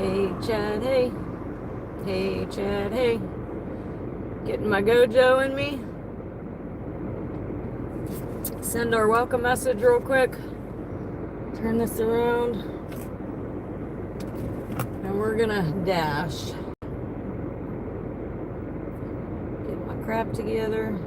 Hey Chad, hey. Hey Chad, hey. Getting my Gojo in me. Send our welcome message real quick. Turn this around. And we're gonna dash. Get my crap together.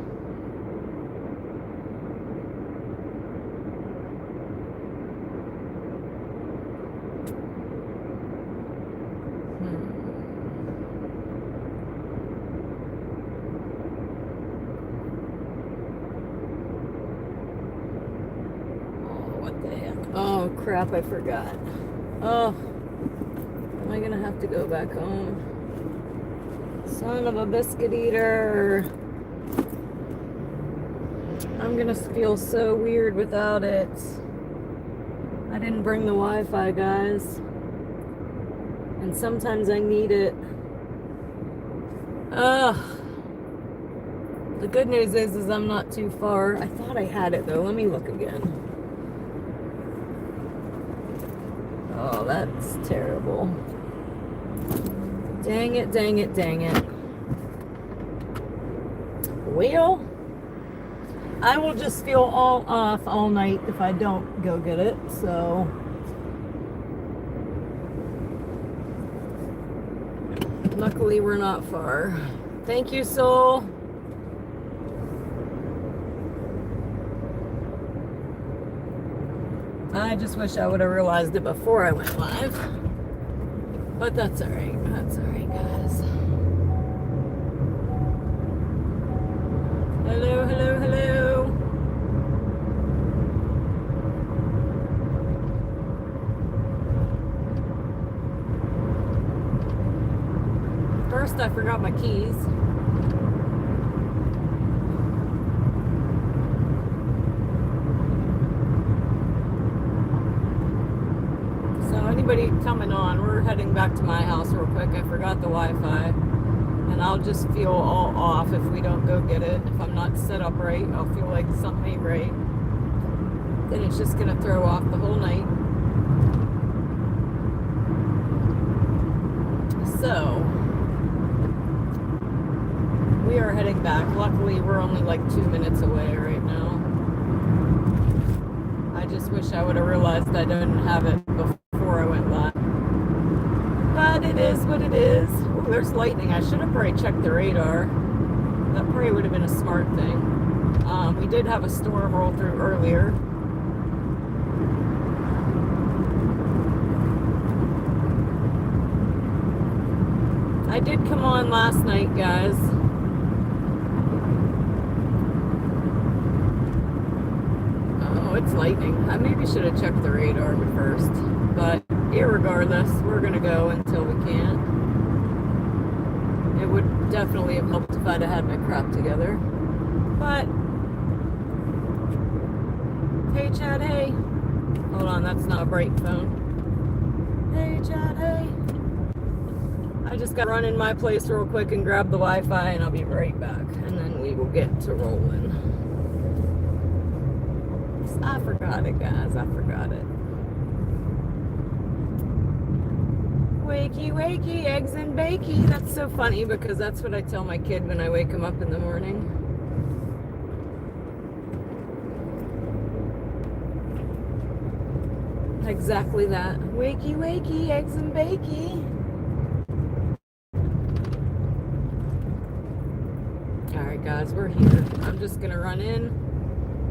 Oh crap, I forgot. Oh, am I gonna have to go back home? Son of a biscuit eater. I'm gonna feel so weird without it. I didn't bring the Wi-Fi, guys. And sometimes I need it. Ugh. The good news is I'm not too far. I thought I had it though. Let me look again. Oh, that's terrible. Dang it, dang it, dang it. Well, I will just feel all off all night if I don't go get it, so. Luckily, we're not far. Thank you, Soul. I just wish I would have realized it before I went live. But that's alright. That's alright, guys. Hello, hello, hello. First, I forgot my keys. Anybody coming on, we're heading back to my house real quick. I forgot the Wi-Fi, and I'll just feel all off if we don't go get it. If I'm not set up right, I'll feel like something ain't right. Then it's just gonna throw off the whole night. So we are heading back. Luckily, we're only like 2 minutes away right now. I just wish I would have realized I didn't have it before I went live. But it is what it is. Oh, there's lightning. I should have probably checked the radar. That probably would have been a smart thing. We did have a storm roll through earlier. I did come on last night, guys. Oh, it's lightning. I maybe should have checked the radar first. But irregardless, we're going to go until we can. It would definitely have helped if I'd have had my crap together. But, hey Chad, hey. Hold on, that's not a bright phone. Hey Chad, hey. I just got to run in my place real quick and grab the Wi-Fi, and I'll be right back. And then we will get to rolling. I forgot it, guys. I forgot it. Wakey, wakey, eggs and bakey. That's so funny because that's what I tell my kid when I wake him up in the morning. Exactly that. Wakey, wakey, eggs and bakey. Alright, guys, we're here. I'm just going to run in,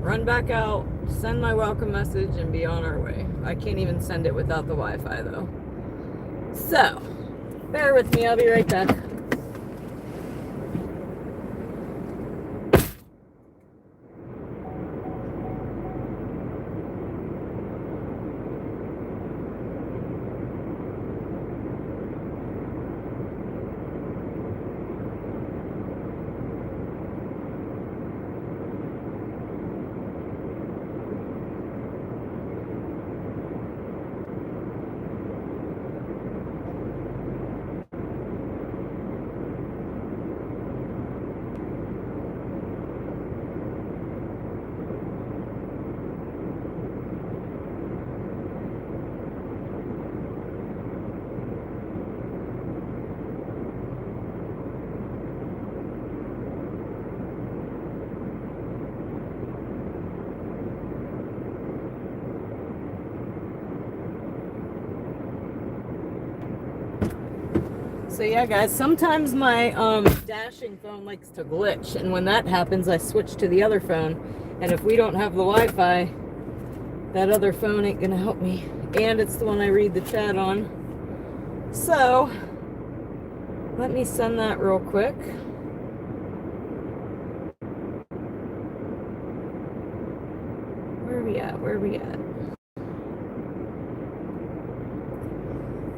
run back out, send my welcome message, and be on our way. I can't even send it without the Wi-Fi, though. So, bear with me. I'll be right back. So yeah, guys, sometimes my dashing phone likes to glitch, and when that happens, I switch to the other phone. And if we don't have the Wi-Fi, that other phone ain't gonna help me. And it's the one I read the chat on. So let me send that real quick. Where are we at? Where are we at?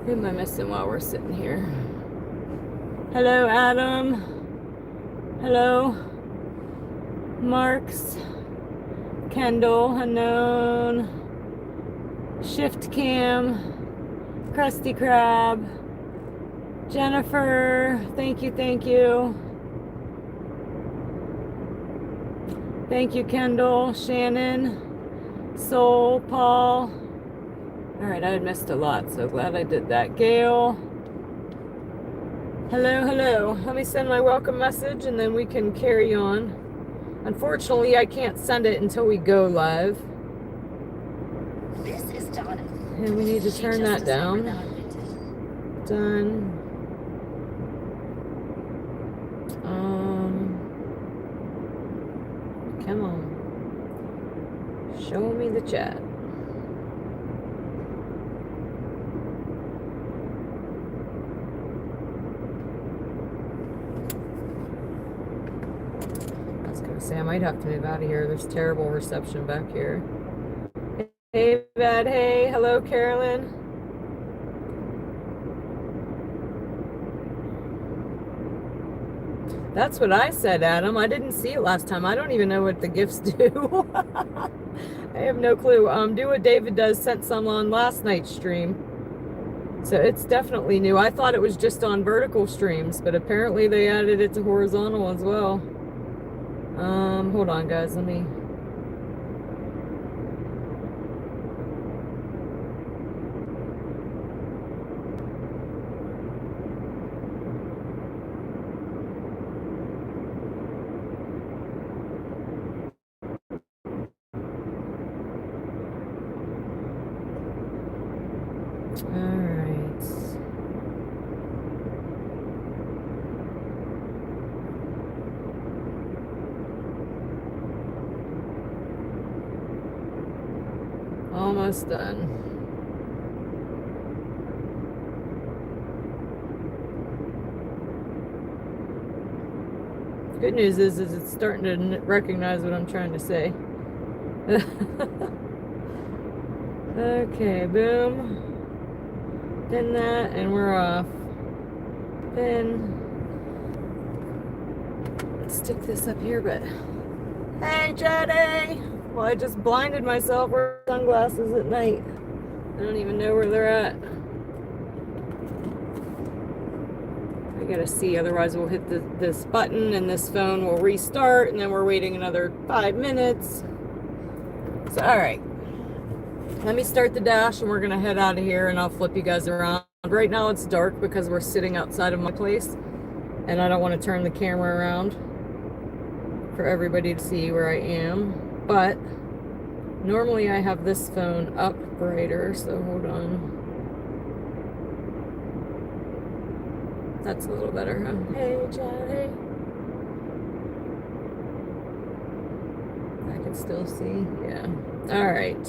Who am I missing while we're sitting here? Hello, Adam. Hello. Marks. Kendall. Unknown. Shift Cam. Krusty Krab. Jennifer. Thank you, thank you. Thank you, Kendall. Shannon. Soul. Paul. All right, I had missed a lot, so glad I did that. Gail. Hello, hello. Let me send my welcome message and then we can carry on. Unfortunately, I can't send it until we go live. This is Donna. And we need to turn that down. Done. Come on. Show me the chat. I might have to move out of here. There's terrible reception back here. Hey, Bad. Hey. Hello, Carolyn. That's what I said, Adam. I didn't see it last time. I don't even know what the gifts do. I have no clue. Do what David does. Sent some on last night's stream. So it's definitely new. I thought it was just on vertical streams, but apparently they added it to horizontal as well. Hold on, guys. Let me... Almost done. Good news is it's starting to recognize what I'm trying to say. Okay, boom. Pin that, and we're off. Pin. Let's stick this up here, but... Hey, Jade! Well, I just blinded myself with sunglasses at night. I don't even know where they're at. I gotta see, otherwise we'll hit this button and this phone will restart, and then we're waiting another 5 minutes. So, all right. Let me start the dash and we're gonna head out of here and I'll flip you guys around. Right now it's dark because we're sitting outside of my place and I don't want to turn the camera around for everybody to see where I am. But normally I have this phone up brighter, so hold on. That's a little better, huh? Hey, Johnny. I can still see. Yeah. All right.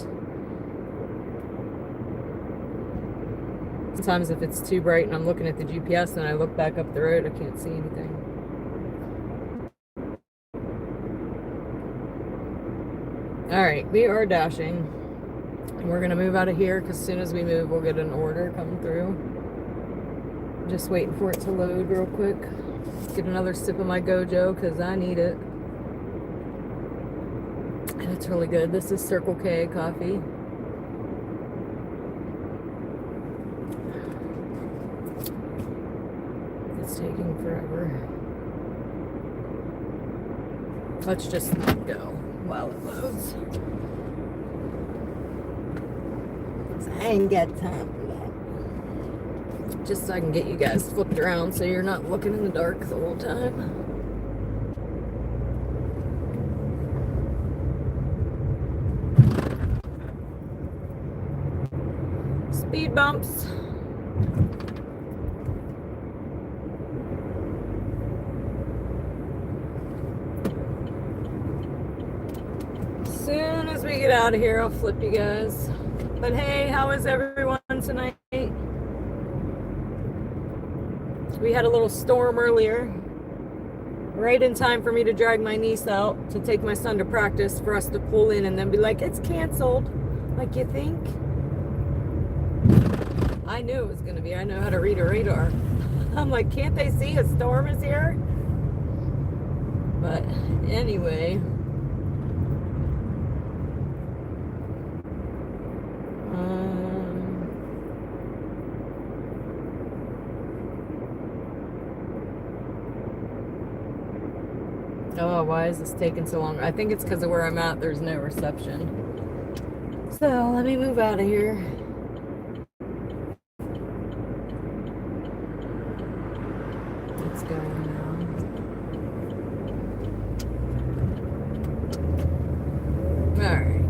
Sometimes if it's too bright and I'm looking at the GPS and I look back up the road, I can't see anything. All right, we are dashing. And we're gonna move out of here because as soon as we move, we'll get an order come through. Just waiting for it to load real quick. Get another sip of my Gojo because I need it. And it's really good. This is Circle K coffee. It's taking forever. Let's just go while it loads. 'Cause I ain't got time for that. Just so I can get you guys flipped around so you're not looking in the dark the whole time. Speed bumps. get out of here. I'll flip you guys. But hey, how is everyone tonight? We had a little storm earlier, right in time for me to drag my niece out to take my son to practice for us to pull in and then be like, it's canceled. Like, you think? I knew it was going to be. I know how to read a radar. I'm like, can't they see a storm is here? But anyway. Oh, why is this taking so long? I think it's because of where I'm at. There's no reception. So let me move out of here. Let's go now. Alright.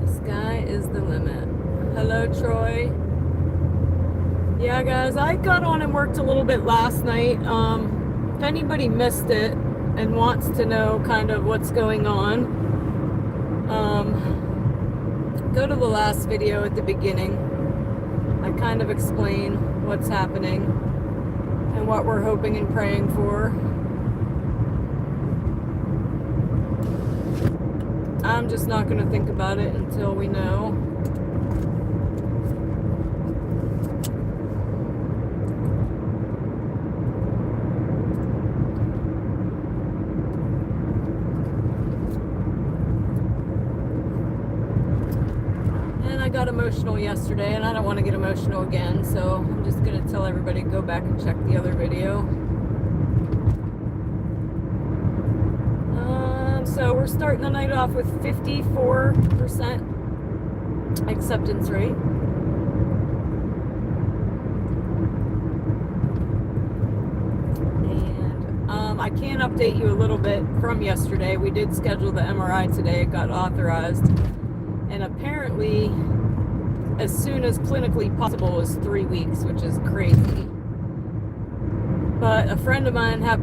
The sky is the limit. Hello, Troy. Yeah, guys, I got on and worked a little bit last night. If anybody missed it and wants to know kind of what's going on, go to the last video at the beginning. I kind of explain what's happening and what we're hoping and praying for. I'm just not going to think about it until we know. Got emotional yesterday and I don't want to get emotional again, so I'm just going to tell everybody to go back and check the other video. So we're starting the night off with 54% acceptance rate. And I can update you a little bit from yesterday. We did schedule the MRI today. It got authorized. And apparently, as soon as clinically possible is 3 weeks, which is crazy. But a friend of mine a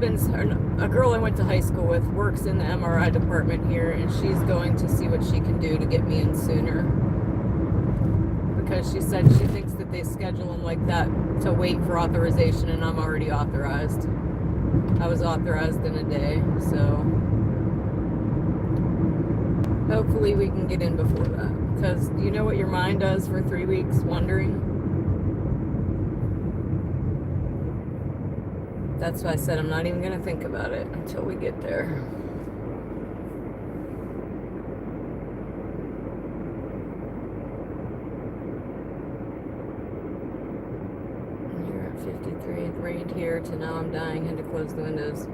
girl I went to high school with, works in the MRI department here, and she's going to see what she can do to get me in sooner. Because she said she thinks that they schedule them like that to wait for authorization, and I'm already authorized. I was authorized in a day, so hopefully we can get in before that. Because you know what your mind does for 3 weeks, wondering? That's why I said I'm not even going to think about it until we get there. And you're at 53. It rained here to now I'm dying. Had to close the windows.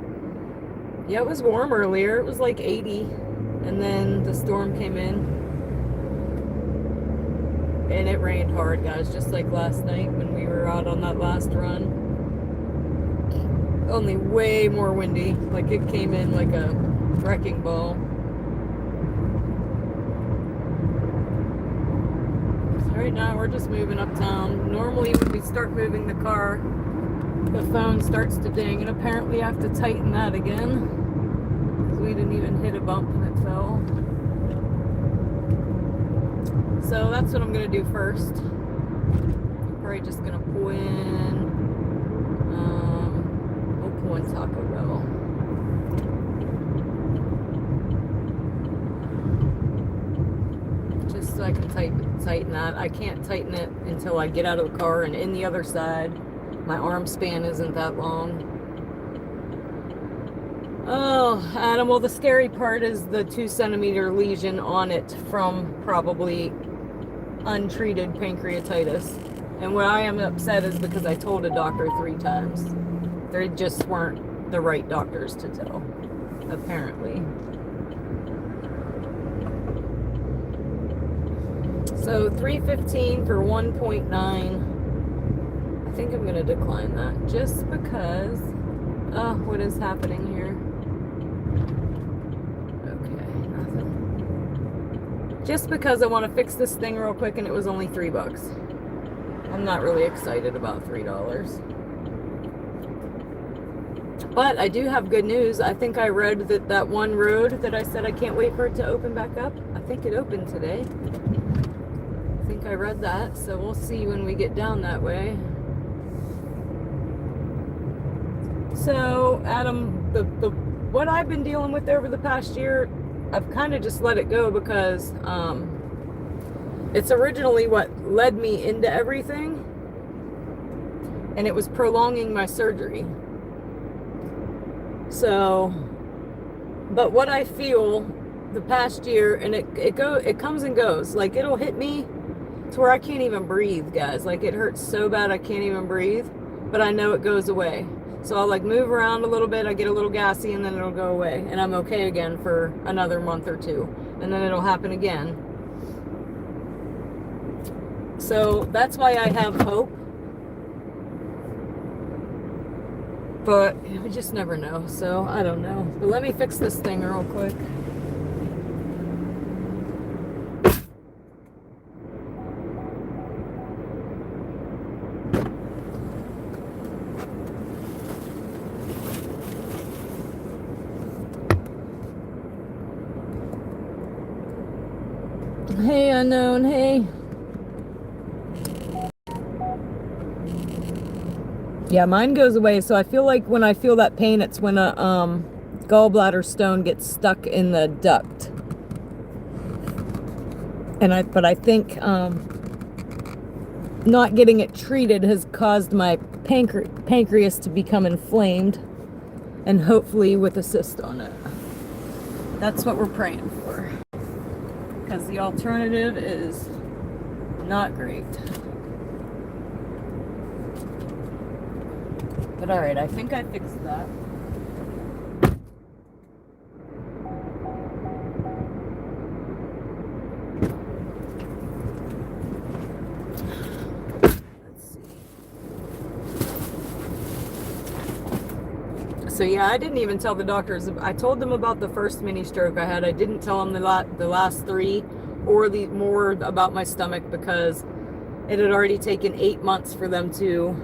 Yeah, it was warm earlier. It was like 80. And then the storm came in. And it rained hard, guys, just like last night when we were out on that last run. Only way more windy. Like it came in like a wrecking ball. So right now we're just moving uptown. Normally when we start moving the car, the phone starts to ding, and apparently I have to tighten that again. Because we didn't even hit a bump and it fell. So that's what I'm going to do first. Probably just going to pull in. We'll pull in Taco Bell. Just so I can tighten that. I can't tighten it until I get out of the car and in the other side. My arm span isn't that long. Oh, Adam, well, the scary part is the 2-centimeter lesion on it from probably untreated pancreatitis. And what I am upset is because I told a doctor 3 times. They just weren't the right doctors to tell, apparently. So $3.15 for 1.9. I think I'm going to decline that just because what is happening here? Just because I want to fix this thing real quick, and it was only $3. I'm not really excited about $3. But I do have good news. I think I read that that one road that I said I can't wait for it to open back up, I think it opened today. I think I read that, so we'll see when we get down that way. So, Adam, the what I've been dealing with over the past year, I've kind of just let it go because it's originally what led me into everything, and it was prolonging my surgery. So, but what I feel the past year, and it comes and goes. Like, it'll hit me to where I can't even breathe, guys. Like, it hurts so bad I can't even breathe, but I know it goes away. So I'll like move around a little bit, I get a little gassy, and then it'll go away, and I'm okay again for another month or two, and then it'll happen again. So that's why I have hope. But we just never know, so I don't know. But let me fix this thing real quick. Hey, unknown, hey. Yeah, mine goes away, so I feel like when I feel that pain, it's when a gallbladder stone gets stuck in the duct. But I think not getting it treated has caused my pancreas to become inflamed, and hopefully with a cyst on it. That's what we're praying for, because the alternative is not great. But all right, I think I fixed that. Let's see. So yeah, I didn't even tell the doctors. I told them about the first mini stroke I had. I didn't tell them the last three, or the more about my stomach, because it had already taken 8 months for them to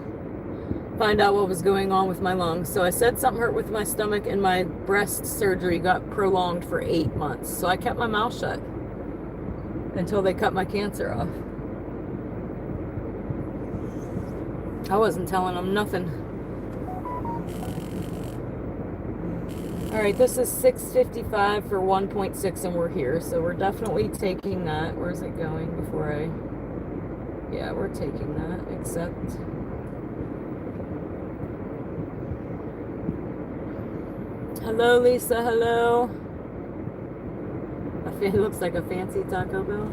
find out what was going on with my lungs. So I said something hurt with my stomach, and my breast surgery got prolonged for 8 months. So I kept my mouth shut until they cut my cancer off. I wasn't telling them nothing. All right, this is 6:55 for 1.6, and we're here. So we're definitely taking that. Where's it going before I... Yeah, we're taking that, except... Hello, Lisa. Hello. It looks like a fancy Taco Bell.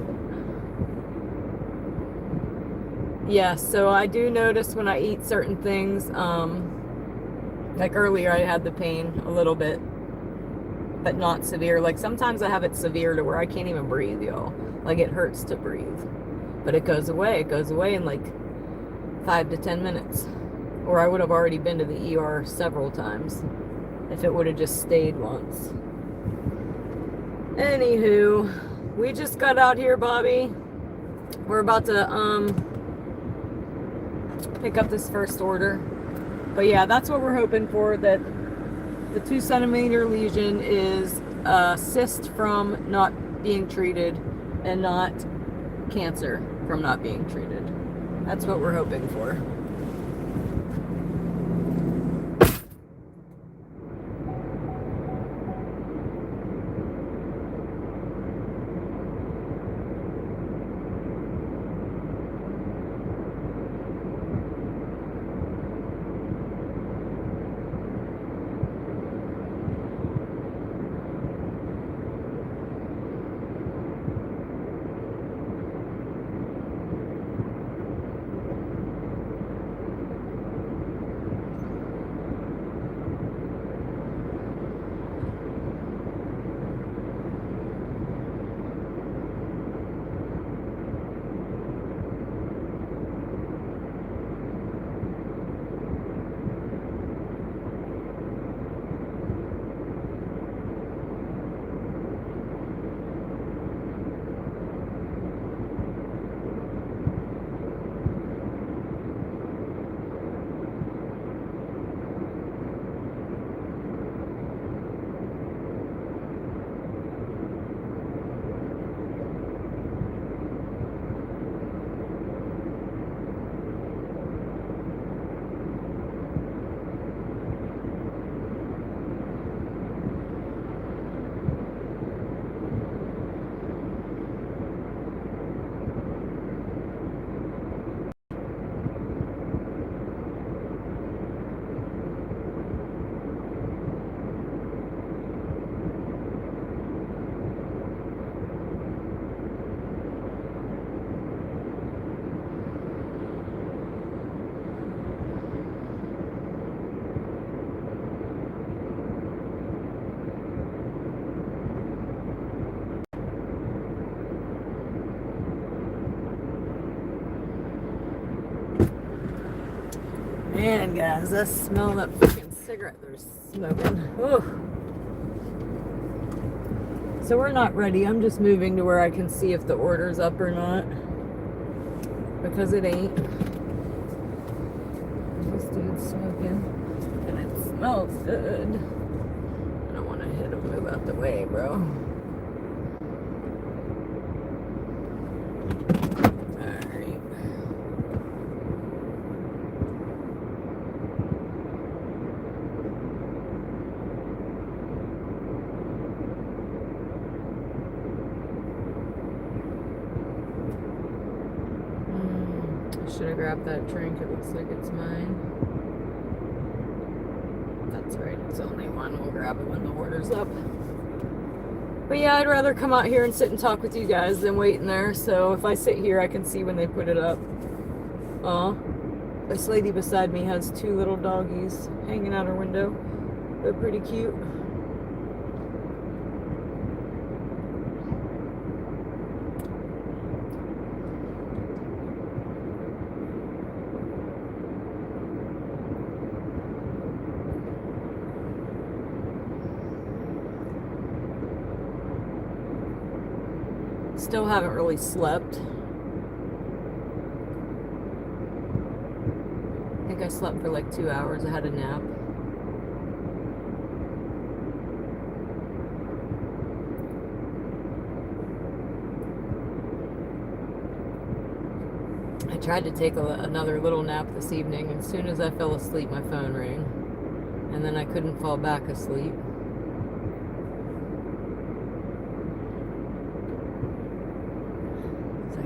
Yeah, so I do notice when I eat certain things, like earlier I had the pain a little bit, but not severe. Like sometimes I have it severe to where I can't even breathe, y'all. Like it hurts to breathe. But it goes away. It goes away in like 5 to 10 minutes. Or I would have already been to the ER several times if it would have just stayed once. Anywho, we just got out here, Bobby. We're about to pick up this first order. But yeah, that's what we're hoping for, that the 2 centimeter lesion is a cyst from not being treated and not cancer from not being treated. That's what we're hoping for. Man, guys, I smell that freaking cigarette they're smoking. Ugh. So we're not ready. I'm just moving to where I can see if the order's up or not. Because it ain't. This dude's smoking. And it smells good. I don't want to hit him. Move out the way, bro. Alright. Should have grabbed that drink. It looks like it's mine. That's right. It's only one. We'll grab it when the order's up. But yeah, I'd rather come out here and sit and talk with you guys than wait in there. So if I sit here, I can see when they put it up. This lady beside me has 2 little doggies hanging out her window. They're pretty cute. Still haven't really slept. I think I slept for like 2 hours. I had a nap. I tried to take another little nap this evening, and as soon as I fell asleep, my phone rang. And then I couldn't fall back asleep.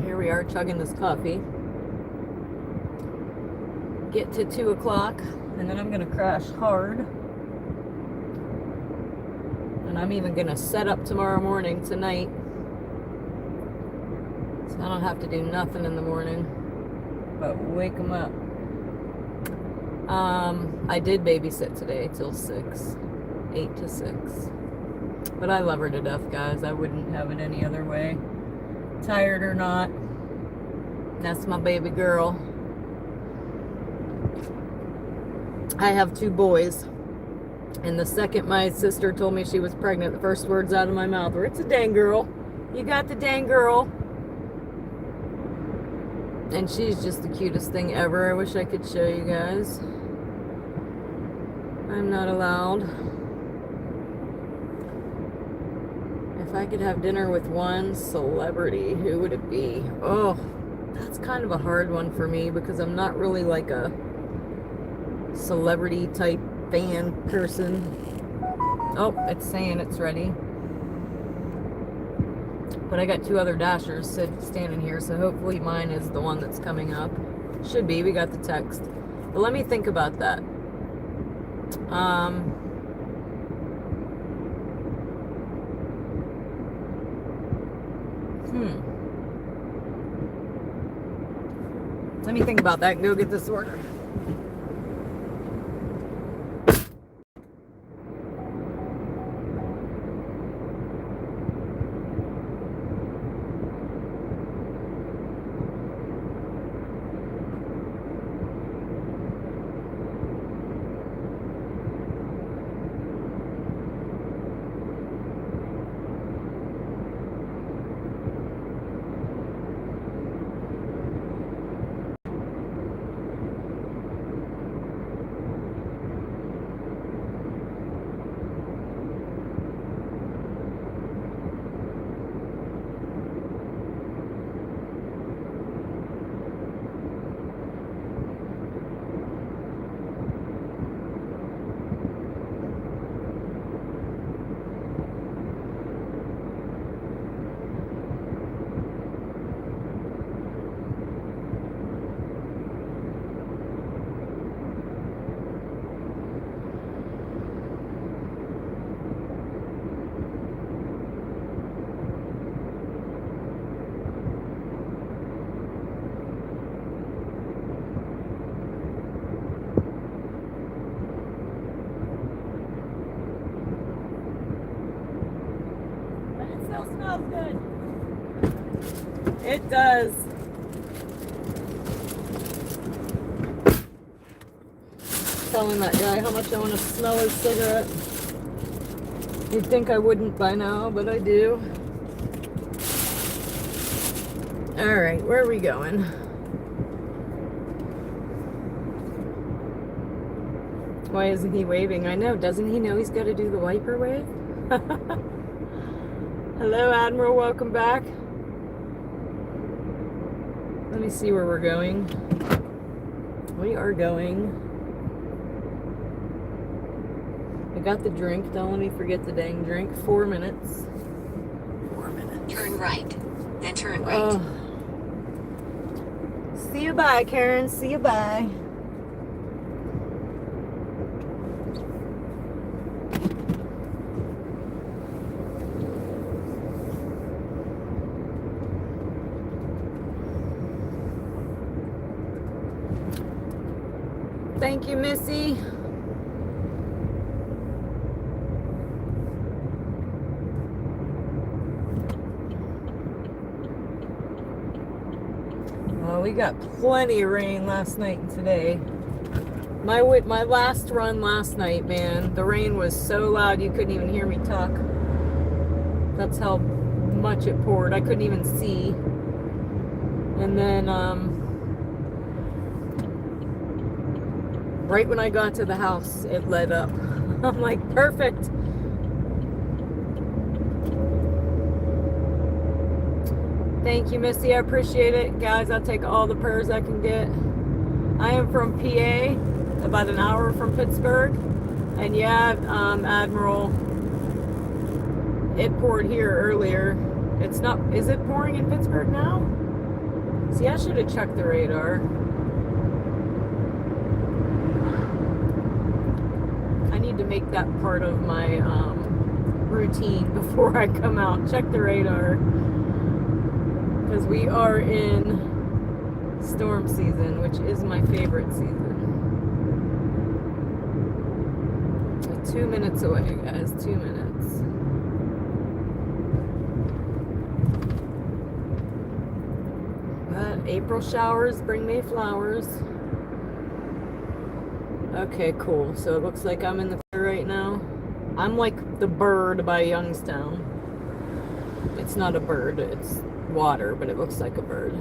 Here we are chugging this coffee. Get to 2 o'clock and then I'm gonna crash hard. And I'm even gonna set up tomorrow morning tonight. So I don't have to do nothing in the morning but wake them up. I did babysit today till 6, 8 to 6. But I love her to death, guys. I wouldn't have it any other way. Tired or not, that's my baby girl. I have 2 boys, and the second my sister told me she was pregnant, the first words out of my mouth were, "It's a dang girl. You got the dang girl." And she's just the cutest thing ever. I wish I could show you guys. I'm not allowed. If I could have dinner with one celebrity, who would it be? Oh, that's kind of a hard one for me because I'm not really like a celebrity type fan person. Oh, it's saying it's ready. But I got 2 other Dashers standing here, so hopefully mine is the one that's coming up. Should be. We got the text. But let me think about that. Let me think about that and go get this order. Smells good. It does. telling that guy how much I want to smell his cigarette. You'd think I wouldn't by now, but I do. Alright, where are we going? Why isn't he waving? I know, doesn't he know he's got to do the wiper wave? Hello, Admiral, welcome back. Let me see where we're going. We are going. I got the drink. Don't let me forget the dang drink. 4 minutes. 4 minutes. Turn right. Then turn right. See you bye, Karen. See you bye. Thank you, Missy. Well, we got plenty of rain last night and today. My last run last night, man, the rain was so loud you couldn't even hear me talk. That's how much it poured. I couldn't even see. And then, right when I got to the house, it let up. I'm like, perfect. Thank you, Missy. I appreciate it. Guys, I'll take all the prayers I can get. I am from PA, about an hour from Pittsburgh. And yeah, Admiral, it poured here earlier. It's not, is it pouring in Pittsburgh now? See, I should have checked the radar. I need to make that part of my routine before I come out. Check the radar. Because we are in storm season, which is my favorite season. 2 minutes away, guys. 2 minutes. But April showers bring May flowers. Okay, cool. So it looks like I'm in the clear right now. I'm like the bird by Youngstown. It's not a bird, it's water, but it looks like a bird.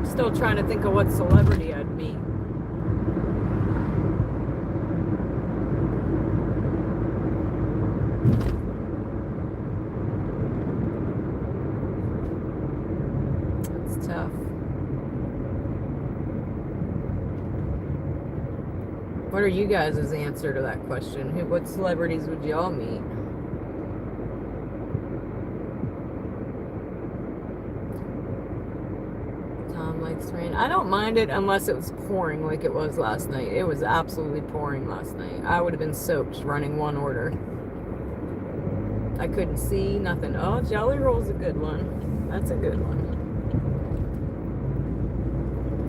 Still trying to think of what celebrity I'd meet. It's tough. What are you guys' answer to that question? What celebrities would y'all meet? Rain. I don't mind it unless it was pouring like it was last night. It was absolutely pouring last night. I would have been soaked running one order. I couldn't see nothing. Oh, Jelly Roll's a good one. That's a good one.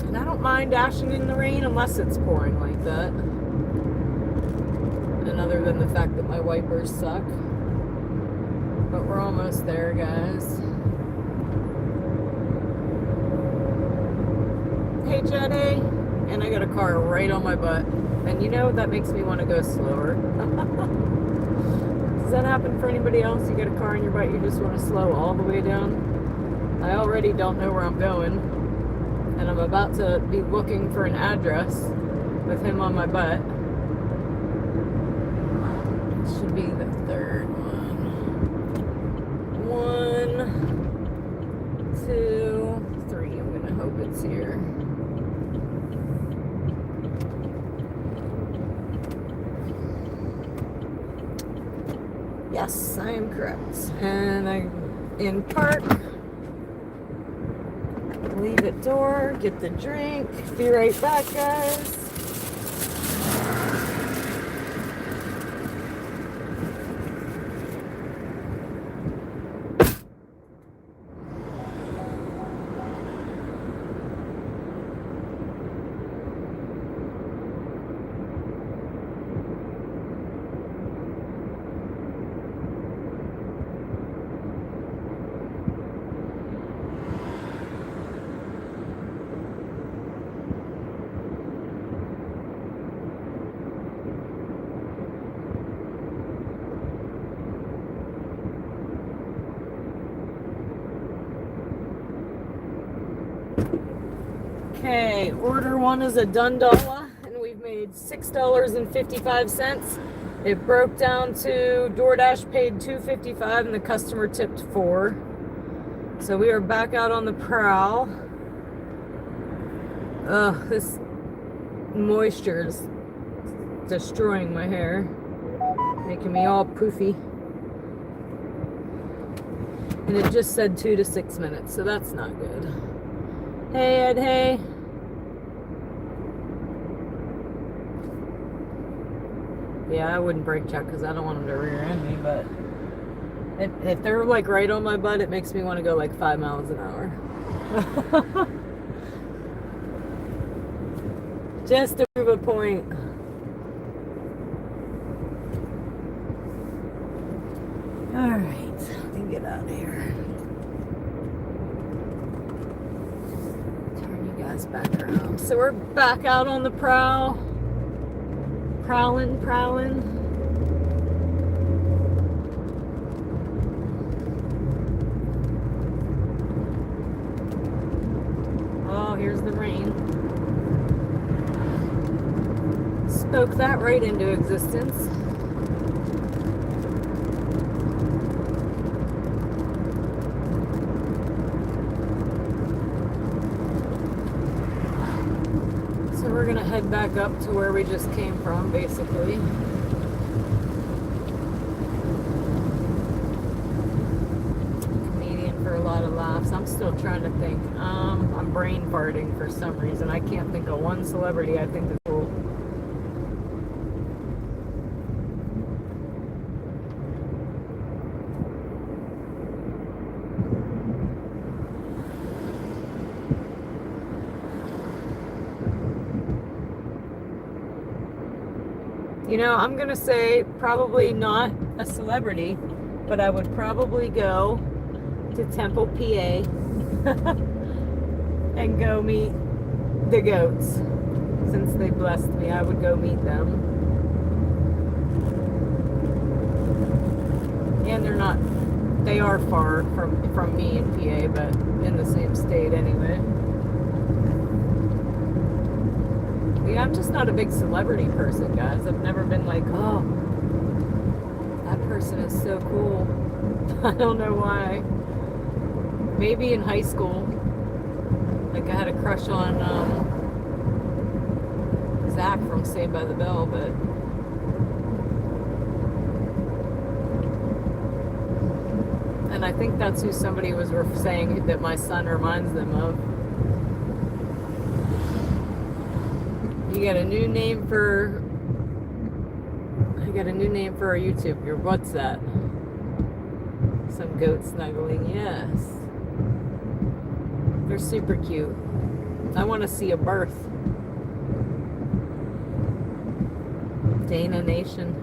And I don't mind dashing in the rain unless it's pouring like that. And other than the fact that my wipers suck. But we're almost there, guys. Hey, Jenny. And I got a car right on my butt. And you know, that makes me want to go slower. Does that happen for anybody else? You get a car on your butt, you just want to slow all the way down? I already don't know where I'm going. And I'm about to be looking for an address with him on my butt. It should be the third one. 1, 2, 3. I'm going to hope it's here. Yes, I am correct. And I'm in park. Leave at door, get the drink. Be right back, guys. Okay, order one is a $1, and we've made $6.55. It broke down to DoorDash paid $2.55 and the customer tipped $4. So we are back out on the prowl. Ugh, this moisture is destroying my hair, making me all poofy. And it just said 2 to 6 minutes, so that's not good. Hey, Ed, hey. Yeah, I wouldn't brake check because I don't want them to rear end me, but if they're like right on my butt, it makes me want to go like 5 miles an hour. Just to prove a point. All right, let me get out of here. Turn you guys back around. So we're back out on the prowl. Prowling. Oh, here's the rain. Spoke that right into existence. So we're gonna head back up to where we just came from, basically. Comedian for a lot of laughs. I'm still trying to think. I'm brain farting for some reason. I can't think of one celebrity I think is cool. You know, I'm gonna say probably not a celebrity, but I would probably go to Temple, PA and go meet the goats. Since they blessed me, I would go meet them. And they are far from me in PA, but in the same state anyway. Yeah, I'm just not a big celebrity person, guys. I've never been like, oh, that person is so cool. I don't know why. Maybe in high school, like I had a crush on Zach from Saved by the Bell, but and I think that's who somebody was saying that my son reminds them of. You got a new name for our YouTube. What's that? Some goat snuggling. Yes. They're super cute. I want to see a birth. Dana Nation.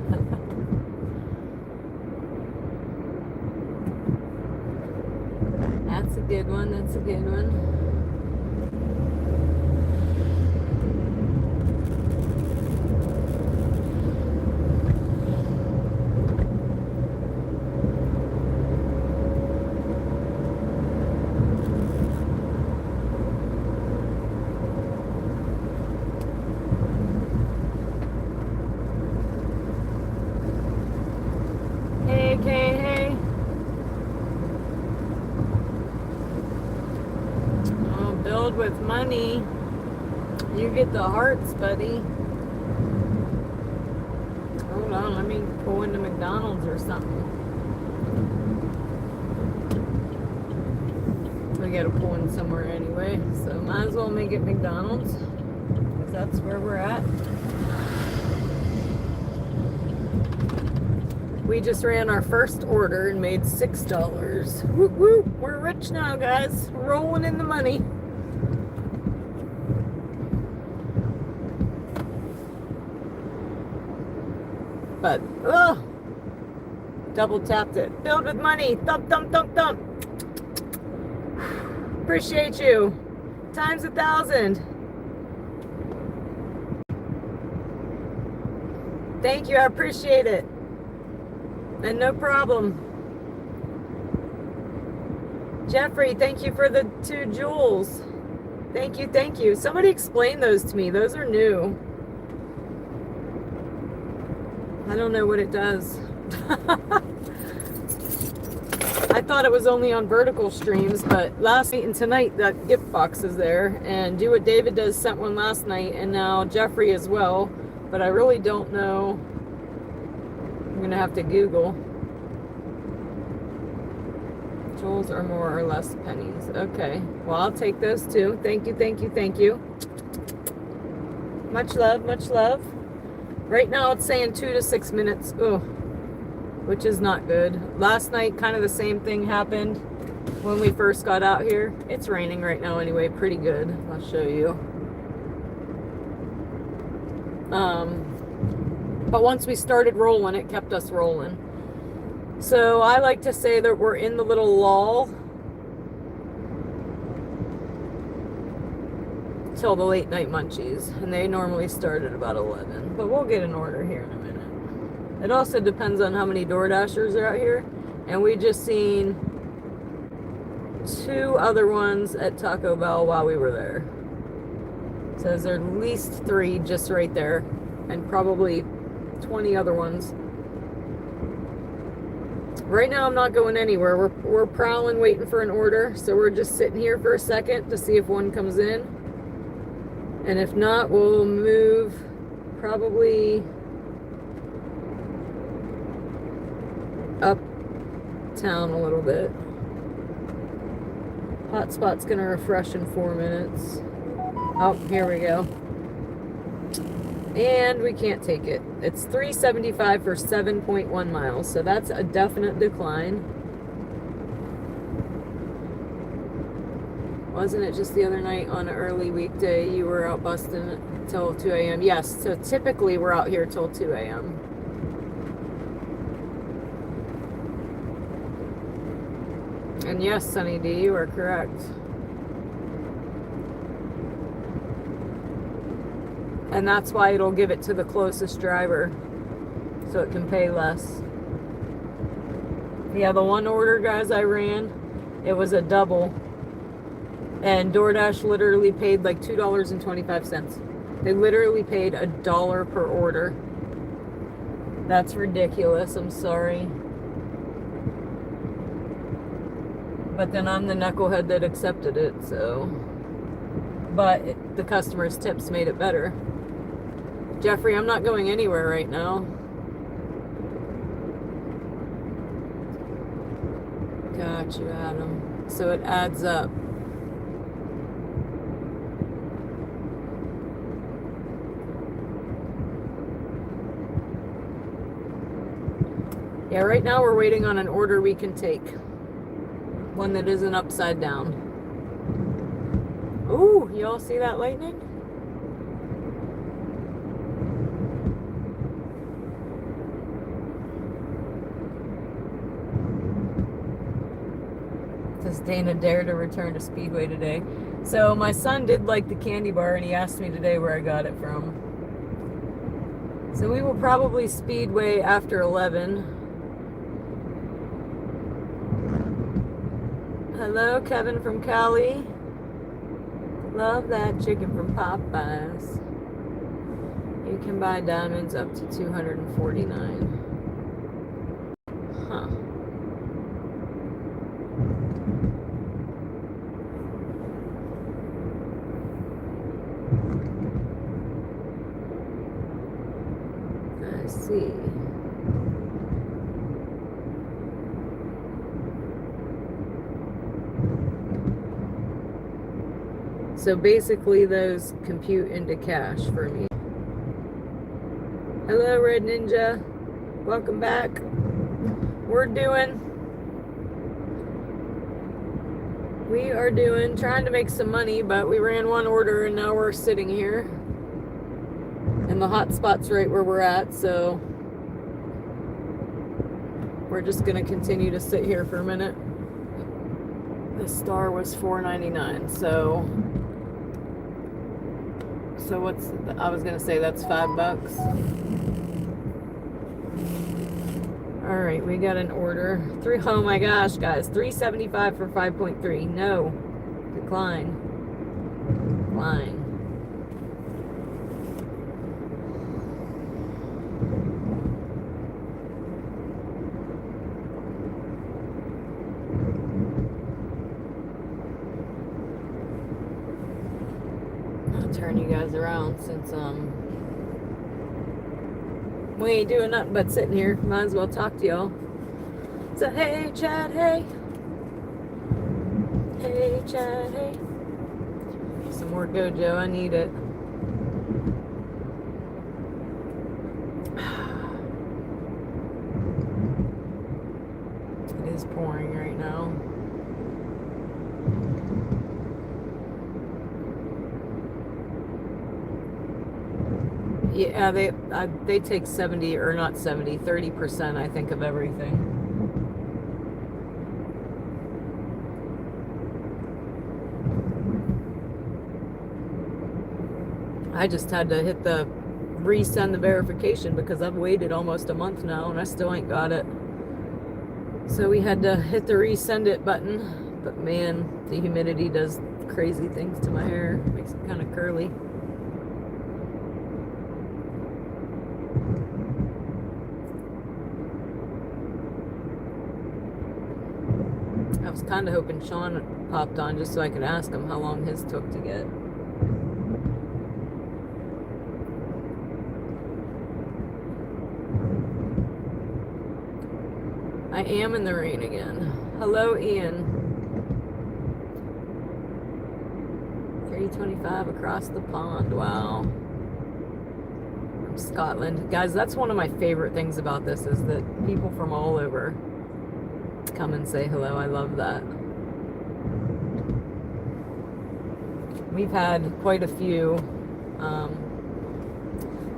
That's a good one. That's a good one. Hey. Oh, build with money. You get the hearts, buddy. Hold on, let me pull into McDonald's or something. we gotta pull in somewhere anyway. So might as well make it McDonald's, because that's where we're at. We just ran our first order and made $6. Whoop whoop, we're rich now, guys. Rolling in the money. But, oh, double tapped it. Filled with money. Thump, thump, thump, thump. Appreciate you. Times 1,000. Thank you, I appreciate it. And no problem. Jeffrey, thank you for the 2 jewels. Thank you, thank you. Somebody explain those to me. Those are new. I don't know what it does. I thought it was only on vertical streams, but last night and tonight that gift box is there. And Do What David Does sent one last night, and now Jeffrey as well. But I really don't know. I'm gonna have to Google. Jewels are more or less pennies. Okay, well, I'll take those too. Thank you, thank you, thank you. Much love, much love. Right now it's saying 2 to 6 minutes. Oh, which is not good. Last night, kind of the same thing happened when we first got out here. It's raining right now anyway, pretty good. I'll show you. But once we started rolling, it kept us rolling. So I like to say that we're in the little lull till the late night munchies, and they normally start at about 11, but we'll get an order here in a minute. It also depends on how many DoorDashers are out here, and we just seen 2 other ones at Taco Bell while we were there. So there's at least 3 just right there, and probably 20 other ones. Right now I'm not going anywhere. We're prowling, waiting for an order, so we're just sitting here for a second to see if one comes in. And if not, we'll move probably uptown a little bit. Hotspot's gonna refresh in 4 minutes. Oh, here we go. And we can't take it. It's $3.75 for 7.1 miles, so that's a definite decline. Wasn't it just the other night on an early weekday you were out busting till 2 a.m.? Yes, so typically we're out here till 2 a.m. And yes, Sunny D, you are correct. And that's why it'll give it to the closest driver, so it can pay less. Yeah, the one order, guys, I ran, it was a double. And DoorDash literally paid like $2.25. They literally paid $1 per order. That's ridiculous, I'm sorry. But then I'm the knucklehead that accepted it, so. But the customer's tips made it better. Jeffrey, I'm not going anywhere right now. Got you, Adam. So it adds up. Yeah, right now we're waiting on an order we can take. One that isn't upside down. Ooh, y'all see that lightning? Does Dana dare to return to Speedway today? So my son did like the candy bar, and he asked me today where I got it from. So we will probably Speedway after 11. Hello, Kevin from Cali. Love that chicken from Popeyes. You can buy diamonds up to 249. Huh. I see. So basically those compute into cash for me. Hello, Red Ninja. Welcome back. We are trying to make some money, but we ran one order and now we're sitting here. And the hot spot's right where we're at, so we're just gonna continue to sit here for a minute. The star was $4.99, so what's, I was gonna say that's $5. All right, we got an order. Oh my gosh, guys, $3.75 for 5.3. No, decline. I'll turn you guys around since we ain't doing nothing but sitting here. Might as well talk to y'all. So hey Chad, hey. Hey Chad, hey. Some more Gojo, I need it. It is pouring right now. Yeah, they take 70, or not 70, 30%, I think, of everything. I just had to hit the resend the verification because I've waited almost a month now and I still ain't got it. So we had to hit the resend it button. But man, the humidity does crazy things to my hair. Makes it kind of curly. I was kind of hoping Sean popped on just so I could ask him how long his took to get. I am in the rain again. Hello, Ian. 325 across the pond. Wow. From Scotland. Guys, that's one of my favorite things about this is that people from all over come and say hello. I love that. We've had quite a few.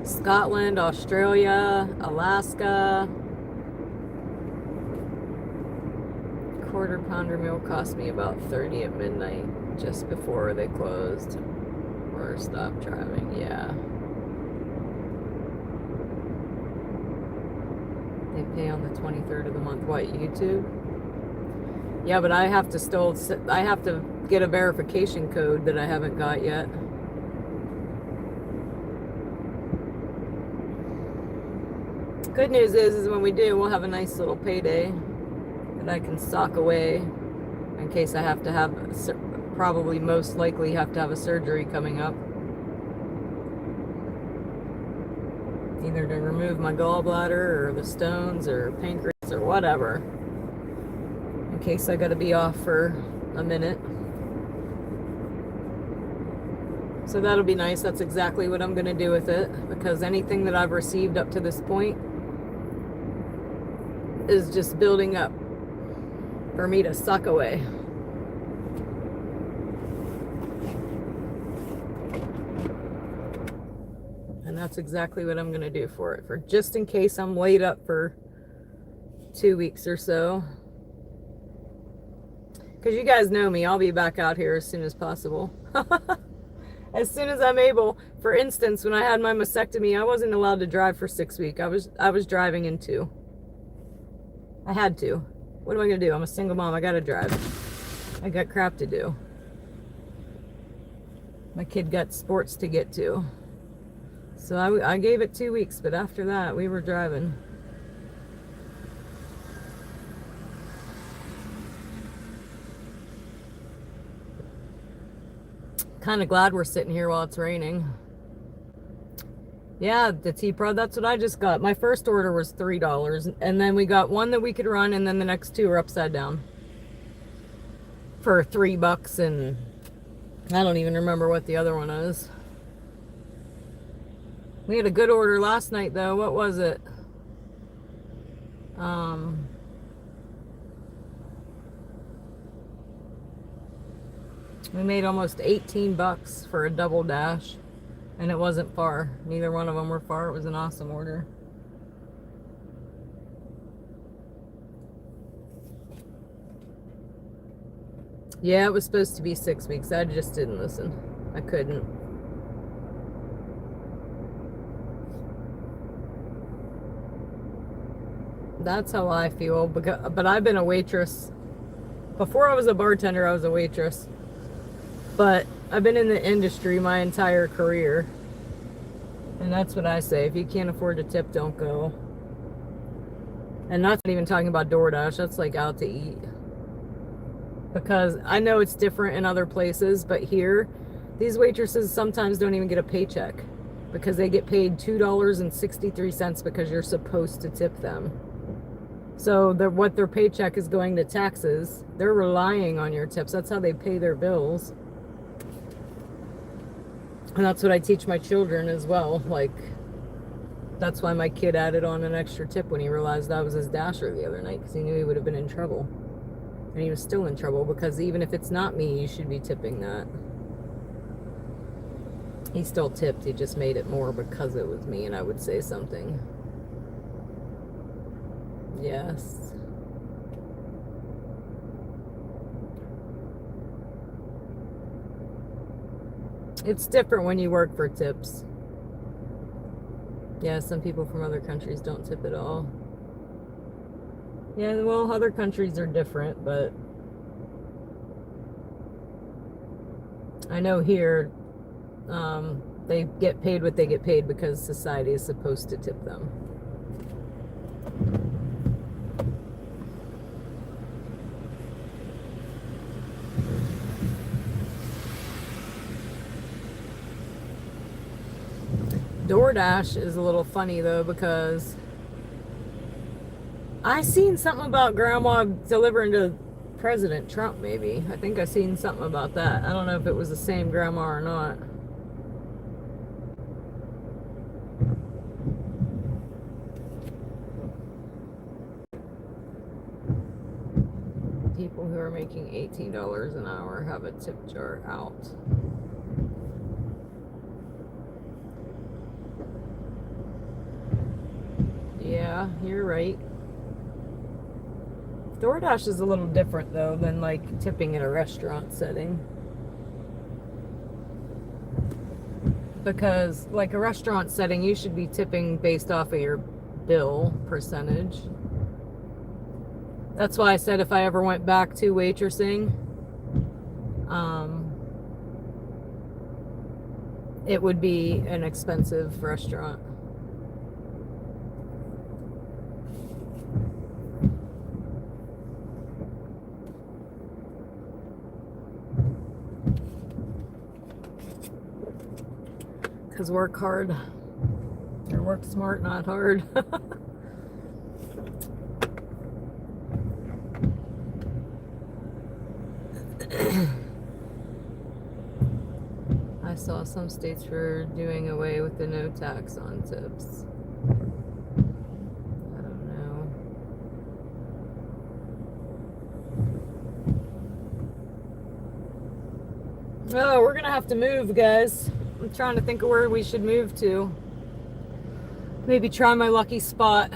Scotland, Australia, Alaska. Quarter pounder meal cost me about 30 at midnight just before they closed or stopped driving. Yeah. They pay on the 23rd of the month. What, YouTube? Yeah, but I have to get a verification code that I haven't got yet. Good news is when we do, we'll have a nice little payday that I can sock away in case I have to have, probably most likely have to have a surgery coming up. Either to remove my gallbladder or the stones or pancreas or whatever. In case I gotta be off for a minute. So that'll be nice. That's exactly what I'm gonna do with it, because anything that I've received up to this point is just building up for me to suck away. And that's exactly what I'm gonna do for it, for just in case I'm laid up for 2 weeks or so. Because you guys know me, I'll be back out here as soon as possible. As soon as I'm able. For instance, when I had my mastectomy, I wasn't allowed to drive for 6 weeks. I was driving in 2. I had to. What am I gonna do? I'm a single mom. I gotta drive. I got crap to do. My kid got sports to get to. So I gave it 2 weeks, but after that, we were driving. Kind of glad we're sitting here while it's raining. Yeah, the T-Pro, that's what I just got. My first order was $3, and then we got one that we could run, and then the next 2 are upside down. For $3 and I don't even remember what the other one is. We had a good order last night, though. What was it? We made almost 18 bucks for a double dash, and it wasn't far. Neither one of them were far. It was an awesome order. Yeah, it was supposed to be 6 weeks. I just didn't listen. I couldn't. That's how I feel. But I've been a waitress. Before I was a bartender, I was a waitress. But I've been in the industry my entire career. And that's what I say. If you can't afford to tip, don't go. And not even talking about DoorDash. That's like out to eat. Because I know it's different in other places, but here, these waitresses sometimes don't even get a paycheck. Because they get paid $2.63 because you're supposed to tip them. So what their paycheck is going to taxes. They're relying on your tips. That's how they pay their bills. And that's what I teach my children as well. Like, that's why my kid added on an extra tip when he realized I was his dasher the other night, because he knew he would have been in trouble. And he was still in trouble, because even if it's not me, you should be tipping that. He still tipped. He just made it more because it was me and I would say something. Yes. It's different when you work for tips. Yeah, some people from other countries don't tip at all. Yeah, well, other countries are different, but I know here they get paid what they get paid because society is supposed to tip them. DoorDash is a little funny though, because I seen something about grandma delivering to President Trump, maybe. I think I seen something about that. I don't know if it was the same grandma or not. People who are making $18 an hour have a tip jar out. Yeah, you're right. DoorDash is a little different though than like tipping in a restaurant setting. Because like a restaurant setting, you should be tipping based off of your bill percentage. That's why I said if I ever went back to waitressing, it would be an expensive restaurant. Because work hard. Or work smart, not hard. I saw some states were doing away with the no tax on tips. I don't know. Oh, we're gonna have to move, guys. I'm trying to think of where we should move to. Maybe try my lucky spot.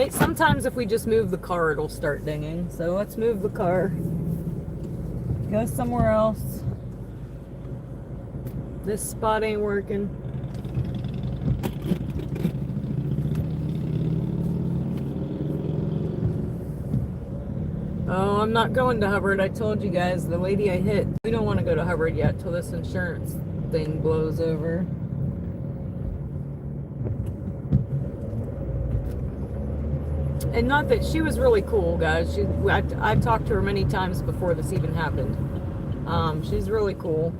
Sometimes if we just move the car, it'll start dinging. So let's move the car. Go somewhere else. This spot ain't working. Oh, I'm not going to Hubbard. I told you guys, the lady I hit. We don't want to go to Hubbard yet till this insurance thing blows over. And not that she was really cool, guys. I've talked to her many times before this even happened. She's really cool.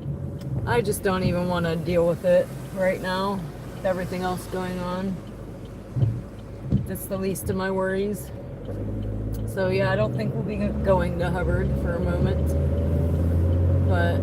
I just don't even want to deal with it right now. With everything else going on. That's the least of my worries. So yeah, I don't think we'll be going to Hubbard for a moment. But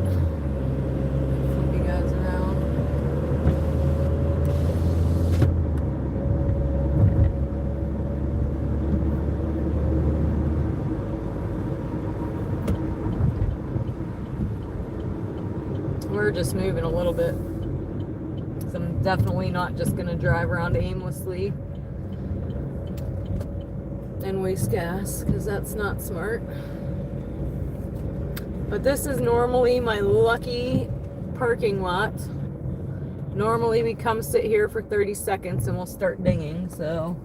we're just moving a little bit. So I'm definitely not just going to drive around aimlessly and waste gas, because that's not smart. But this is normally my lucky parking lot. Normally we come sit here for 30 seconds and we'll start dinging. So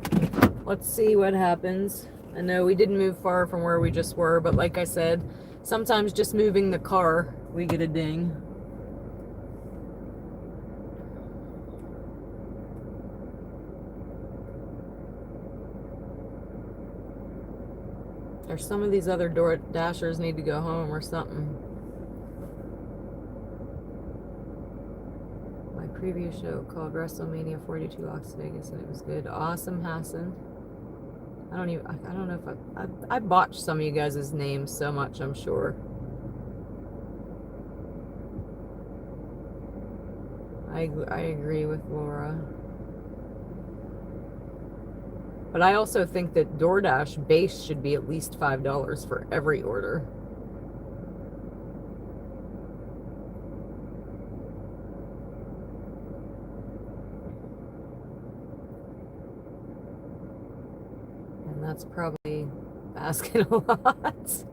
let's see what happens. I know we didn't move far from where we just were, but like I said, sometimes just moving the car, we get a ding. Or some of these other DoorDashers need to go home or something. My previous show called WrestleMania 42 Las Vegas, and it was good. Awesome, Hassan. I don't know if I botched some of you guys' names so much, I'm sure. I agree with Laura. But I also think that DoorDash base should be at least $5 for every order. And that's probably asking a lot.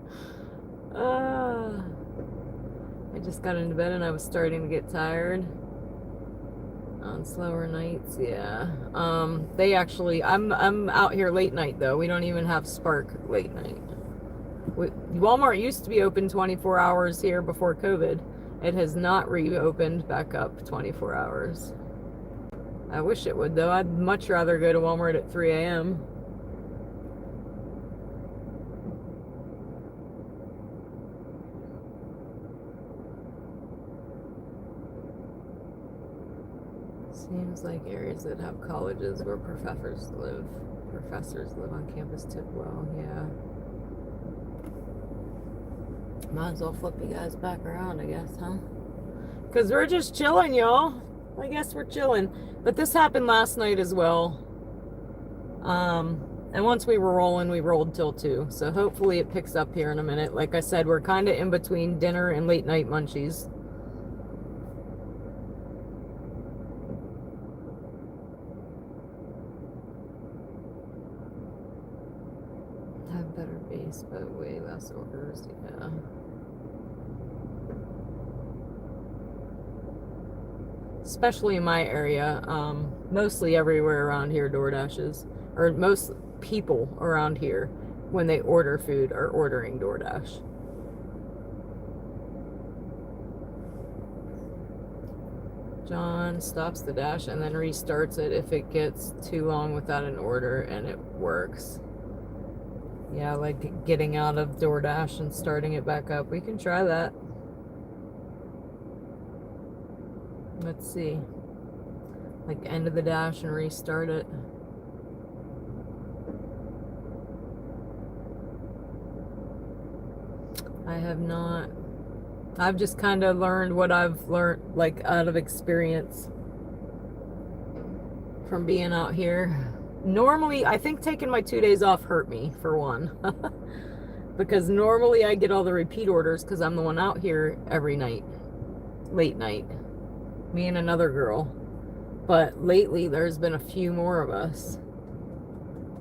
I just got into bed and I was starting to get tired. On slower nights, yeah. They actually, I'm out here late night though. We don't even have Spark late night. Walmart used to be open 24 hours here before COVID. It has not reopened back up 24 hours. I wish it would though. I'd much rather go to Walmart at 3 a.m. Seems like areas that have colleges where professors live on campus tip well, yeah. Might as well flip you guys back around, I guess, huh? Because we're just chilling, y'all. I guess we're chilling. But this happened last night as well. And once we were rolling, we rolled till 2. So hopefully it picks up here in a minute. Like I said, we're kind of in between dinner and late night munchies. Have better base, but way less orders, yeah. Especially in my area, mostly everywhere around here, DoorDashes, or most people around here, when they order food, are ordering DoorDash. John stops the dash and then restarts it if it gets too long without an order, and it works. Yeah, like getting out of DoorDash and starting it back up. We can try that. Let's see. Like end of the dash and restart it. I have not. I've just kind of learned what I've learned, like out of experience from being out here. Normally, I think taking my 2 days off hurt me, for one. Because normally I get all the repeat orders because I'm the one out here every night. Late night. Me and another girl. But lately, there's been a few more of us.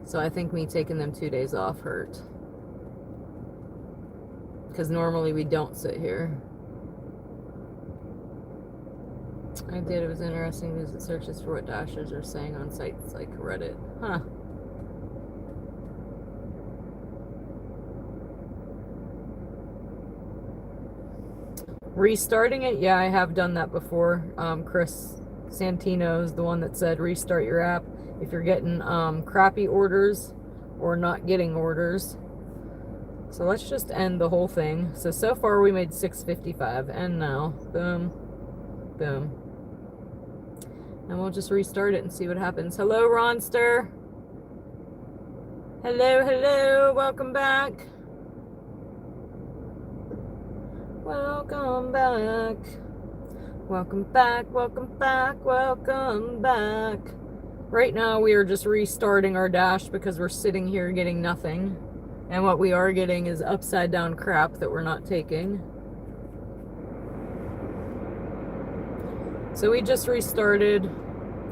So I think me taking them 2 days off hurt. Because normally we don't sit here. I did. It was interesting because it searches for what dashers are saying on sites like Reddit. Huh. Restarting it? Yeah, I have done that before. Chris Santino is the one that said restart your app if you're getting crappy orders or not getting orders. So let's just end the whole thing. So far we made $6.55, and now, boom, boom. And we'll just restart it and see what happens. Hello, Ronster. Hello, welcome back. Welcome back. Welcome back, welcome back, welcome back. Right now we are just restarting our dash because we're sitting here getting nothing. And what we are getting is upside down crap that we're not taking. So we just restarted.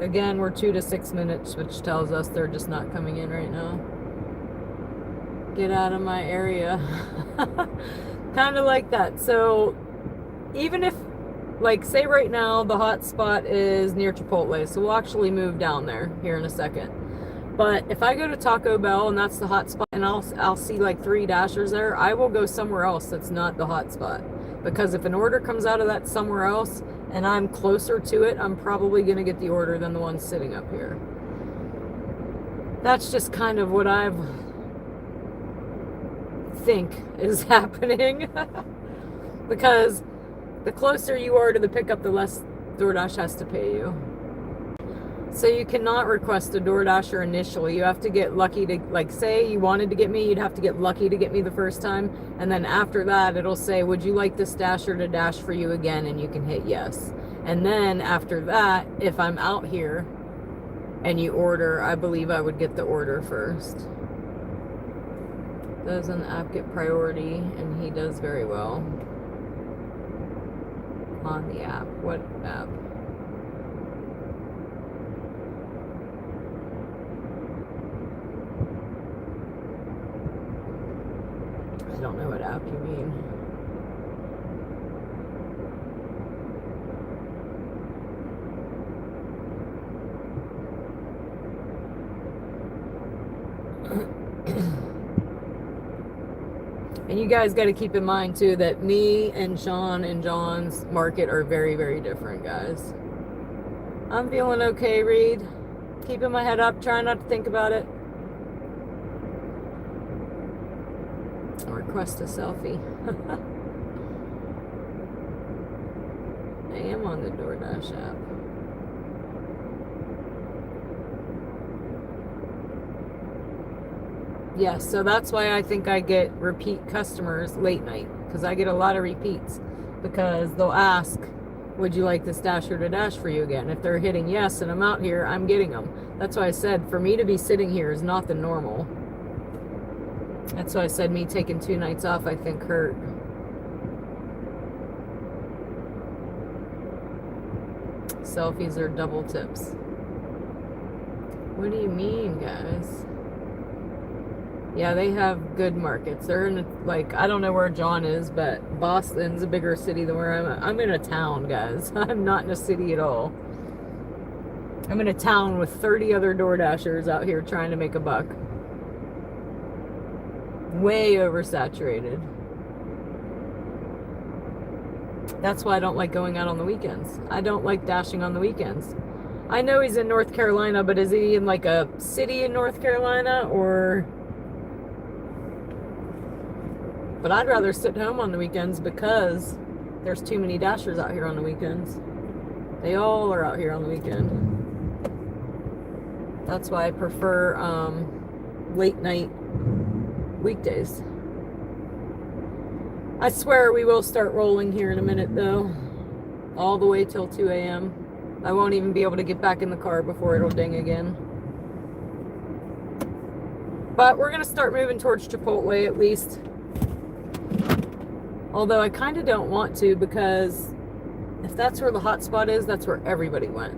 Again, we're 2 to 6 minutes, which tells us they're just not coming in right now. Get out of my area. Kind of like that. So even if, like, say right now the hot spot is near Chipotle, so we'll actually move down there here in a second. But if I go to Taco Bell and that's the hot spot, and I'll see like 3 dashers there, I will go somewhere else that's not the hot spot. Because if an order comes out of that somewhere else and I'm closer to it, I'm probably going to get the order than the one sitting up here. That's just kind of what I think is happening. Because the closer you are to the pickup, the less DoorDash has to pay you. So you cannot request a DoorDasher initially. You have to get lucky to, like, say you wanted to get me, you'd have to get lucky to get me the first time. And then after that, it'll say, would you like this dasher to dash for you again? And you can hit yes. And then after that, if I'm out here and you order, I believe I would get the order first. Doesn't app get priority? And he does very well on the app. What app? I don't know what app you mean. And you guys got to keep in mind too that me and Sean and John's market are very, very different, guys. I'm feeling okay, Reed. Keeping my head up, trying not to think about it. Request a selfie. I am on the DoorDash app. Yes, so that's why I think I get repeat customers late night, because I get a lot of repeats, because they'll ask, would you like this dasher to dash for you again? If they're hitting yes and I'm out here, I'm getting them. That's why I said for me to be sitting here is not the normal. That's why I said me taking 2 nights off, I think, hurt. Selfies are double tips. What do you mean, guys? Yeah, they have good markets. They're in, like, I don't know where John is, but Boston's a bigger city than where I'm at. I'm in a town, guys. I'm not in a city at all. I'm in a town with 30 other DoorDashers out here trying to make a buck. Way oversaturated. That's why I don't like going out on the weekends. I don't like dashing on the weekends. I know he's in North Carolina, but is he in like a city in North Carolina or... But I'd rather sit home on the weekends because there's too many dashers out here on the weekends. They all are out here on the weekend. That's why I prefer late night weekdays. I swear we will start rolling here in a minute though. All the way till 2 a.m. I won't even be able to get back in the car before it'll ding again. But we're going to start moving towards Chipotle at least. Although I kind of don't want to, because if that's where the hot spot is, that's where everybody went.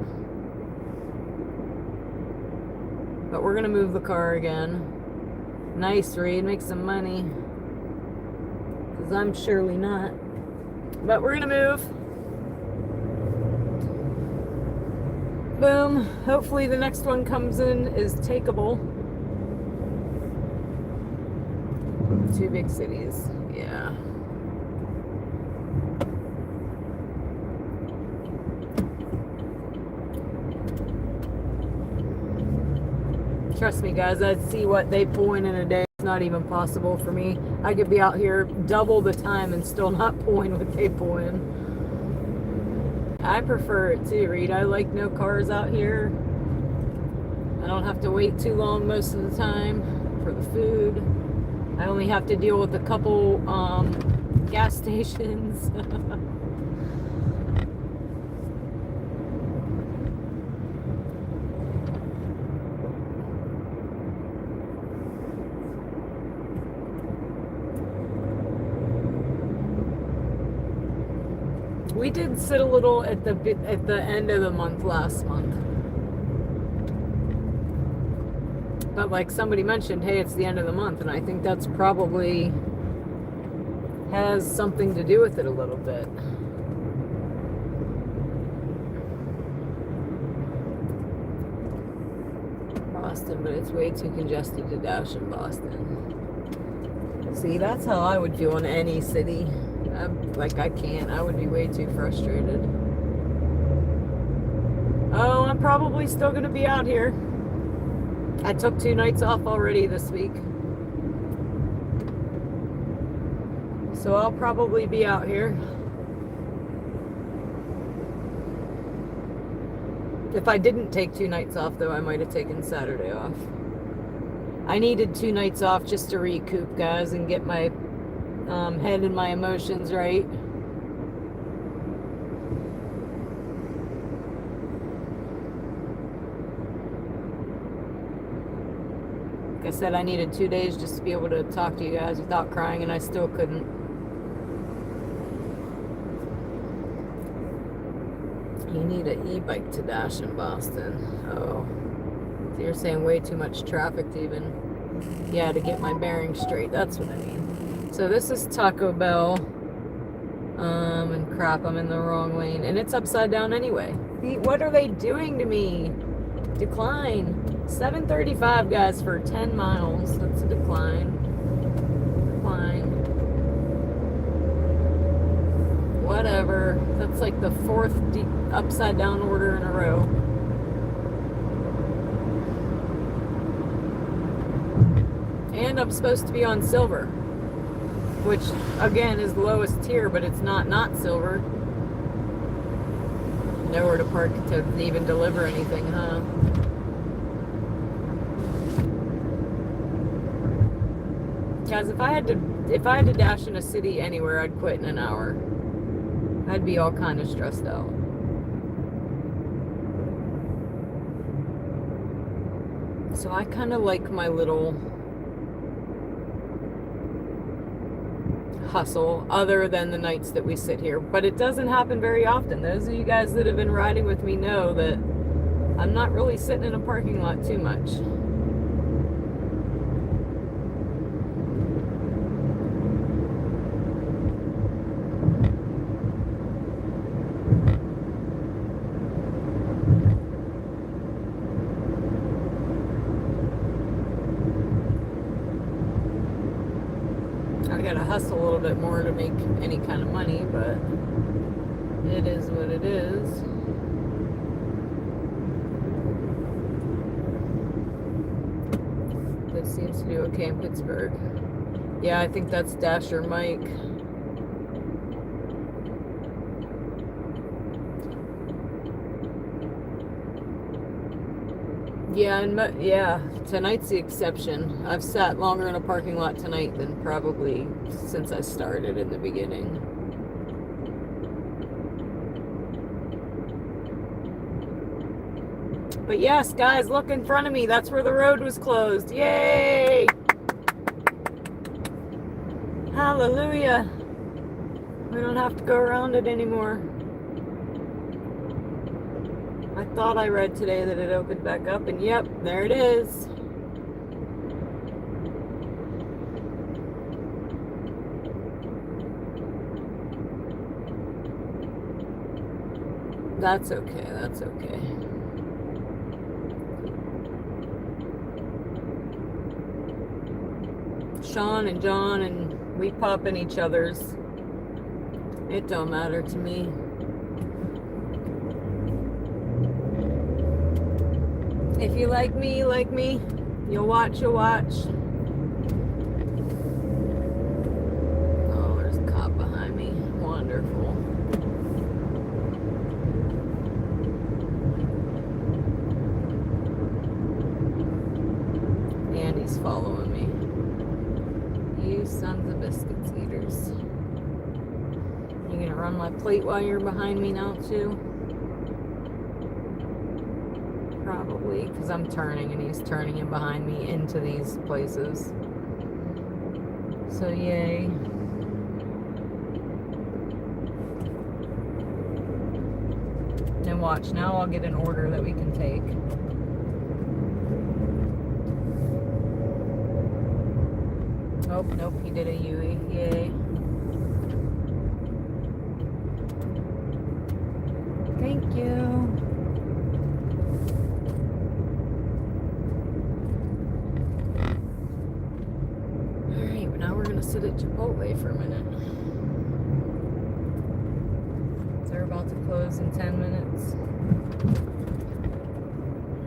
But we're going to move the car again. Nice, Reed. Make some money. Because I'm surely not. But we're going to move. Boom. Hopefully the next one comes in is takeable. 2 big cities. Yeah. Trust me, guys, I'd see what they pull in a day. It's not even possible for me. I could be out here double the time and still not pulling what they pull in. I prefer it too, Reed. I like no cars out here. I don't have to wait too long most of the time for the food. I only have to deal with a couple gas stations. We did sit a little at the end of the month last month. But like somebody mentioned, hey, it's the end of the month, and I think that's probably has something to do with it a little bit. Boston, but it's way too congested to dash in Boston. See, that's how I would feel in any city. I can't. I would be way too frustrated. Oh, I'm probably still going to be out here. I took 2 nights off already this week. So I'll probably be out here. If I didn't take 2 nights off, though, I might have taken Saturday off. I needed 2 nights off just to recoup, guys, and get my head and my emotions right. Like I said, I needed 2 days just to be able to talk to you guys without crying, and I still couldn't. You need an e-bike to dash in Boston. Oh. So you're saying way too much traffic to even... Yeah, to get my bearings straight. That's what I mean. So this is Taco Bell. And crap, I'm in the wrong lane. And it's upside down anyway. What are they doing to me? Decline. 7:35, guys, for 10 miles. That's a decline. Decline. Whatever. That's like the 4th upside down order in a row. And I'm supposed to be on silver, which again is the lowest tier, but it's not silver. Nowhere to park to even deliver anything, huh? Guys, if I had to dash in a city anywhere, I'd quit in an hour. I'd be all kind of stressed out. So I kind of like my little hustle other than the nights that we sit here, but it doesn't happen very often. Those of you guys that have been riding with me know that I'm not really sitting in a parking lot too much. I gotta hustle a little bit more to make any kind of money, but it is what it is. This seems to do okay in Pittsburgh. Yeah, I think that's Dasher Mike. Yeah, tonight's the exception. I've sat longer in a parking lot tonight than probably since I started in the beginning. But yes, guys, look in front of me. That's where the road was closed. Yay! Hallelujah. We don't have to go around it anymore. I thought I read today that it opened back up, and yep, there it is. That's okay, that's okay. Sean and John and we pop in each other's. It don't matter to me. If you like me, you'll watch, Oh, there's a cop behind me. Wonderful. And he's following me. You sons of biscuits eaters. You gonna run my plate while you're behind me now, too? Probably, because I'm turning and he's turning in behind me into these places. So yay. And watch, now I'll get an order that we can take. Oh, nope, he did a Yui. Yay. Thank you. Alright, now we're gonna sit at Chipotle for a minute. They're about to close in 10 minutes.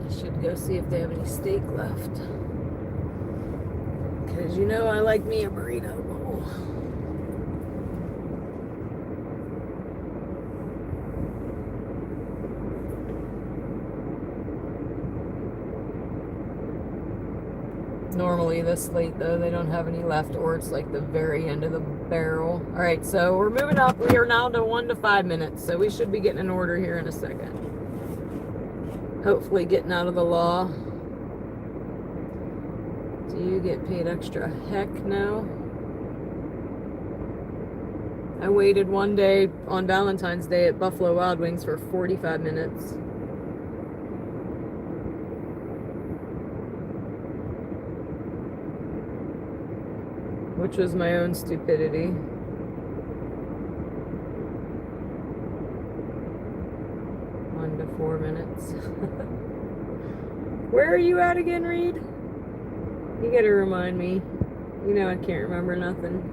I should go see if they have any steak left. Because you know I like me a burrito bowl. Normally this late though, they don't have any left, or it's like the very end of the barrel. All right, so we're moving up. We are now to 1 to 5 minutes, so we should be getting an order here in a second. Hopefully getting out of the law. Do you get paid extra? Heck no. I waited one day on Valentine's Day at Buffalo Wild Wings for 45 minutes. Which was my own stupidity. One to 4 minutes. Where are you at again, Reed? You gotta remind me. You know I can't remember nothing.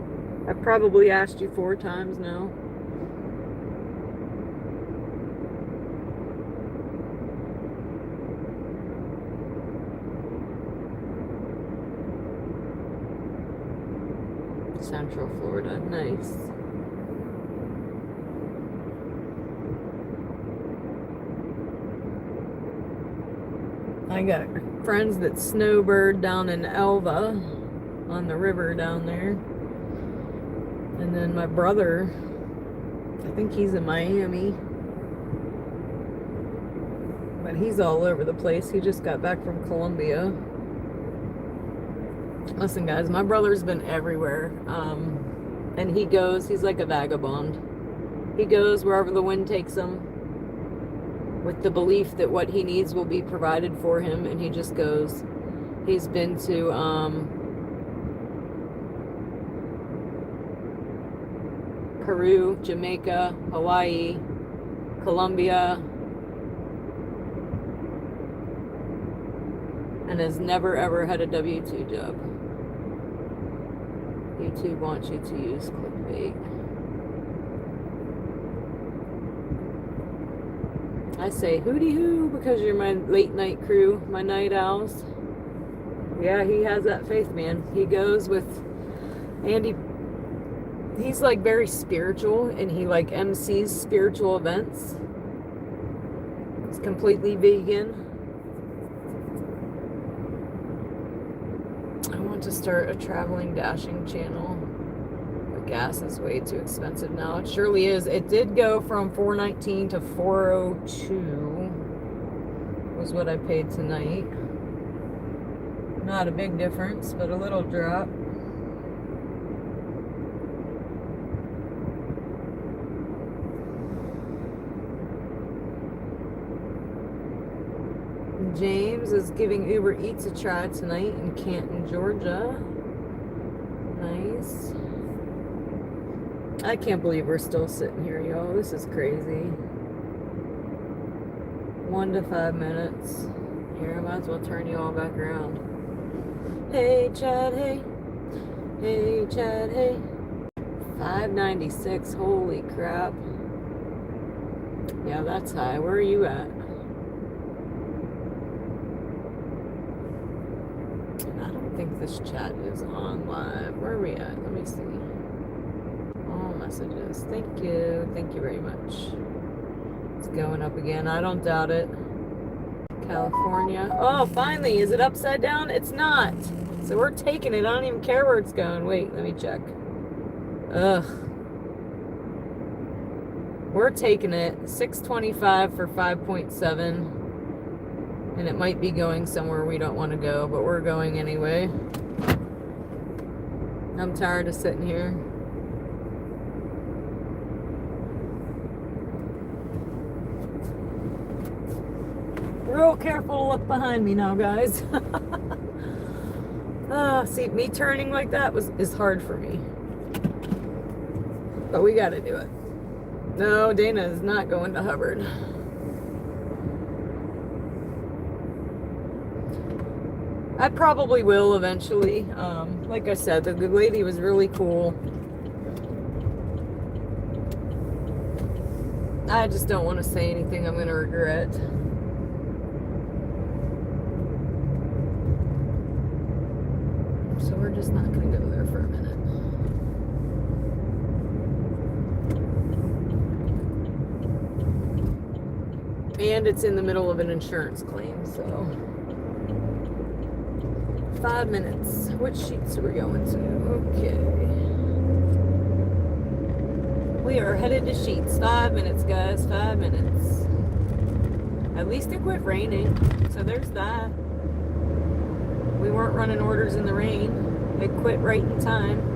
I've probably asked you 4 times now. Central Florida, nice. I got friends that snowbird down in Elva on the river down there. And then my brother, I think he's in Miami. But he's all over the place. He just got back from Colombia. Listen, guys, my brother's been everywhere. And he's like a vagabond. He goes wherever the wind takes him with the belief that what he needs will be provided for him, and he just goes. He's been to Peru, Jamaica, Hawaii, Colombia, and has never ever had a W-2 job. YouTube wants you to use clickbait. I say hooty hoo because you're my late night crew, my night owls. Yeah, he has that faith, man. He goes with Andy. He's like very spiritual, and he like MCs spiritual events. He's completely vegan. I want to start a traveling dashing channel. But gas is way too expensive now. It surely is. It did go from $4.19 to $4.02 was what I paid tonight. Not a big difference, but a little drop. James is giving Uber Eats a try tonight in Canton, Georgia. Nice. I can't believe we're still sitting here, y'all. This is crazy. 1 to 5 minutes. Here, I might as well turn you all back around. Hey, Chad, hey. Hey, Chad, hey. 596. Holy crap. Yeah, that's high. Where are you at? I don't think this chat is on live. Where are we at? Let me see. All messages. Thank you. Thank you very much. It's going up again. I don't doubt it. California. Oh, finally. Is it upside down? It's not. So we're taking it. I don't even care where it's going. Wait, let me check. Ugh. We're taking it. 625 for 5.7. And it might be going somewhere we don't want to go, but we're going anyway. I'm tired of sitting here. real careful to look behind me now, guys. See, me turning like that is hard for me. But we gotta do it. No, Dana is not going to Hubbard. I probably will eventually. Like I said, the lady was really cool. I just don't want to say anything I'm going to regret. So we're just not going to go there for a minute. And it's in the middle of an insurance claim, so 5 minutes. Which sheets are we going to? Okay. We are headed to sheets. 5 minutes, guys. 5 minutes. At least it quit raining, so there's that. We weren't running orders in the rain. It quit right in time.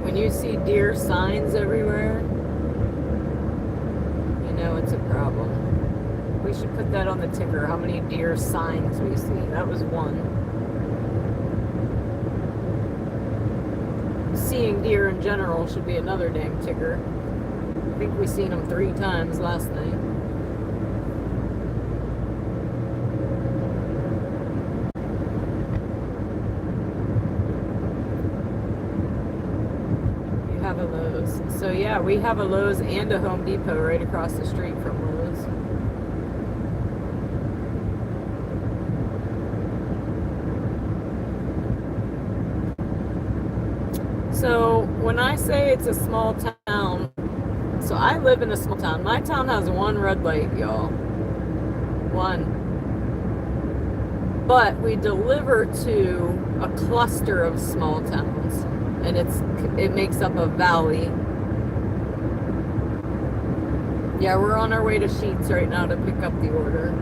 When you see deer signs everywhere, you know it's a problem. We should put that on the ticker, how many deer signs we see. That was one. Seeing deer in general should be another dang ticker. I think we seen them 3 times last night. So yeah, we have a Lowe's and a Home Depot right across the street from Lowe's. So when I say it's a small town, so I live in a small town. My town has 1 red light, y'all. 1. But we deliver to a cluster of small towns, and it makes up a valley. Yeah, we're on our way to Sheets right now to pick up the order.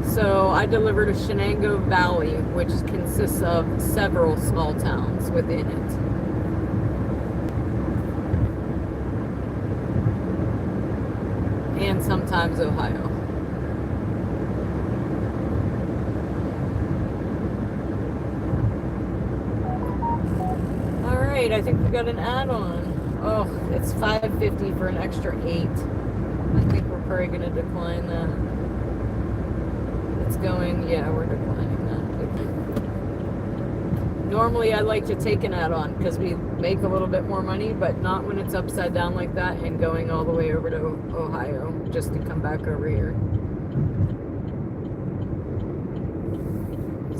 So I deliver to Shenango Valley, which consists of several small towns within it. And sometimes Ohio. All right, I think we got an add-on. Oh, it's $5.50 for an extra 8. I think we're probably going to decline that. It's going, yeah, we're declining that. Normally I like to take an add-on because we make a little bit more money, but not when it's upside down like that and going all the way over to Ohio just to come back over here.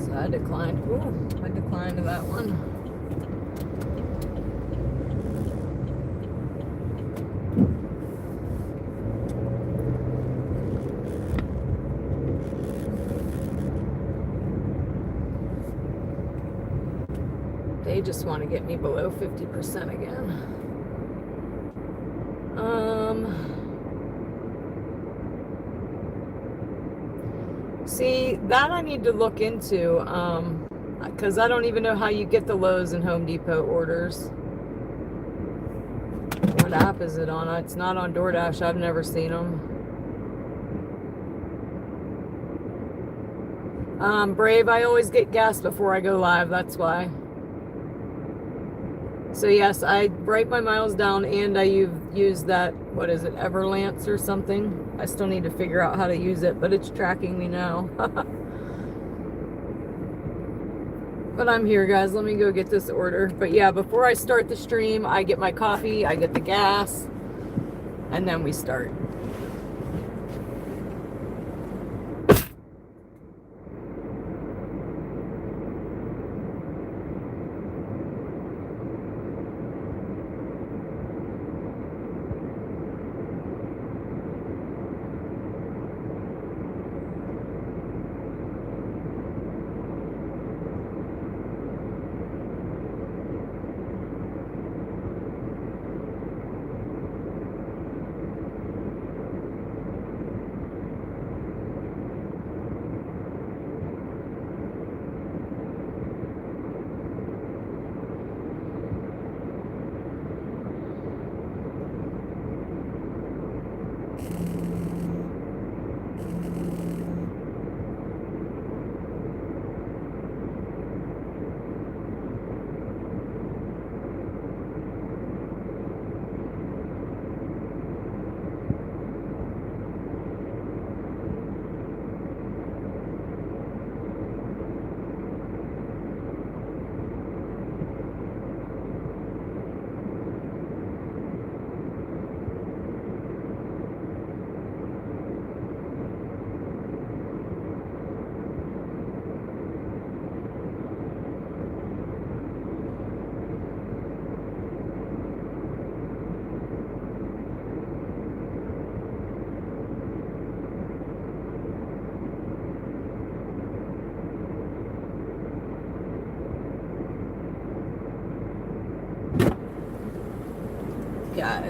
So I declined. Ooh, I declined that one. They just want to get me below 50% again. See, that I need to look into, because I don't even know how you get the Lowe's and Home Depot orders. What app is it on? It's not on DoorDash. I've never seen them. Brave, I always get gas before I go live. That's why. So yes, I write my miles down and I use that, what is it, Everlance or something. I still need to figure out how to use it, but it's tracking me now. But I'm here, guys. Let me go get this order. But yeah, before I start the stream, I get my coffee, I get the gas, and then we start.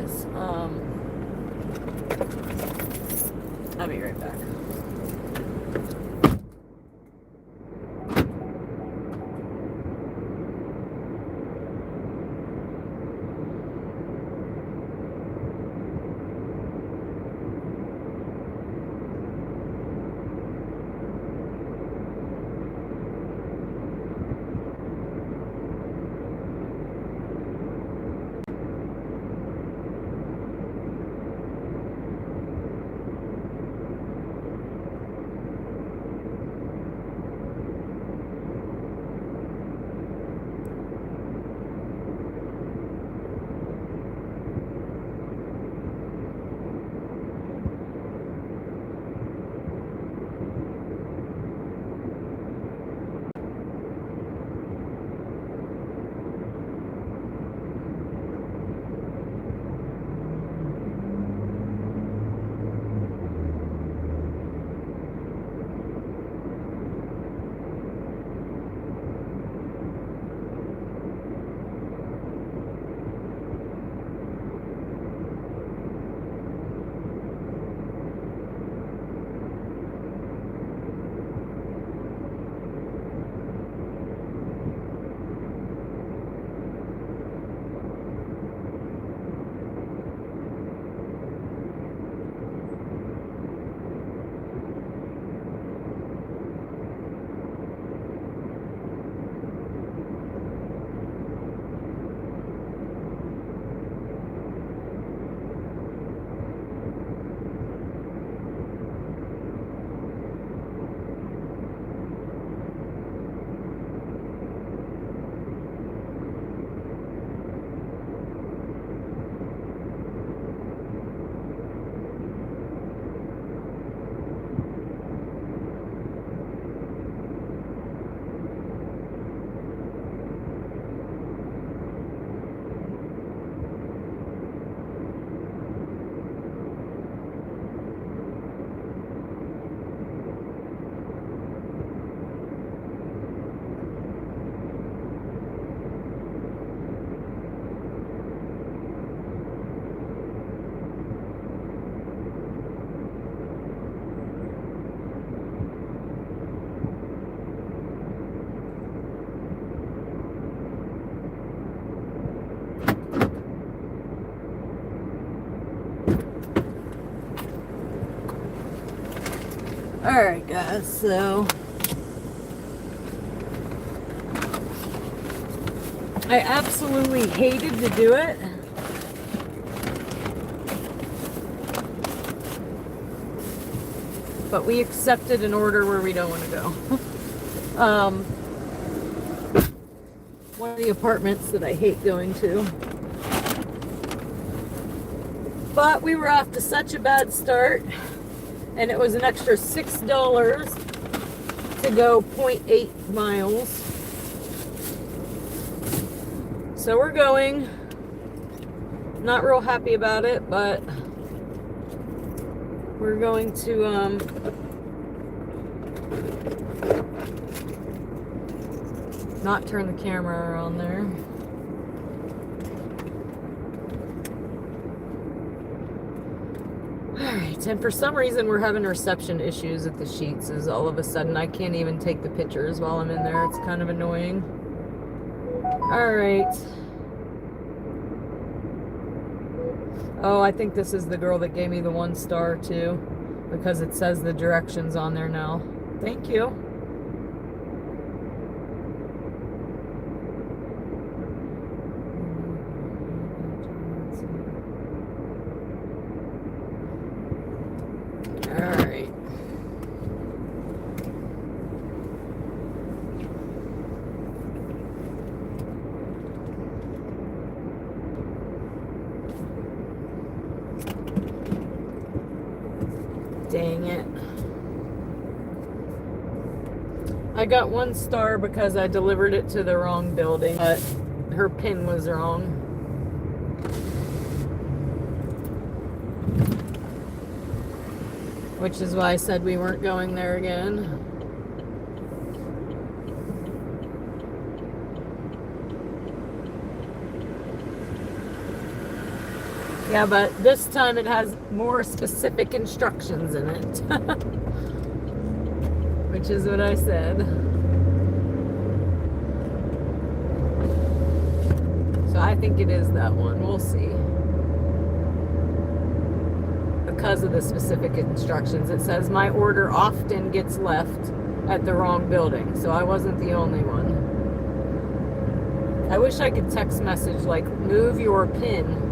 guys. I'll be right back. Alright guys, so I absolutely hated to do it. But we accepted an order where we don't want to go. One of the apartments that I hate going to. But we were off to such a bad start. And it was an extra $6 to go 0.8 miles. So we're going. Not real happy about it, but we're going to not turn the camera around there. Alright, and for some reason we're having reception issues at the Sheets. Is all of a sudden I can't even take the pictures while I'm in there. It's kind of annoying. Alright. Oh, I think this is the girl that gave me the 1 star too, because it says the directions on there now. Thank you. Alright. Dang it. I got 1 star because I delivered it to the wrong building, but her pin was wrong. Which is why I said we weren't going there again. Yeah, but this time it has more specific instructions in it. Which is what I said. So I think it is that one. We'll see. Because of the specific instructions, it says my order often gets left at the wrong building. So I wasn't the only one. I wish I could text message like move your pin.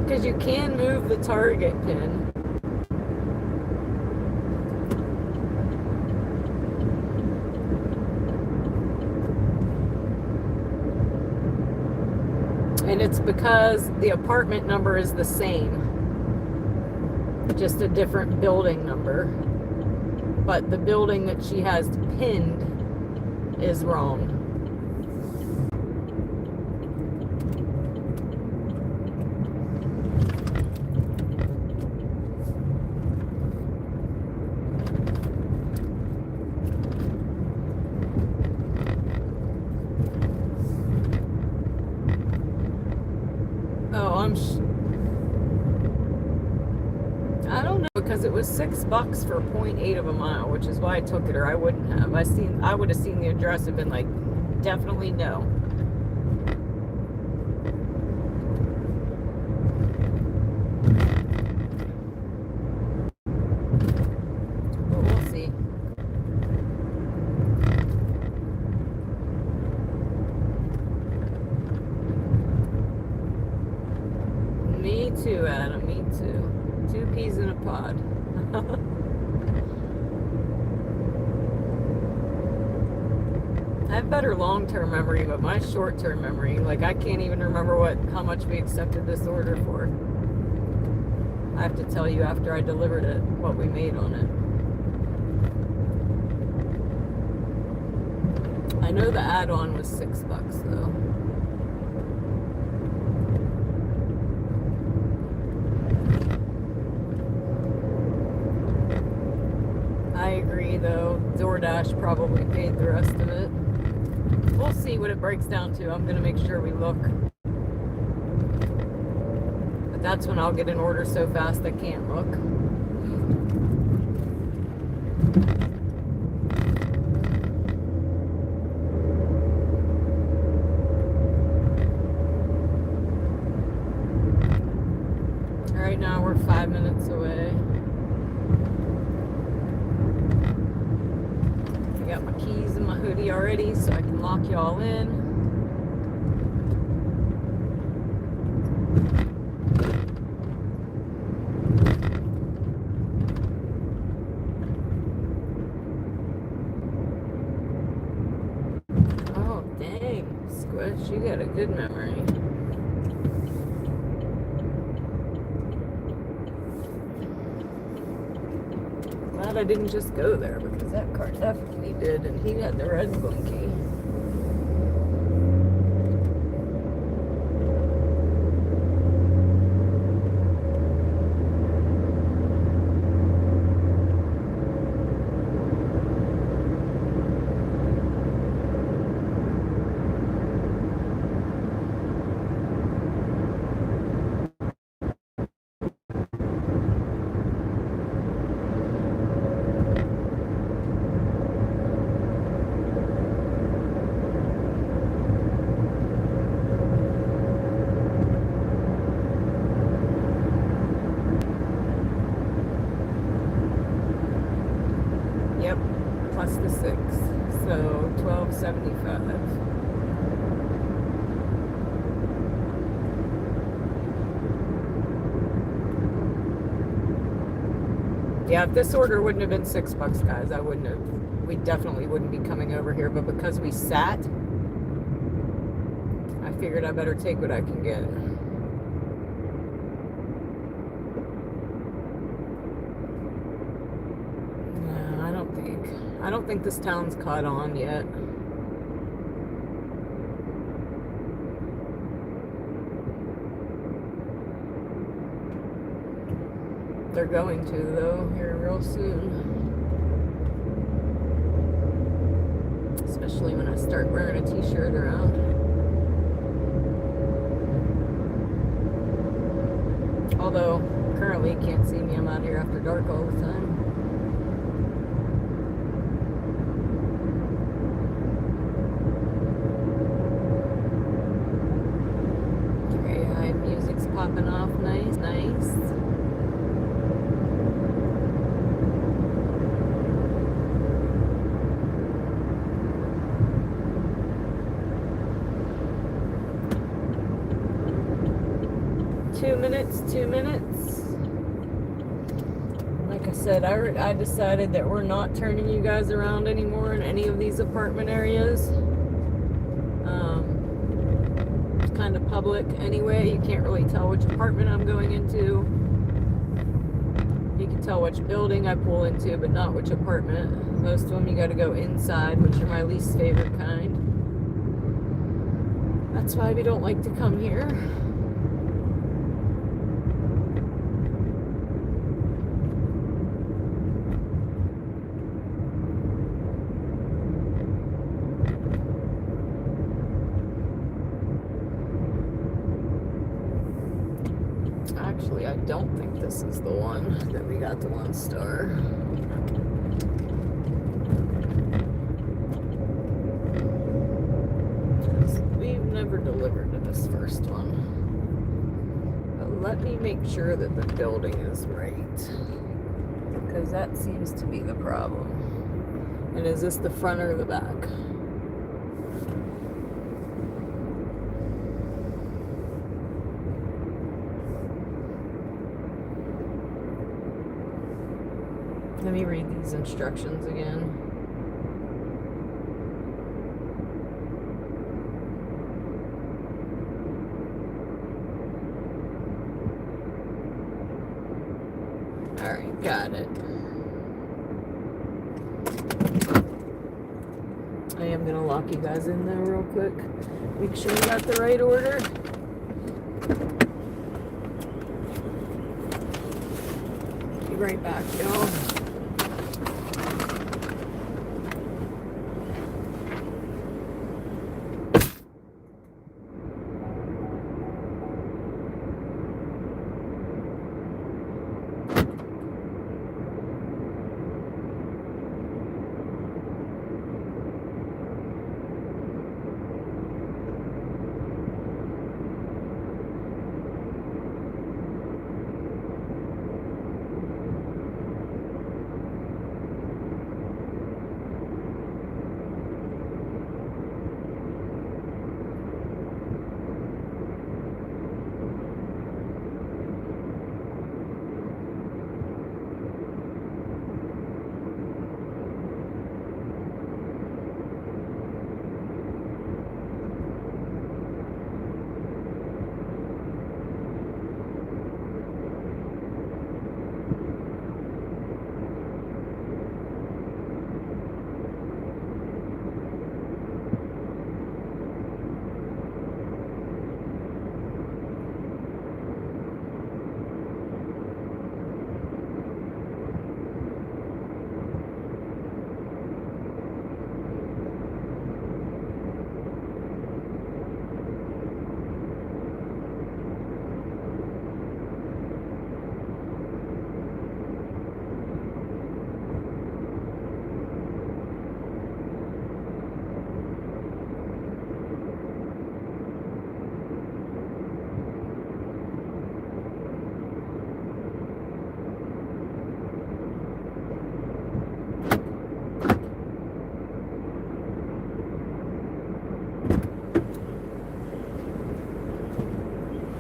Because you can move the target pin. And it's because the apartment number is the same, just a different building number. But the building that she has pinned is wrong. I don't know, because it was $6 for 0.8 of a mile, which is why I took it, or I wouldn't have. I would have seen the address and been like, definitely no. But we'll see. Me too, Adam, me too. 2 peas in a pod. I have better long-term memory, but my short-term memory, like I can't even remember how much we accepted this order for. I have to tell you after I delivered it what we made on it. I know the add-on was $6 though. I agree though, DoorDash probably paid the rest of it. We'll see what it breaks down to. I'm gonna make sure we look. But that's when I'll get an order so fast I can't look. Right now we're 5 minutes away. I got my keys in my hoodie already, so I can lock y'all in. Oh, dang, Squish, you got a good memory. Glad I didn't just go there, because that car definitely did, and he had the red blinky. Yep, plus the 6, so $12.75. Yeah, if this order wouldn't have been $6, guys, we definitely wouldn't be coming over here. But because we sat, I figured I better take what I can get. No, I don't think this town's caught on yet. They're going to, though, here real soon. Especially when I start wearing a t-shirt around. can't see me. I'm out here after dark all the time. Okay, music's popping off. Nice, nice. Two minutes. Like I said, I decided that we're not turning you guys around anymore in any of these apartment areas. It's kind of public anyway. You can't really tell which apartment I'm going into. You can tell which building I pull into, but not which apartment. Most of them you got to go inside, which are my least favorite kind. That's why we don't like to come here. Actually, I don't think this is the one that we got the 1 star. We've never delivered to this first one. But let me make sure that the building is right, because that seems to be the problem. And is this the front or the back? Let me read these instructions again. Alright, got it. I am going to lock you guys in there real quick. Make sure you got the right order. Be right back, y'all.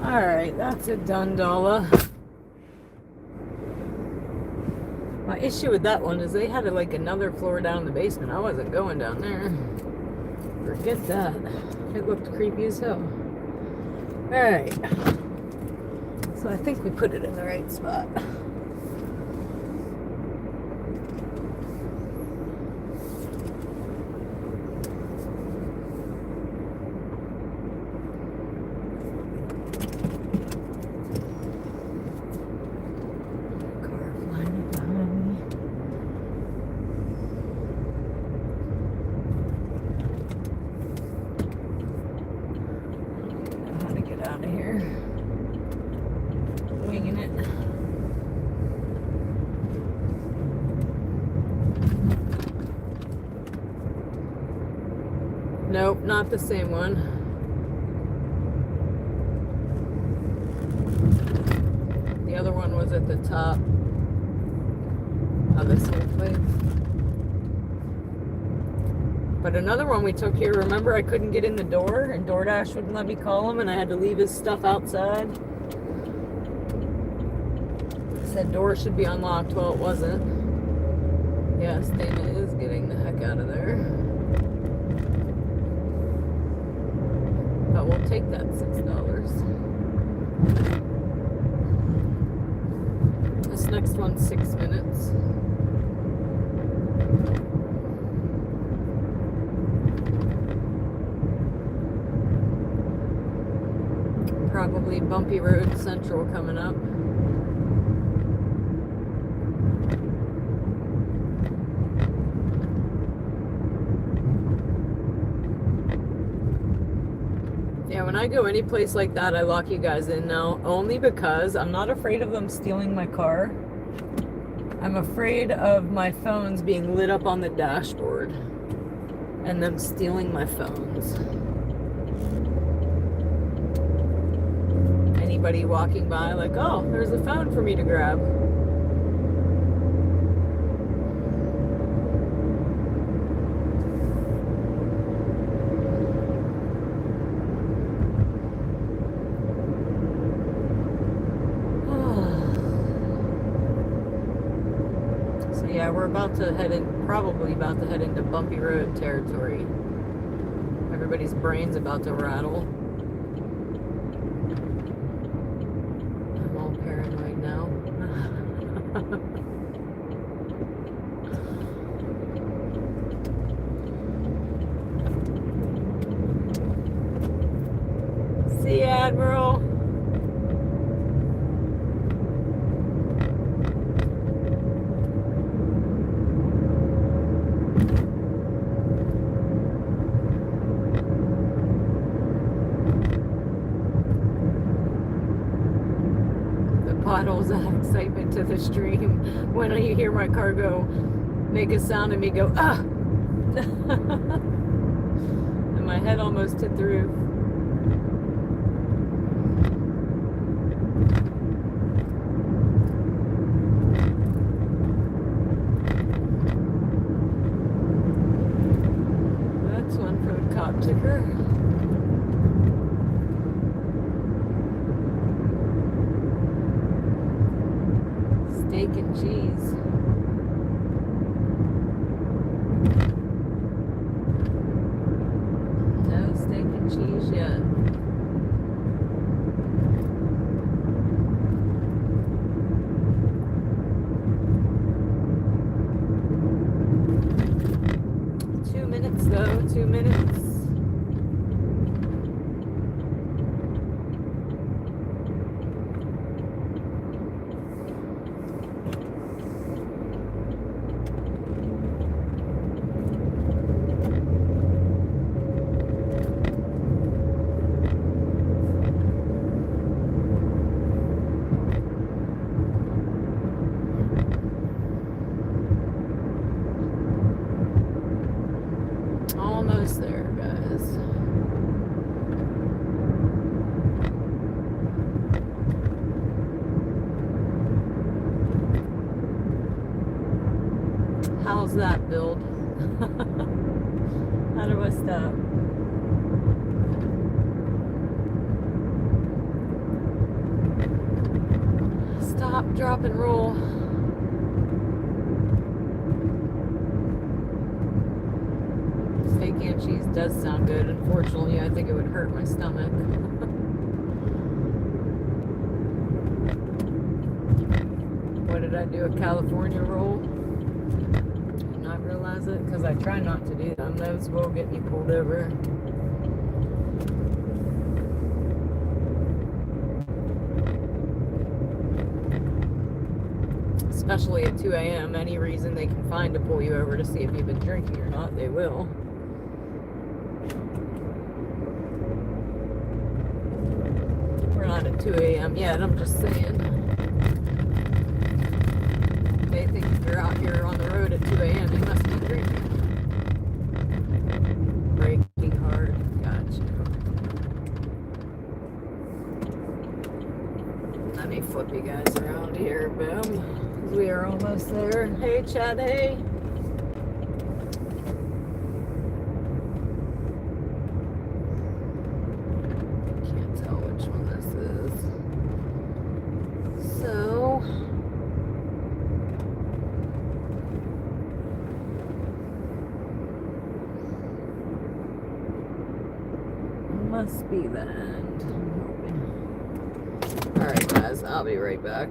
Alright, that's a done dollar. My issue with that one is they had like another floor down in the basement. I wasn't going down there. Forget that. It looked creepy as hell. Alright. So I think we put it in the right spot. Nope, not the same one. The other one was at the top of this whole place. But another one we took here, remember I couldn't get in the door and DoorDash wouldn't let me call him and I had to leave his stuff outside? Said door should be unlocked. Well, it wasn't. Yes, Dana is getting the heck out of there. But we'll take that $6. This next one's 6 minutes. Probably bumpy road central coming up. Yeah, when I go any place like that, I lock you guys in now, only because I'm not afraid of them stealing my car. I'm afraid of my phones being lit up on the dashboard and them stealing my phones. Anybody walking by like, oh, there's a phone for me to grab. So yeah, we're about to head in, probably about to head into bumpy road territory. Everybody's brain's about to rattle. Paranoid now. See ya, Admiral. Potholes add excitement to the stream. When you hear my car go, make a sound and me go, ah! And my head almost hit the roof. That's one for the cop ticker. Steak and cheese. No steak and cheese yet. Two minutes though, 2 minutes. Almost there, guys. How's that build? How do I stop? Stop, drop, and roll. Steak and cheese does sound good. Unfortunately, I think it would hurt my stomach. What did I do? A California roll? Did not realize it because I try not to do them. Those will get me pulled over. Especially at 2 a.m. Any reason they can find to pull you over to see if you've been drinking or not, they will. We're not at 2 a.m. yet, I'm just saying. They think if you're out here on the road at 2 a.m., you must be drinking. Braking flip you guys around here. Boom. We are almost there. Hey, Chad. Hey. Can't tell which one this is. So. Must be the end. Alright, guys. I'll be right back.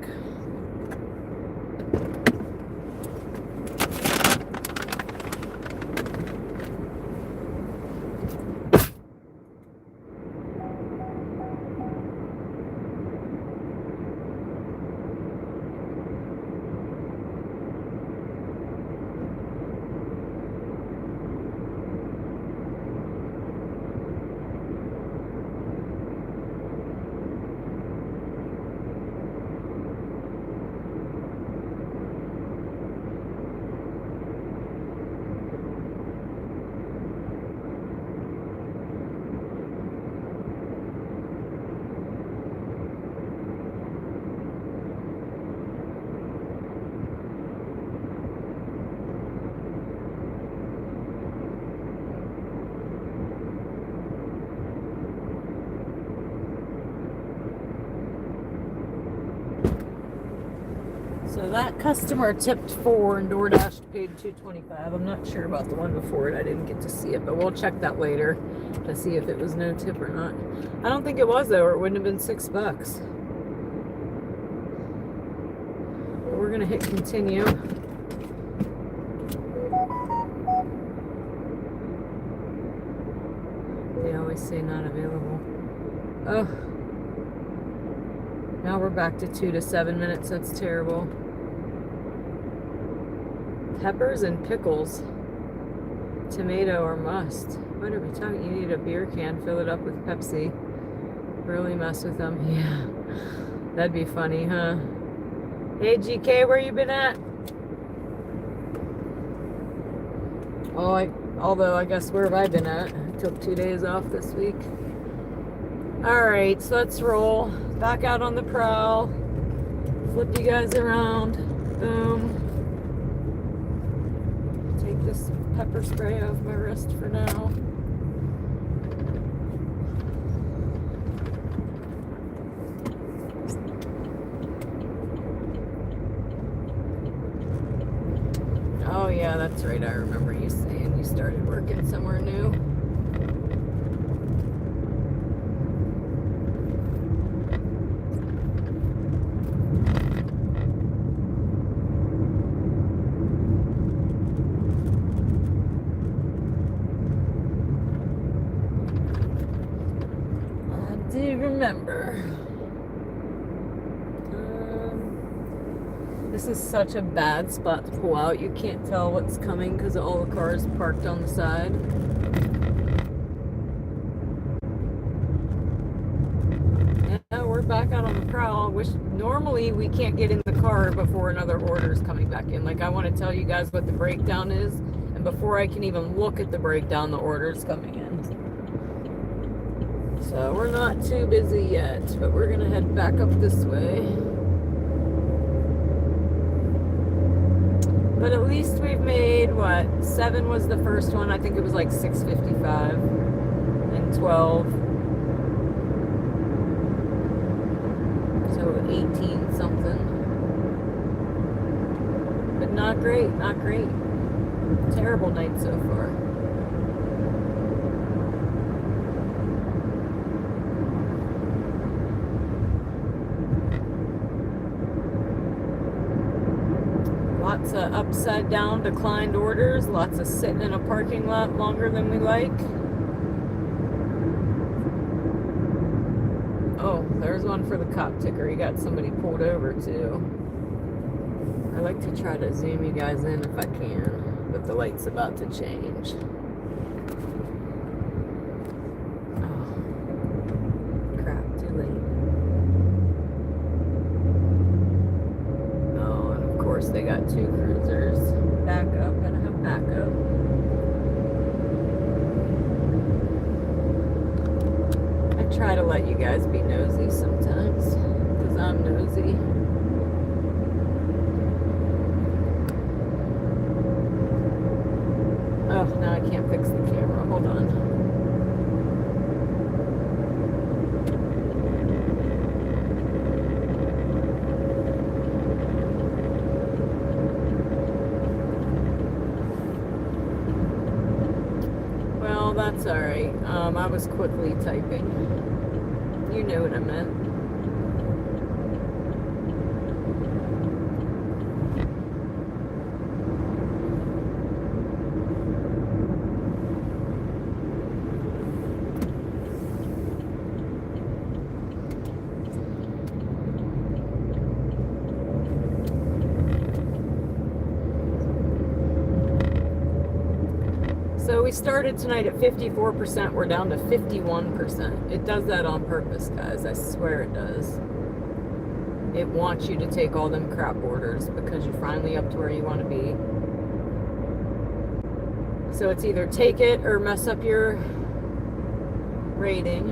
So that customer tipped $4 and DoorDash paid $2.25. I'm not sure about the one before it. I didn't get to see it, but we'll check that later to see if it was no tip or not. I don't think it was though, or it wouldn't have been $6. But we're gonna hit continue. They always say not available. Oh. Now we're back to 2 to 7 minutes. That's terrible. Peppers and pickles. Tomato or must. What are we talking? You need a beer can. Fill it up with Pepsi. Really mess with them. Yeah. That'd be funny, huh? Hey, GK, where you been at? Oh, although I guess where have I been at? I took 2 days off this week. Alright, so let's roll. Back out on the prowl. Flip you guys around. Boom. Take this pepper spray off my wrist for now. Oh yeah, that's right. I remember you saying you started working somewhere new. Remember, this is such a bad spot to pull out. You can't tell what's coming because of all the cars parked on the side. Yeah, we're back out on the prowl. Normally we can't get in the car before another order is coming back in. Like, I want to tell you guys what the breakdown is, and before I can even look at the breakdown, the order is coming in. So we're not too busy yet, but we're gonna head back up this way. But at least we've made, what, 7 was the first one. I think it was like 655 and 12. So 18 something. But not great, not great. Terrible night so far. Lots of upside down declined orders, lots of sitting in a parking lot longer than we like. Oh, there's one for the cop ticker. He got somebody pulled over too. I like to try to zoom you guys in if I can, but the light's about to change. Oh, crap, too late. They got 2 cruisers, backup and a backup. I try to let you guys be nosy sometimes because because I'm nosy. Oh, now I can't fix the camera. Hold on. Well, that's alright. I was quickly typing. You know what I meant. So we started tonight at 54%. We're down to 51%. It does that on purpose, guys. I swear it does. It wants you to take all them crap orders because you're finally up to where you want to be. So it's either take it or mess up your rating.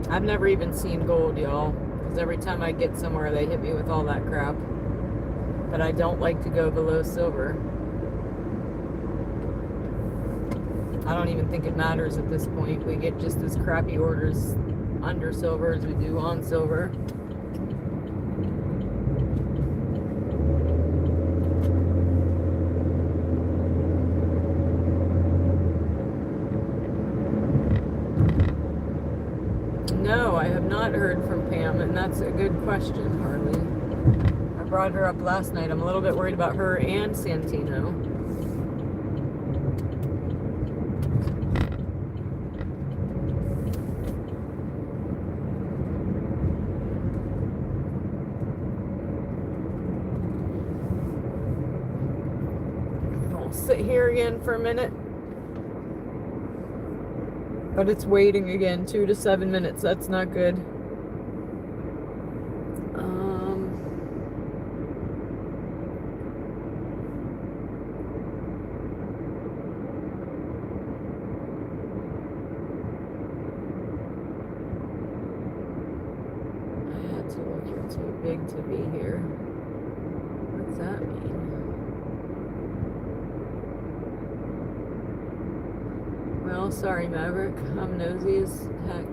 I've never even seen gold, y'all. Every time I get somewhere, they hit me with all that crap. But I don't like to go below silver. I don't even think it matters at this point. We get just as crappy orders under silver as we do on silver. No, I have not heard from Pam, and that's a good question, Harley. I brought her up last night. I'm a little bit worried about her and Santino. I'll sit here again for a minute. But it's waiting again, 2 to 7 minutes. That's not good. I had to look. You're too big to be here. What's that mean? Well, sorry, Maverick. I'm nosy as heck.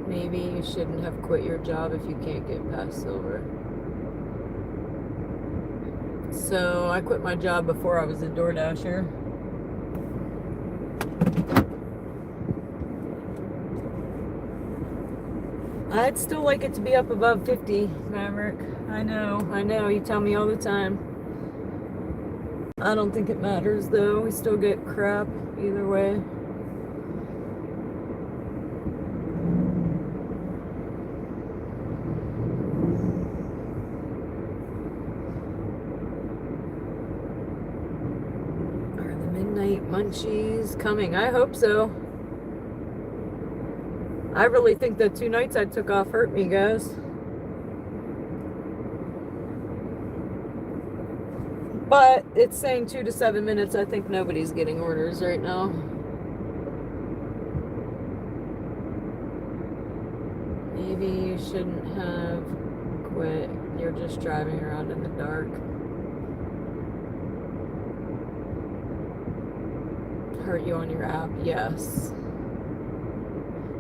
Maybe you shouldn't have quit your job if you can't get past silver. So I quit my job before I was a DoorDasher. I'd still like it to be up above 50, Maverick. I know, you tell me all the time. I don't think it matters though. We still get crap either way. Are the midnight munchies coming? I hope so. I really think the 2 nights I took off hurt me, guys. But it's saying 2 to 7 minutes. I think nobody's getting orders right now. Maybe you shouldn't have quit. You're just driving around in the dark. Hurt you on your app? Yes.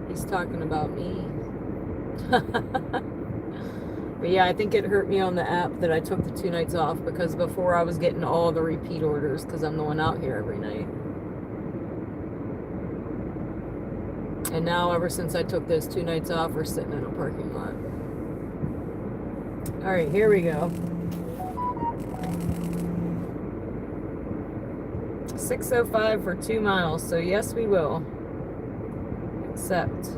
He's talking about me. But yeah, I think it hurt me on the app that I took the 2 nights off, because before I was getting all the repeat orders because I'm the one out here every night. And now ever since I took those 2 nights off, we're sitting in a parking lot. All right, here we go. 6:05 for 2 miles. So yes, we will. Accept.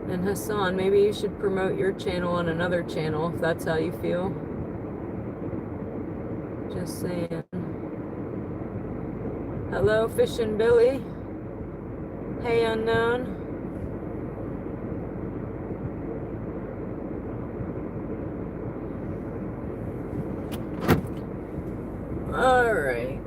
And Hassan, maybe you should promote your channel on another channel if that's how you feel. Just saying. Hello, Fishin' Billy. Hey, unknown. All right.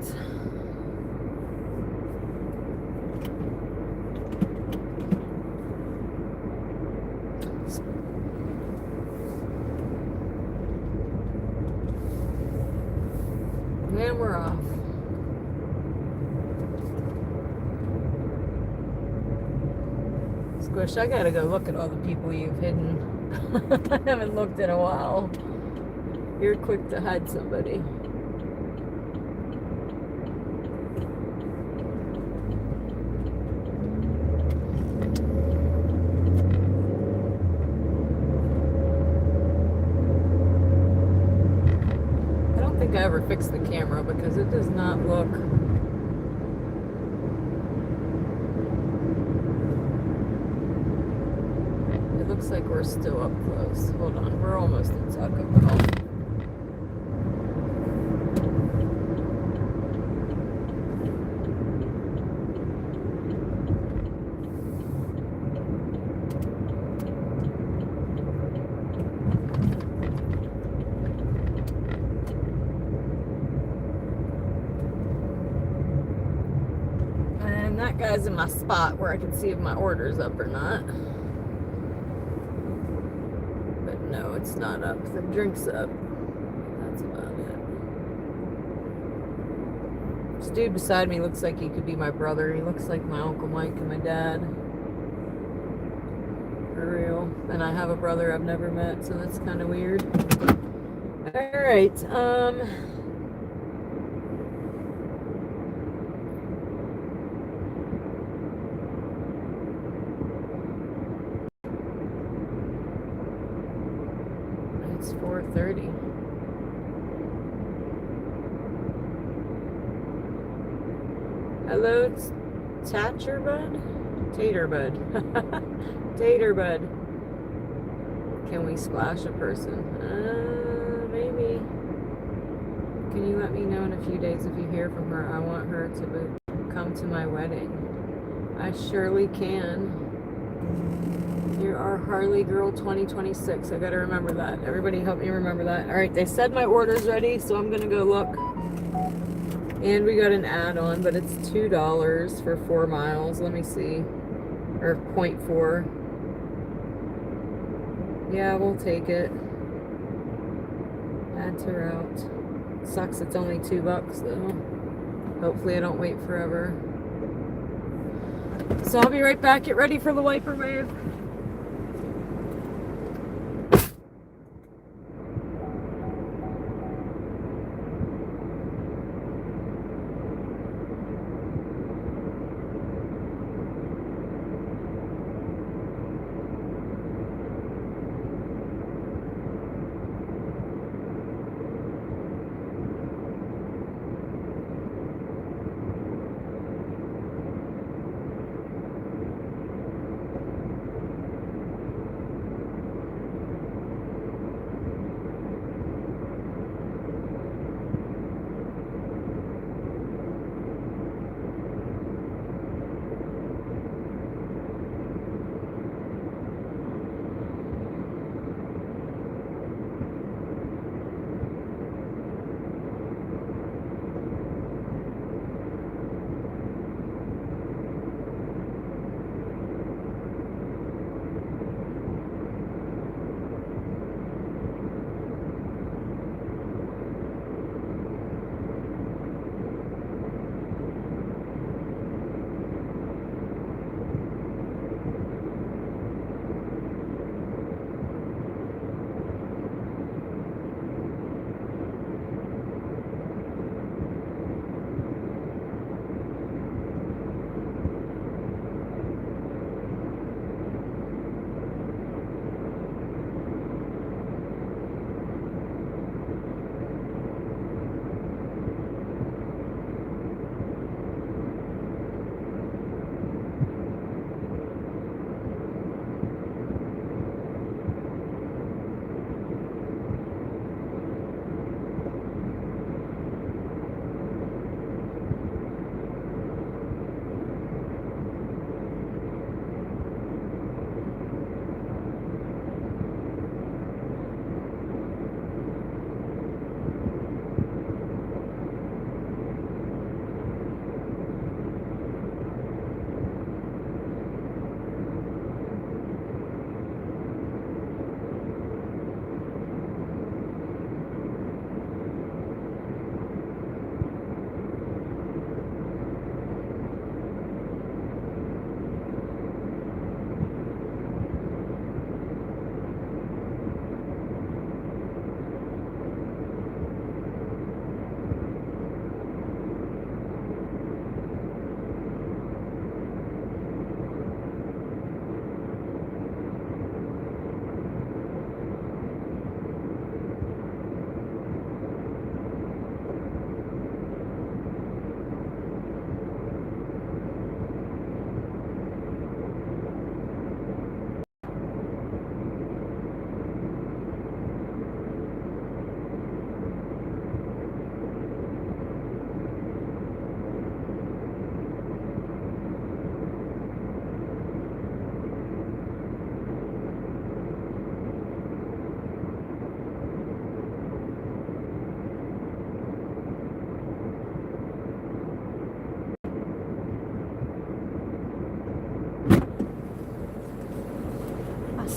And we're off. Squish, I gotta go look at all the people you've hidden. I haven't looked in a while. You're quick to hide somebody. I don't think I ever fixed the camera because it does not look. It looks like we're still up close. Hold on, we're almost at Taco Bell. And that guy's in my spot where I can see if my order's up or not. But no, it's not up. The drink's up. That's about it. This dude beside me looks like he could be my brother. He looks like my Uncle Mike and my dad. For real. And I have a brother I've never met, so that's kind of weird. Alright, it's 4:30. Hello, it's Tater Bud? Tater Bud. Tater Bud. Can we splash a person? Maybe. Can you let me know in a few days if you hear from her? I want her to come to my wedding. I surely can. You're our Harley Girl 2026. I gotta remember that. Everybody help me remember that. Alright, they said my order's ready, so I'm gonna go look. And we got an add-on, but it's $2 for 4 miles. Let me see. Or 0.4. Yeah, we'll take it. Add to route. Sucks it's only $2 though. Hopefully I don't wait forever. So I'll be right back. Get ready for the wiper wave.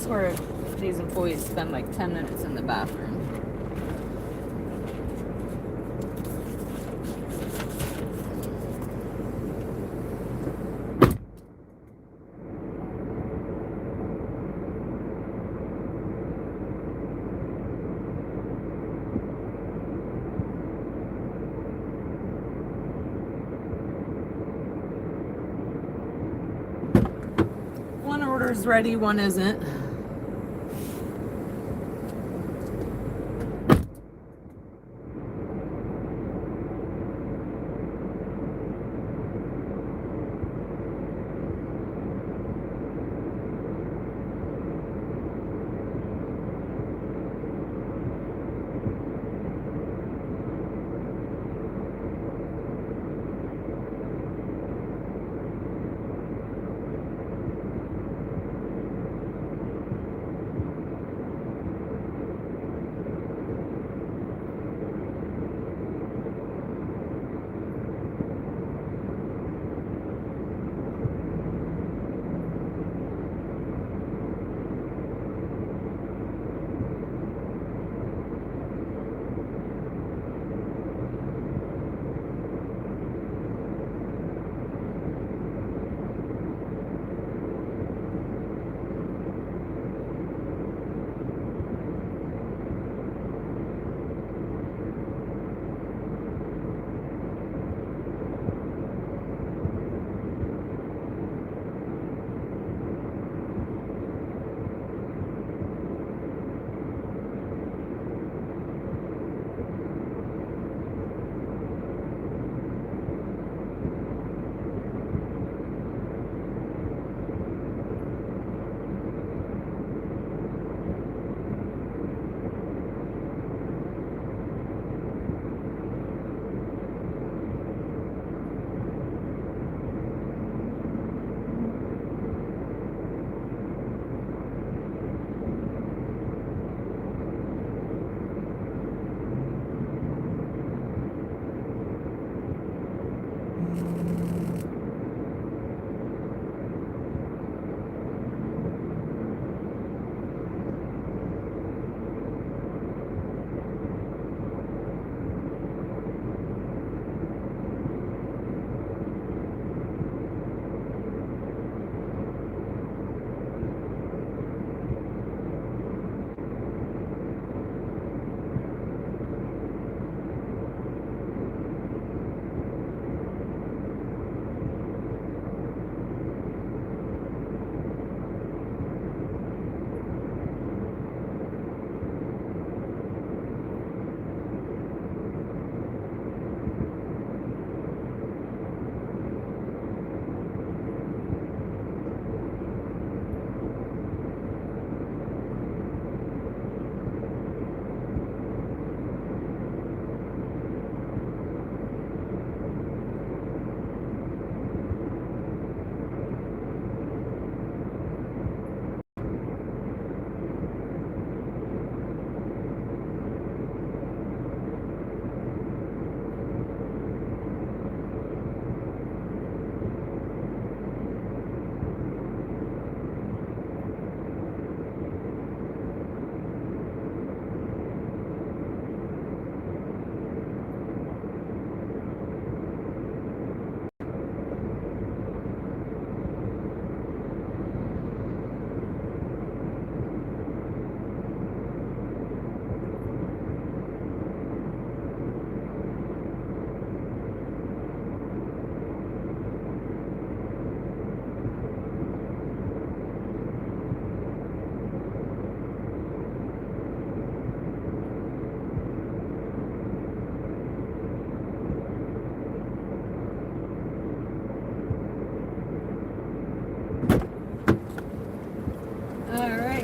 swear these employees spend like 10 minutes in the bathroom. One order's ready, one isn't.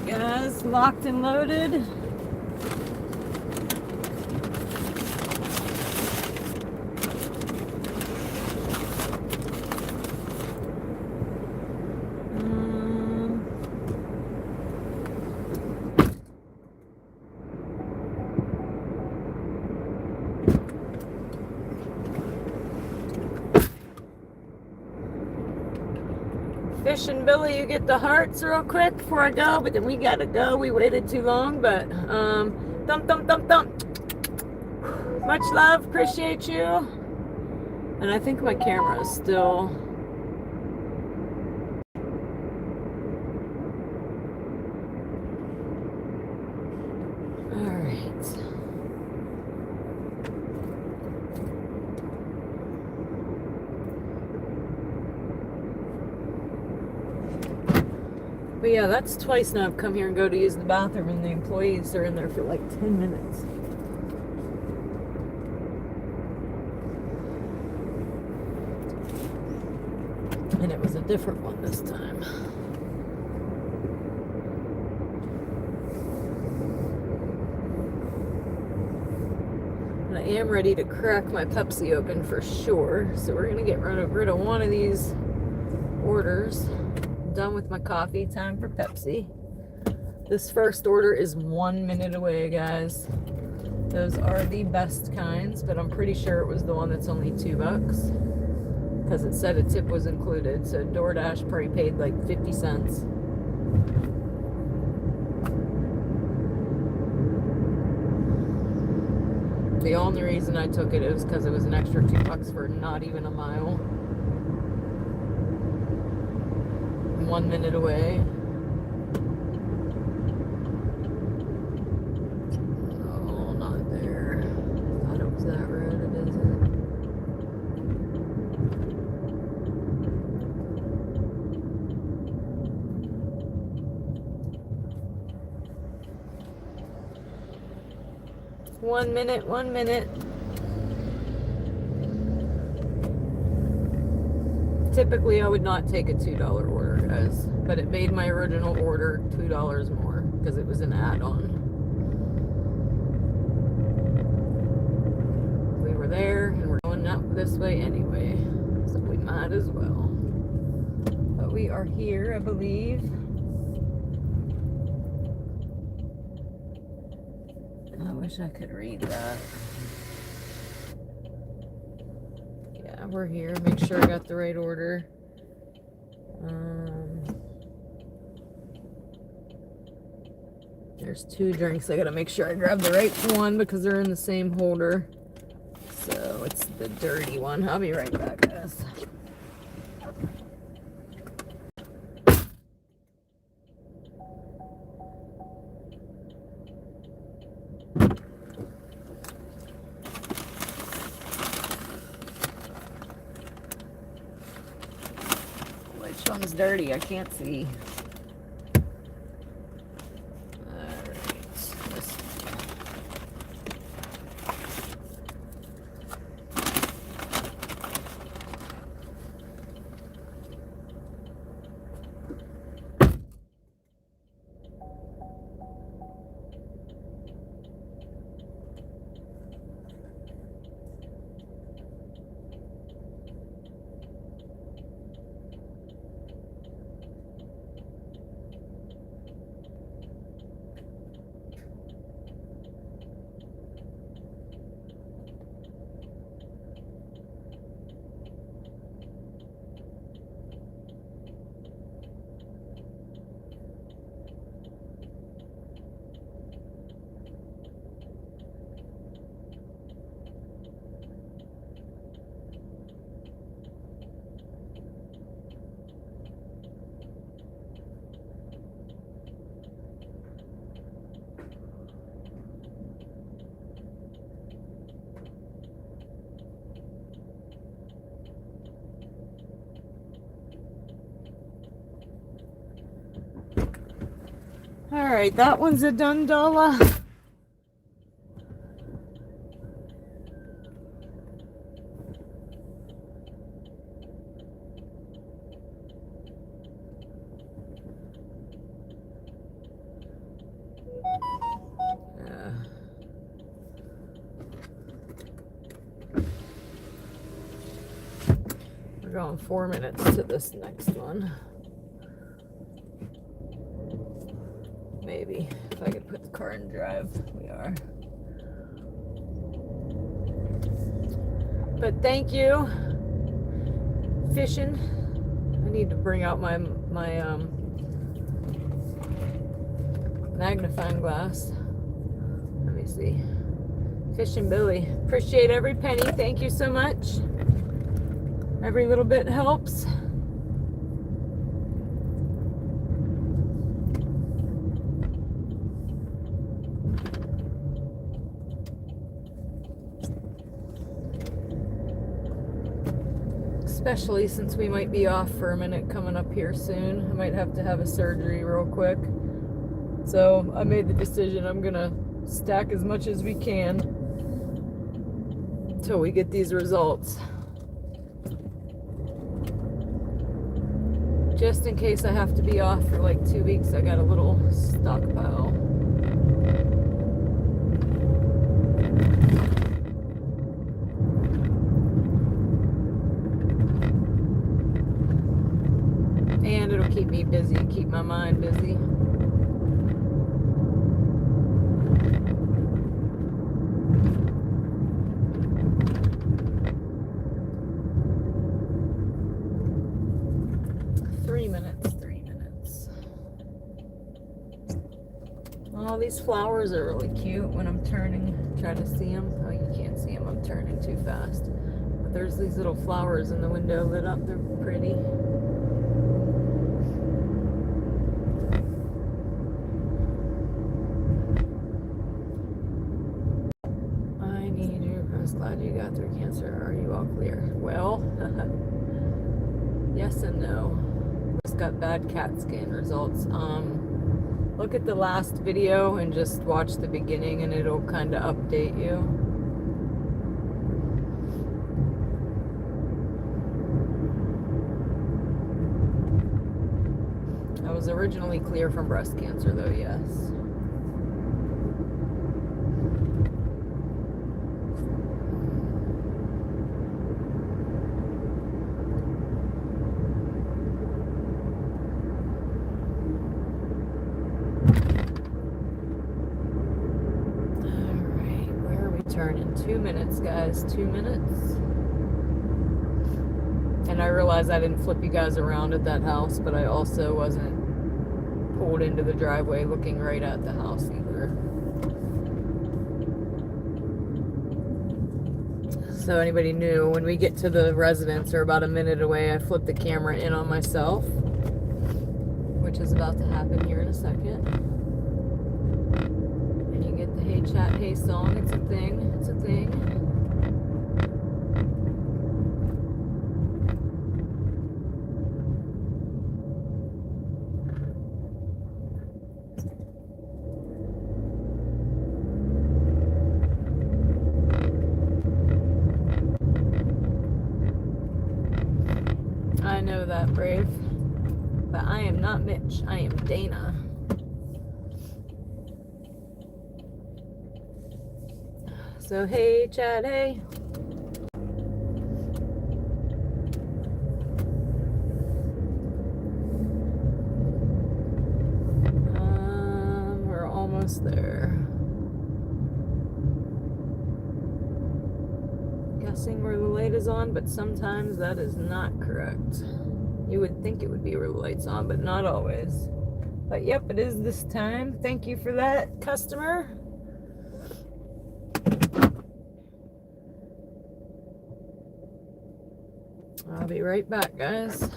Guys, locked and loaded. Fish and Billy, you get the hearts real quick before I go, but then we gotta go. We waited too long, but thump, thump, thump, thump. Much love, appreciate you. And I think my camera is still... But yeah, that's twice now I've come here and go to use the bathroom and the employees are in there for like 10 minutes. And it was a different one this time. And I am ready to crack my Pepsi open for sure. So we're going to get rid of one of these orders. Done with my coffee, time for Pepsi. This first order is 1 minute away, guys. Those are the best kinds, but I'm pretty sure it was the one that's only $2 because it said a tip was included. So DoorDash probably paid like 50 cents. The only reason I took it was because it was an extra $2 for not even a mile. 1 minute away. Oh, not there. Thought it was that road. It isn't. One minute, 1 minute. Typically, I would not take a $2 order, guys, but it made my original order $2 more because it was an add-on. We were there, and we're going up this way anyway, so we might as well. But we are here, I believe. I wish I could read that. We're here. Make sure I got the right order. There's 2 drinks. I gotta make sure I grab the right one because they're in the same holder. So it's the dirty one. I'll be right back, guys. Which one's dirty? I can't see. Alright, that one's a done dollar. We're going 4 minutes to this next one. Maybe if I could put the car in drive. We are. But thank you. Fishing. I need to bring out my my magnifying glass. Let me see. Fishing Billy. Appreciate every penny. Thank you so much. Every little bit helps. Especially since we might be off for a minute coming up here soon. I might have to have a surgery real quick. So I made the decision I'm gonna stack as much as we can until we get these results. Just in case I have to be off for like 2 weeks, I got a little stockpile. And it'll keep me busy, keep my mind busy. Three minutes. Oh, these flowers are really cute when I'm turning. Try to see them. Oh, you can't see them. I'm turning too fast. But there's these little flowers in the window lit up. They're pretty. I need you. I was glad you got through cancer. Are you all clear? Well, yes and no. Just got bad CAT scan results. Look at the last video and just watch the beginning and it'll kind of update you. I was originally clear from breast cancer though, yes. In 2 minutes, guys. 2 minutes. And I realized I didn't flip you guys around at that house, but I also wasn't pulled into the driveway looking right at the house either. So anybody knew, when we get to the residence or about a minute away, I flip the camera in on myself, which is about to happen here in a second. And you get the hey chat, hey song. It's a thing. It's a thing. I know that, Brave. But I am not Mitch. I am Dana. So hey chat, hey. We're almost there. Guessing where the light is on, but sometimes that is not correct. You would think it would be where the light's on, but not always. But yep, it is this time. Thank you for that, customer. I'll be right back, guys.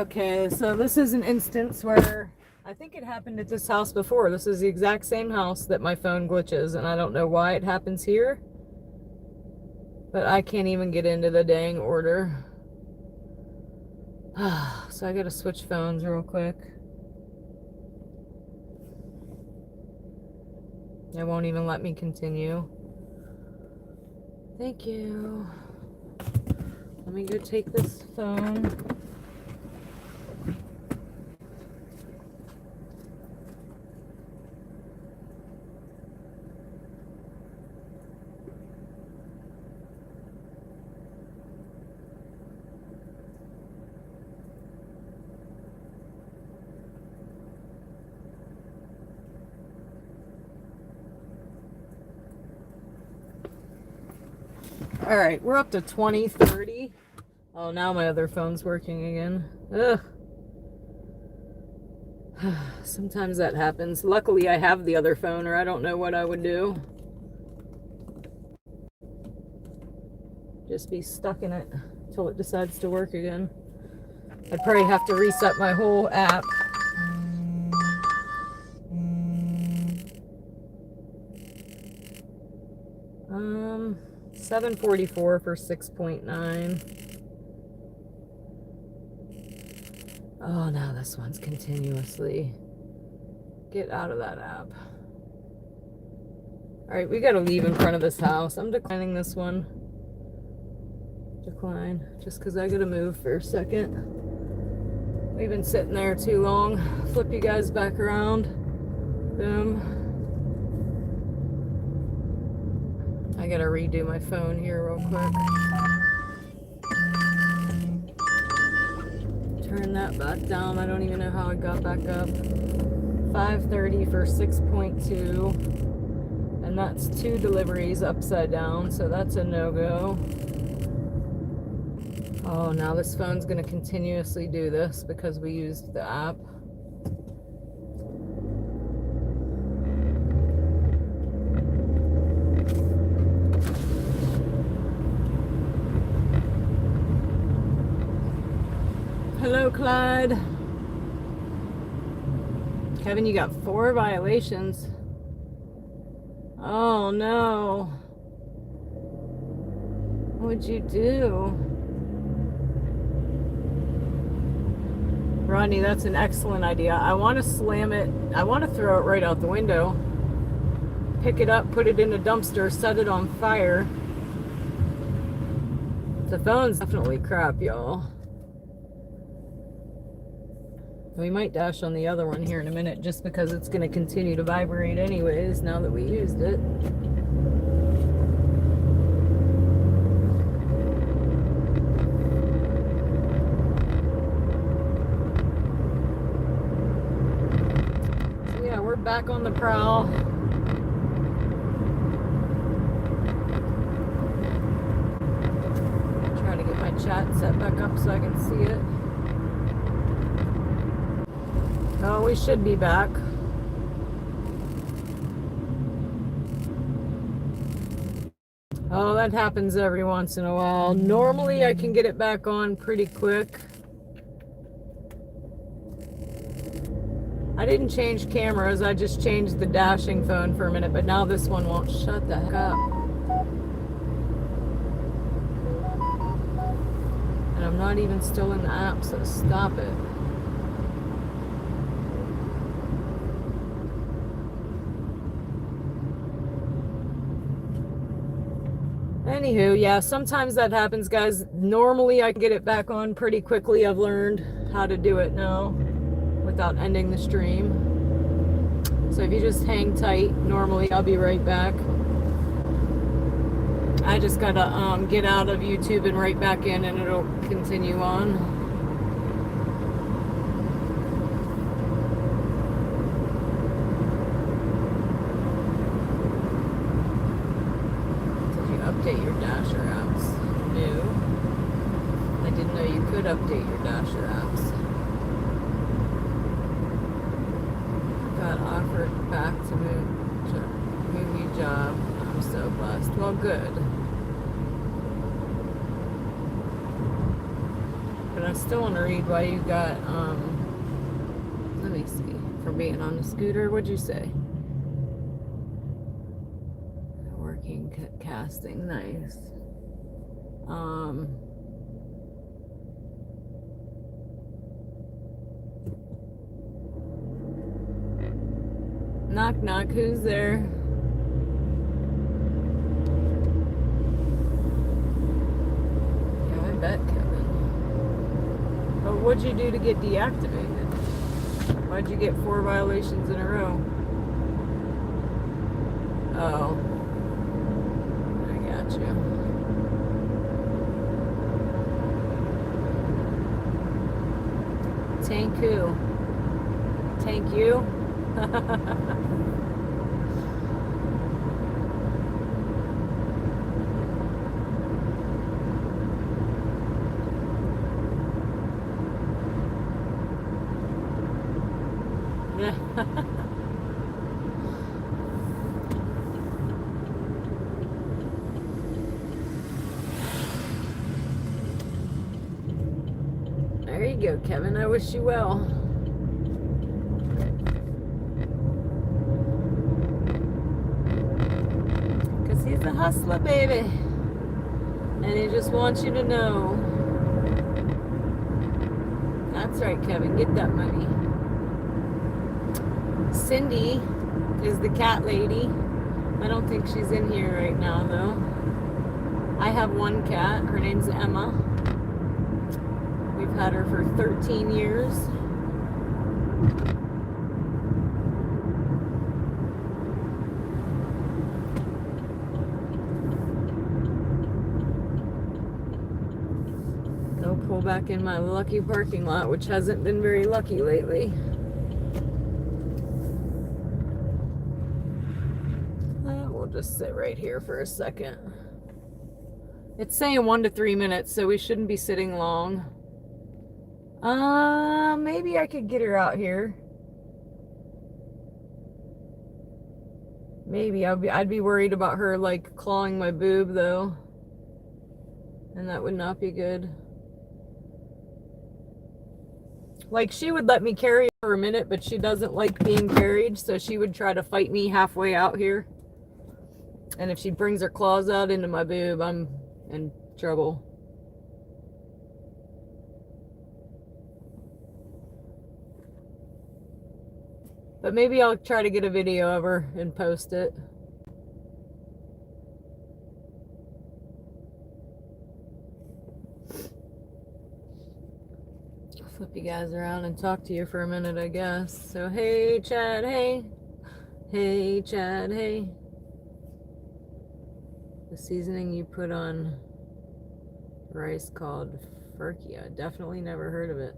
Okay, so this is an instance where I think it happened at this house before. This is the exact same house that my phone glitches, and I don't know why it happens here. But I can't even get into the dang order. So I gotta switch phones real quick. It won't even let me continue. Thank you. Let me go take this phone. All right, we're up to 2030. Oh, now my other phone's working again. Ugh. Sometimes that happens. Luckily, I have the other phone, or I don't know what I would do. Just be stuck in it until it decides to work again. I'd probably have to reset my whole app. Um, 744 for 6.9. Oh, now this one's continuously. Get out of that app. All right, we gotta leave in front of this house. I'm declining this one. Decline, just because I gotta move for a second. We've been sitting there too long. Flip you guys back around. Boom. I gotta redo my phone here real quick. Turn that back down. I don't even know how I got back up. 530 for 6.2. And that's 2 deliveries upside down, so that's a no-go. Oh, now this phone's gonna continuously do this because we used the app. Hello, Clyde. Kevin, you got 4 violations. Oh no. What'd you do? Rodney, that's an excellent idea. I want to slam it. I want to throw it right out the window. Pick it up, put it in a dumpster, set it on fire. The phone's definitely crap, y'all. We might dash on the other one here in a minute just because it's going to continue to vibrate anyways now that we used it. So yeah, we're back on the prowl. Trying to get my chat set back up so I can see it. Oh, we should be back. Oh, that happens every once in a while. Normally, I can get it back on pretty quick. I didn't change cameras. I just changed the dashing phone for a minute, but now this one won't shut the heck up. And I'm not even still in the app, so stop it. Anywho, yeah, sometimes that happens, guys. Normally, I can get it back on pretty quickly. I've learned how to do it now without ending the stream. So if you just hang tight, normally I'll be right back. I just gotta get out of YouTube and right back in, and it'll continue on. Update your Dasher apps. No. I didn't know you could update your Dasher apps. Got offered back to movie job. I'm so blessed. Well, good. But I still want to read why you got, let me see, for being on the scooter. What'd you say? Working casting, nice. Knock knock, who's there? Yeah, I bet, Kevin. But what'd you do to get deactivated? Why'd you get 4 violations in a row? Oh, I got you. Tank who? Tank you? There you go, Kevin. I wish you well. Because he's a hustler, baby. And he just wants you to know. That's right, Kevin. Get that money. Cindy is the cat lady. I don't think she's in here right now, though. I have one cat. Her name's Emma. We've had her for 13 years. Go pull back in my lucky parking lot, which hasn't been very lucky lately. We'll just sit right here for a second. It's saying 1 to 3 minutes, so we shouldn't be sitting long. Maybe I could get her out here. Maybe I'd be worried about her like clawing my boob though, and that would not be good. Like, she would let me carry her for a minute, but she doesn't like being carried, so she would try to fight me halfway out here. And if she brings her claws out into my boob, I'm in trouble. But maybe I'll try to get a video of her and post it. I'll flip you guys around and talk to you for a minute, I guess. So, hey, Chad, hey. Hey, Chad, hey. The seasoning you put on rice called furkia. Definitely never heard of it.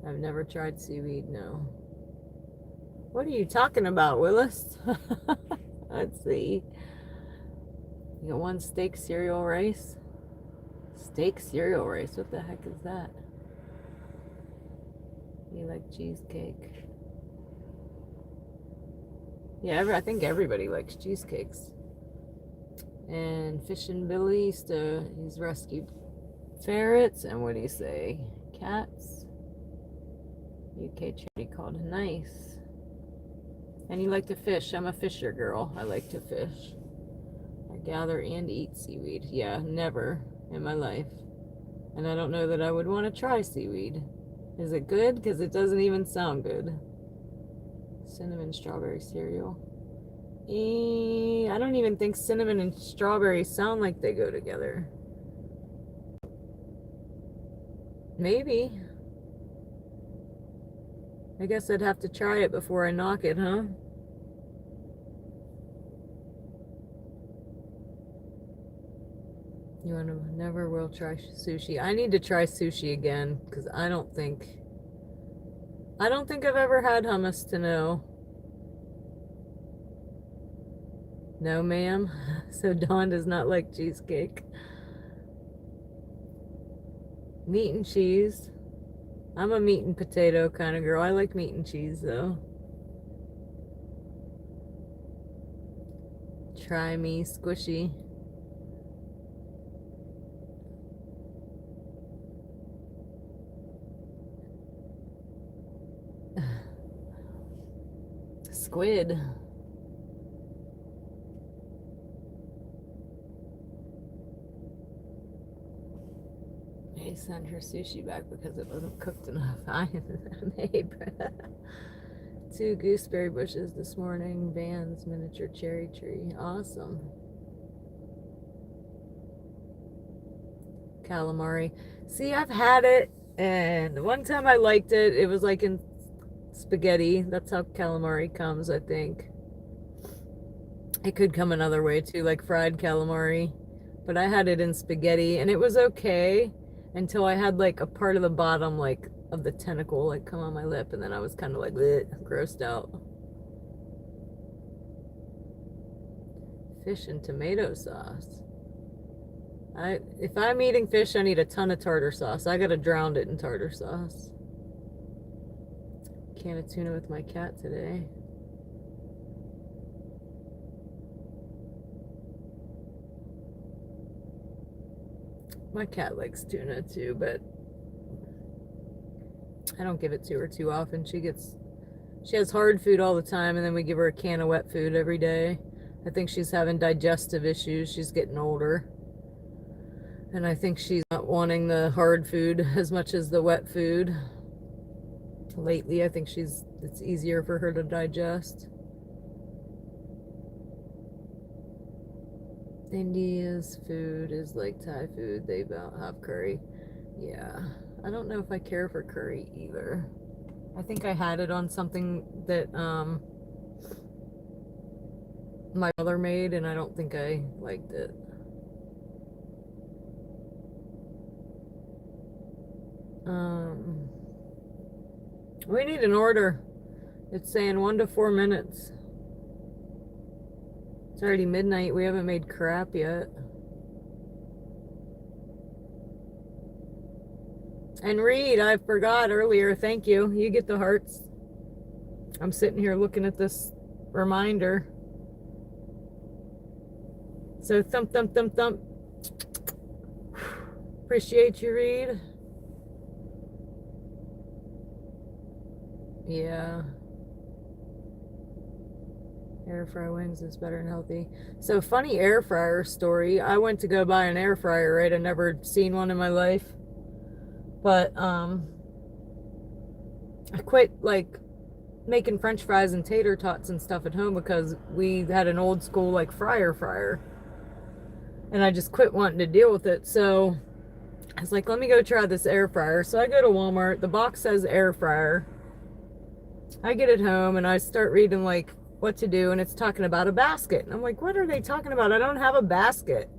I've never tried seaweed, no. What are you talking about, Willis? Let's see. You got one steak cereal rice? Steak cereal rice? What the heck is that? You like cheesecake? Yeah, I think everybody likes cheesecakes. And Fishin' Billy he's rescued ferrets, and what do you say? Cats. UK charity called Nice. And you like to fish. I'm a fisher girl. I like to fish. I gather and eat seaweed. Yeah, never in my life. And I don't know that I would want to try seaweed. Is it good? Because it doesn't even sound good. Cinnamon strawberry cereal. I don't even think cinnamon and strawberry sound like they go together. Maybe. I guess I'd have to try it before I knock it, huh? You want to never will try sushi. I need to try sushi again because I don't think I've ever had hummus to know. No, ma'am. So Dawn does not like cheesecake. Meat and cheese. I'm a meat and potato kind of girl. I like meat and cheese though. Try me squishy. Squid. May sent her sushi back because it wasn't cooked enough. I made 2 gooseberry bushes this morning. Van's miniature cherry tree. Awesome. Calamari. See, I've had it, and one time I liked it. It was like in spaghetti. That's how calamari comes, I think. It could come another way too, like fried calamari. But I had it in spaghetti, and it was okay until I had like a part of the bottom, like of the tentacle, like come on my lip, and then I was kind of like grossed out. Fish and tomato sauce. If I'm eating fish, I need a ton of tartar sauce. I gotta drown it in tartar sauce. Can of tuna with my cat today. My cat likes tuna too, but I don't give it to her too often. She has hard food all the time, and then we give her a can of wet food every day. I think she's having digestive issues. She's getting older. And I think she's not wanting the hard food as much as the wet food. Lately, I think it's easier for her to digest. India's food is like Thai food. They don't have curry. Yeah. I don't know if I care for curry either. I think I had it on something that my mother made, and I don't think I liked it. We need an order. It's saying 1 to 4 minutes. It's already midnight. We haven't made crap yet. And Reed, I forgot earlier. Thank you. You get the hearts. I'm sitting here looking at this reminder. So thump, thump, thump, thump. Appreciate you, Reed. Yeah. Air fry wings is better and healthy. So funny air fryer story. I went to go buy an air fryer, right? I'd never seen one in my life. But I quit like making French fries and tater tots and stuff at home because we had an old school like fryer. And I just quit wanting to deal with it. So I was like, let me go try this air fryer. So I go to Walmart. The box says air fryer. I get it home and I start reading like what to do, and it's talking about a basket. And I'm like, what are they talking about? I don't have a basket.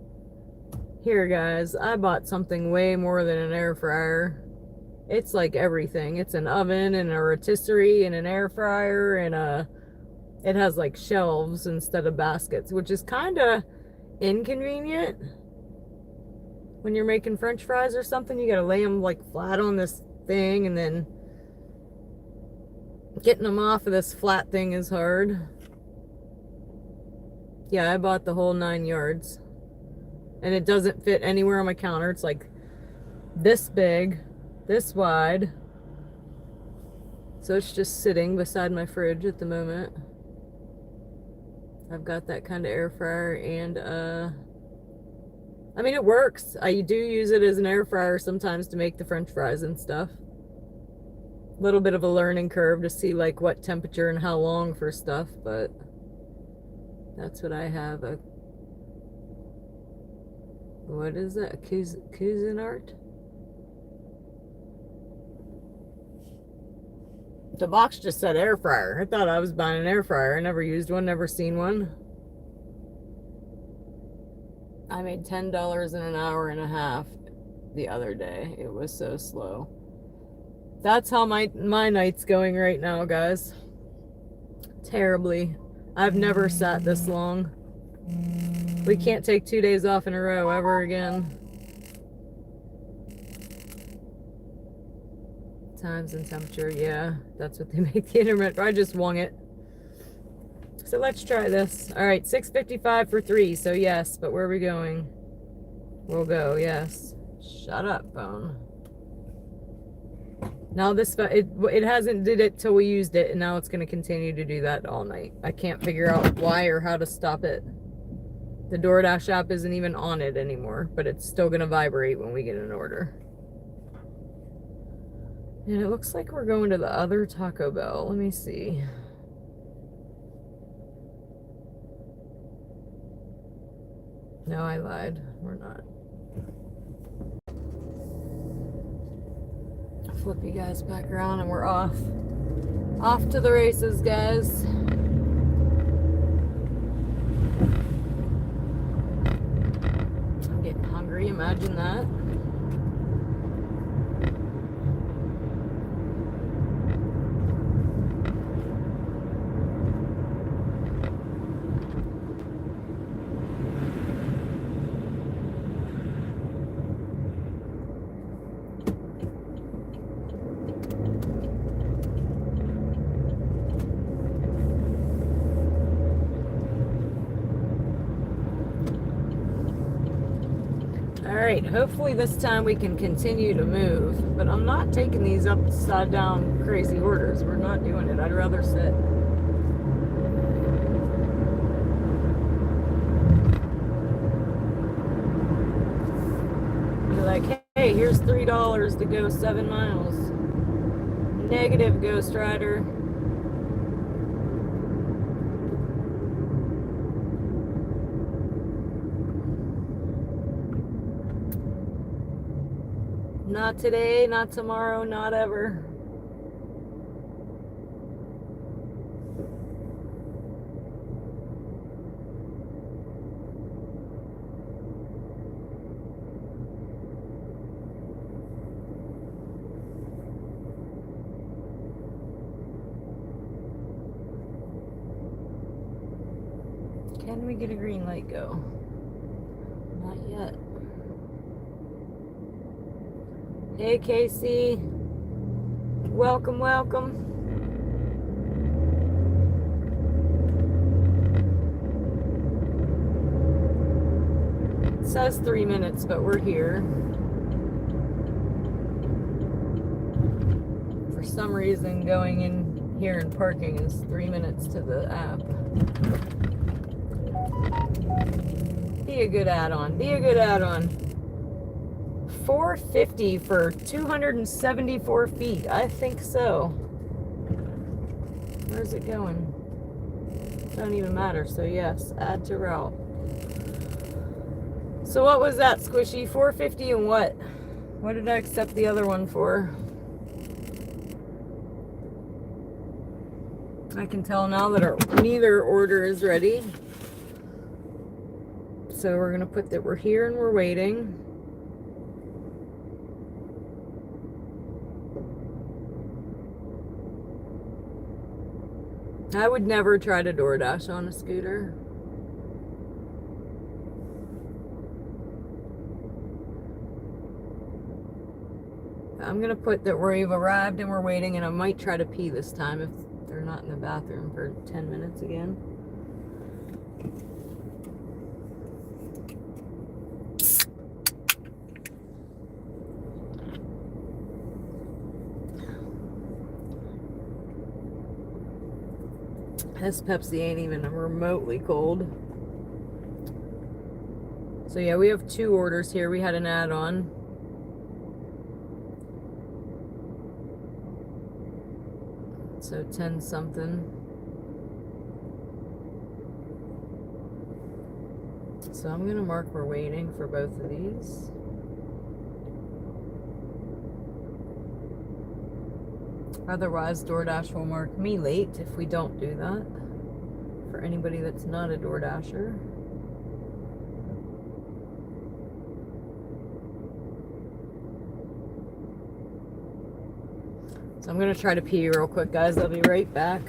Here, guys, I bought something way more than an air fryer. It's like everything. It's an oven and a rotisserie and an air fryer, and it has like shelves instead of baskets, which is kind of inconvenient. When you're making French fries or something, you gotta lay them like flat on this thing, and then getting them off of this flat thing is hard. Yeah, I bought the whole 9 yards. And it doesn't fit anywhere on my counter. It's like this big, this wide. So it's just sitting beside my fridge at the moment. I've got that kind of air fryer, and I mean, it works. I do use it as an air fryer sometimes to make the French fries and stuff. A little bit of a learning curve to see like what temperature and how long for stuff, but that's what I have. What is that? A Cuisinart? The box just said air fryer. I thought I was buying an air fryer. I never used one, never seen one. I made $10 in an hour and a half the other day. It was so slow. That's how my night's going right now, guys. Terribly. I've never sat this long. We can't take 2 days off in a row ever again. Times and temperature, yeah. That's what they make the intermittent. I just wung it. So let's try this. All right, 6:55 for 3. So yes, but where are we going? We'll go, yes. Shut up, phone. Now it hasn't did it till we used it, and now it's going to continue to do that all night. I can't figure out why or how to stop it. The DoorDash app isn't even on it anymore, but it's still going to vibrate when we get an order. And it looks like we're going to the other Taco Bell. Let me see. No, I lied. We're not. Flip you guys back around and we're off. Off to the races, guys. I'm getting hungry, imagine that. Alright, hopefully this time we can continue to move, but I'm not taking these upside down crazy orders. We're not doing it. I'd rather sit. Be like, hey, here's $3 to go 7 miles. Negative, Ghost Rider. Not today, not tomorrow, not ever. Can we get a green light go? Not yet. Hey, Casey. Welcome, welcome. It says 3 minutes, but we're here. For some reason, going in here and parking is 3 minutes to the app. Be a good add-on. Be a good add-on. $4.50 for 274 feet. I think so. Where's it going? Don't even matter. So yes, add to route. So what was that, Squishy? $4.50 and what? What did I accept the other one for? I can tell now that neither order is ready. So we're gonna put that we're here and we're waiting. I would never try to DoorDash on a scooter. I'm gonna put that we've arrived and we're waiting, and I might try to pee this time if they're not in the bathroom for 10 minutes again. This Pepsi ain't even remotely cold. So yeah, we have 2 orders here. We had an add-on. So 10 something. So I'm gonna mark we're waiting for both of these. Otherwise, DoorDash will mark me late if we don't do that. For anybody that's not a DoorDasher. So I'm gonna try to pee real quick, guys. I'll be right back.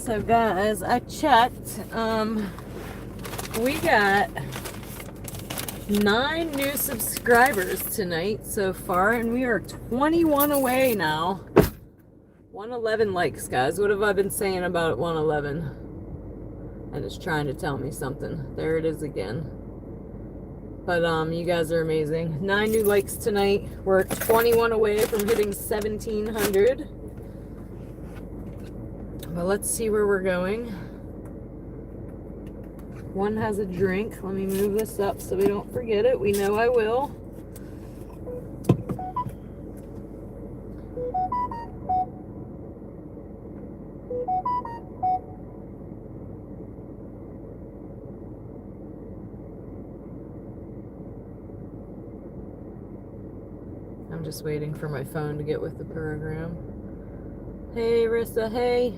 So guys, I checked. We got 9 new subscribers tonight so far, and we are 21 away now. 111 likes, guys. What have I been saying about 111? And it's trying to tell me something. There it is again. But you guys are amazing. 9 new likes tonight. We're 21 away from hitting 1,700. Well, let's see where we're going. One has a drink. Let me move this up so we don't forget it. We know I will. I'm just waiting for my phone to get with the program. Hey, Rissa, hey.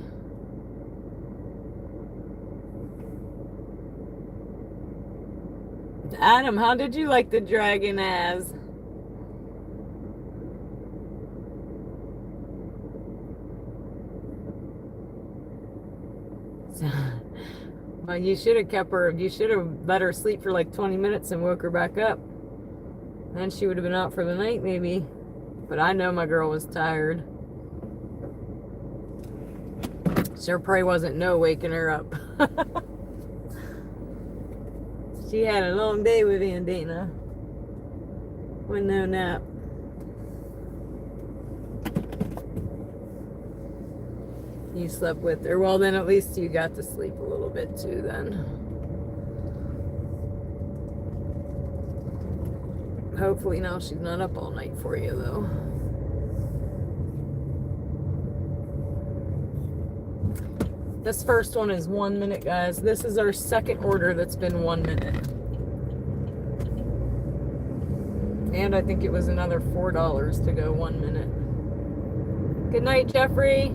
Adam, how did you like the dragon as? Well, you should have kept her, you should have let her sleep for like 20 minutes and woke her back up. Then she would have been out for the night maybe. But I know my girl was tired. Sure probably wasn't no waking her up. She had a long day with Andina. With no nap. You slept with her. Well, then at least you got to sleep a little bit too then. Hopefully now she's not up all night for you though. This first one is 1 minute, guys. This is our second order that's been 1 minute. And I think it was another $4 to go 1 minute. Good night, Jeffrey.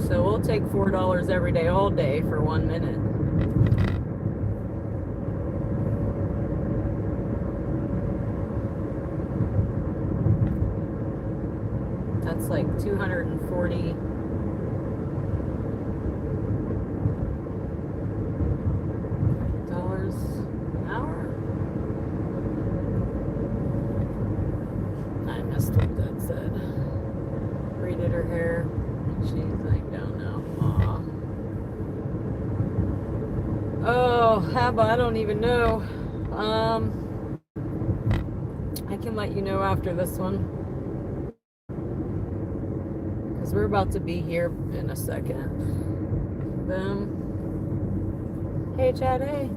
So we'll take $4 every day, all day for 1 minute. That's like $240. An hour? I missed what that said. Redid her hair. She's like down now. Aw. Oh, Haba, I don't even know. I can let you know after this one. Because we're about to be here in a second. Hey, Chad, hey.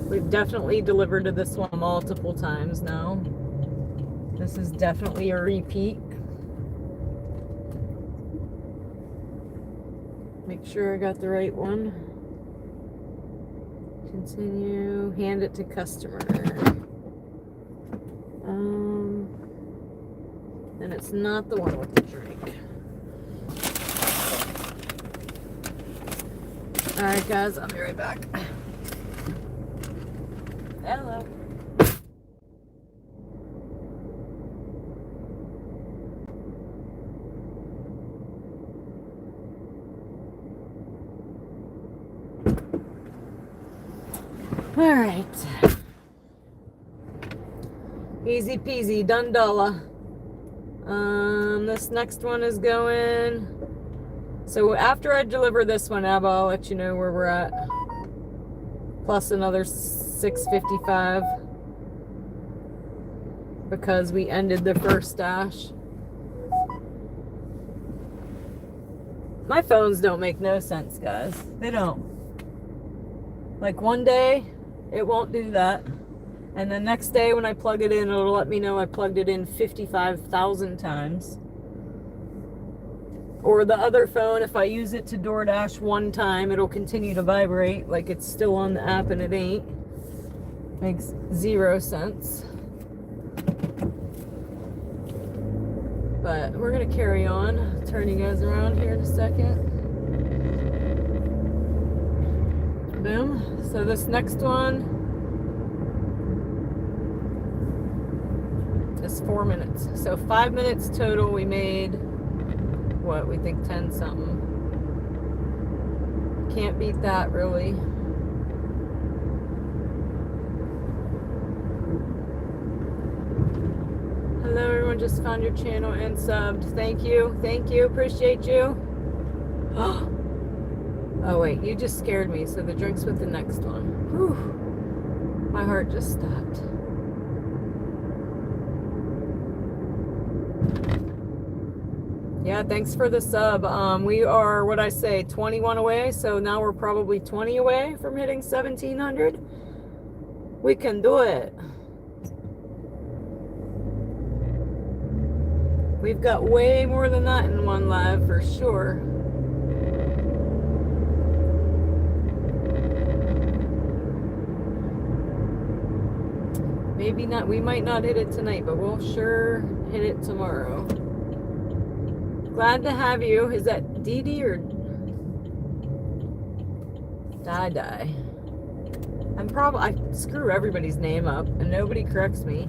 We've definitely delivered to this one multiple times now. This is definitely a repeat. Make sure I got the right one. Continue. Hand it to customer. And it's not the one with the drink. Alright guys, I'll be right back. Hello. All right. Easy peasy, done dollar. This next one is going. So after I deliver this one, Abba, I'll let you know where we're at. Plus another $6.55 because we ended the first stash. My phones don't make no sense, guys. They don't. Like one day, it won't do that. And the next day when I plug it in, it'll let me know I plugged it in 55,000 times. Or the other phone, if I use it to DoorDash one time, it'll continue to vibrate like it's still on the app and it ain't. Makes zero sense. But we're going to carry on. Turn you guys around here in a second. Boom. So this next one is 4 minutes. So 5 minutes total. We made, what, we think 10 something. Can't beat that, really. Hello, everyone. Just found your channel and subbed. Thank you. Thank you. Appreciate you. Oh, wait. You just scared me. So the drink's with the next one. Whew. My heart just stopped. Yeah, thanks for the sub. We are, what I say, 21 away. So now we're probably 20 away from hitting 1,700. We can do it. We've got way more than that in one live for sure. Maybe not. We might not hit it tonight, but we'll sure hit it tomorrow. Glad to have you. Is that Dee Dee or Die? I screw everybody's name up and nobody corrects me.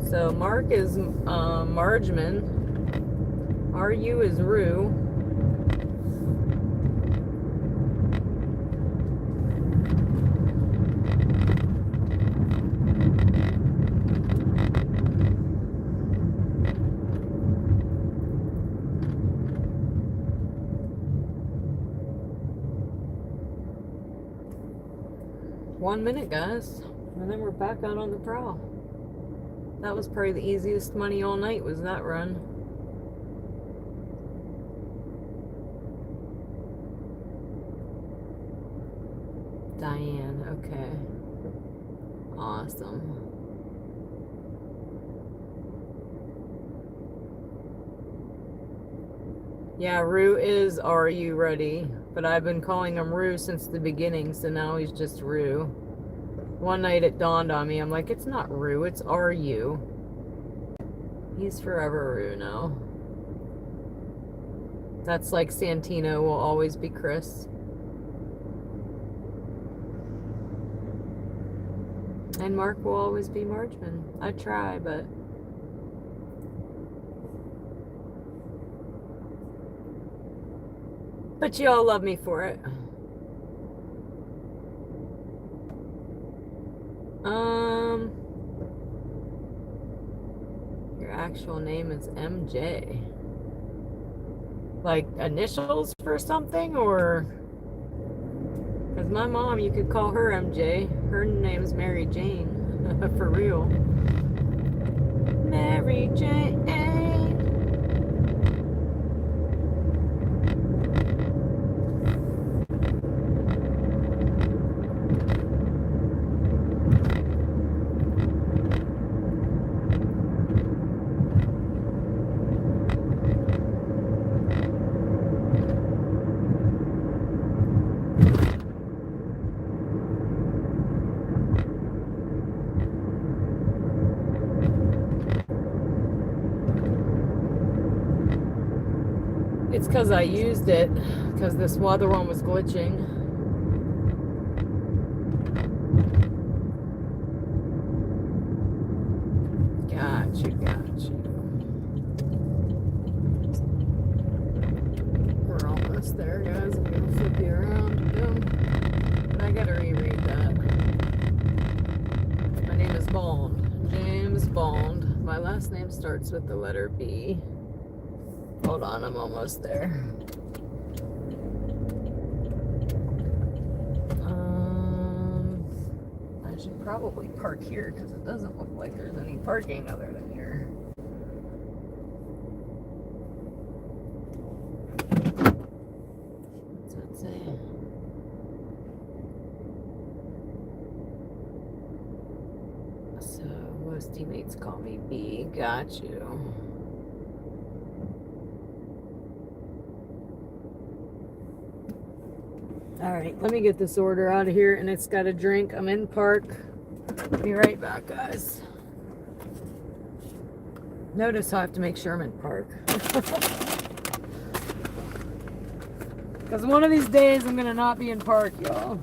So Mark is Margeman. RU is Rue. One minute, guys, and then we're back out on the prowl. That was probably the easiest money all night, was that run. Diane, okay. Awesome. Yeah, Rue is Are You Ready? But I've been calling him Rue since the beginning, so now he's just Rue. One night it dawned on me, I'm like, it's not Rue, it's Are You. He's forever Rue now. That's like Santino will always be Chris. And Mark will always be Margeman. I try, but... But you all love me for it. Your actual name is MJ. Like initials for something, or... Because my mom, you could call her MJ. Her name's Mary Jane. For real. Mary Jane. It's because I used it, because this other one was glitching. Got you. We're almost there, guys. I'm going to flip you around. Boom. starts with the letter B. Hold on, I'm almost there. I should probably park here because it doesn't look like there's any parking other than here. What's that say? So most teammates call me B. Got you. All right, let me get this order out of here, and it's got a drink. I'm in park. Be right back, guys. Notice how I have to make sure I'm in park. Because one of these days I'm gonna not be in park, y'all.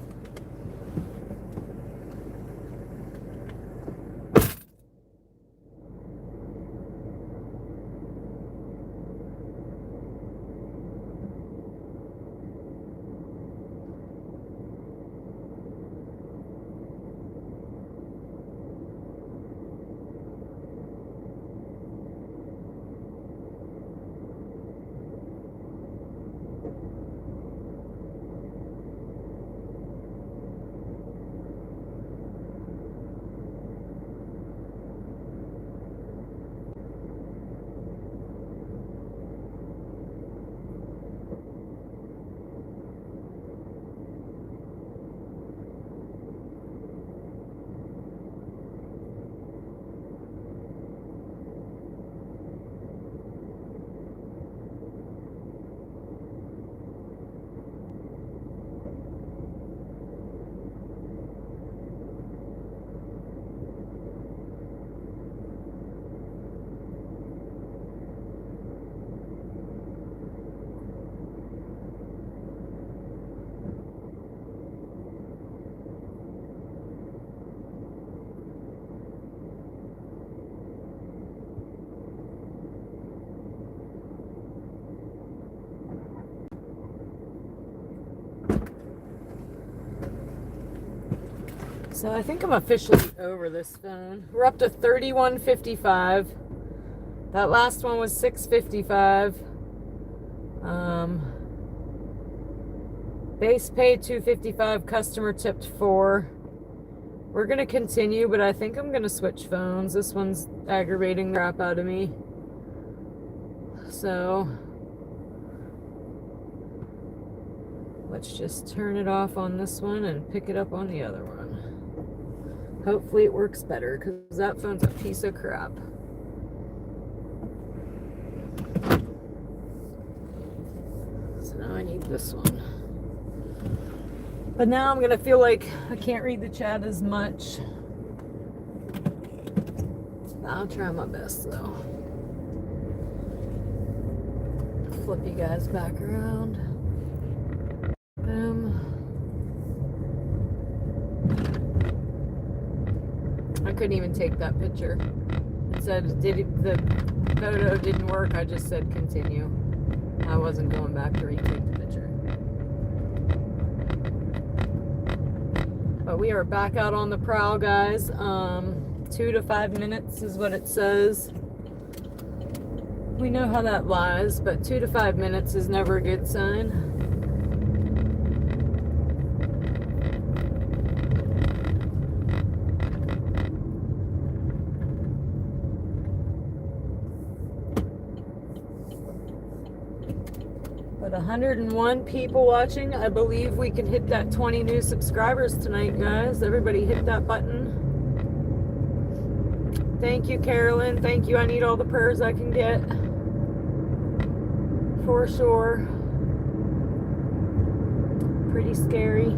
So I think I'm officially over this phone. We're up to 3155. That last one was 655. Base pay 255, customer tipped 4. We're gonna continue, but I think I'm gonna switch phones. This one's aggravating the crap out of me. So let's just turn it off on this one and pick it up on the other one. Hopefully it works better, because that phone's a piece of crap. So now I need this one. But now I'm going to feel like I can't read the chat as much. I'll try my best, though. Flip you guys back around. Boom. I couldn't even take that picture. It said the photo didn't work. I just said continue. I wasn't going back to retake the picture. But we are back out on the prowl, guys. 2 to 5 minutes is what it says. We know how that lies, but 2 to 5 minutes is never a good sign. But 101 people watching. I believe we can hit that 20 new subscribers tonight, guys. Everybody hit that button. Thank you, Carolyn. Thank you. I need all the prayers I can get. For sure. Pretty scary.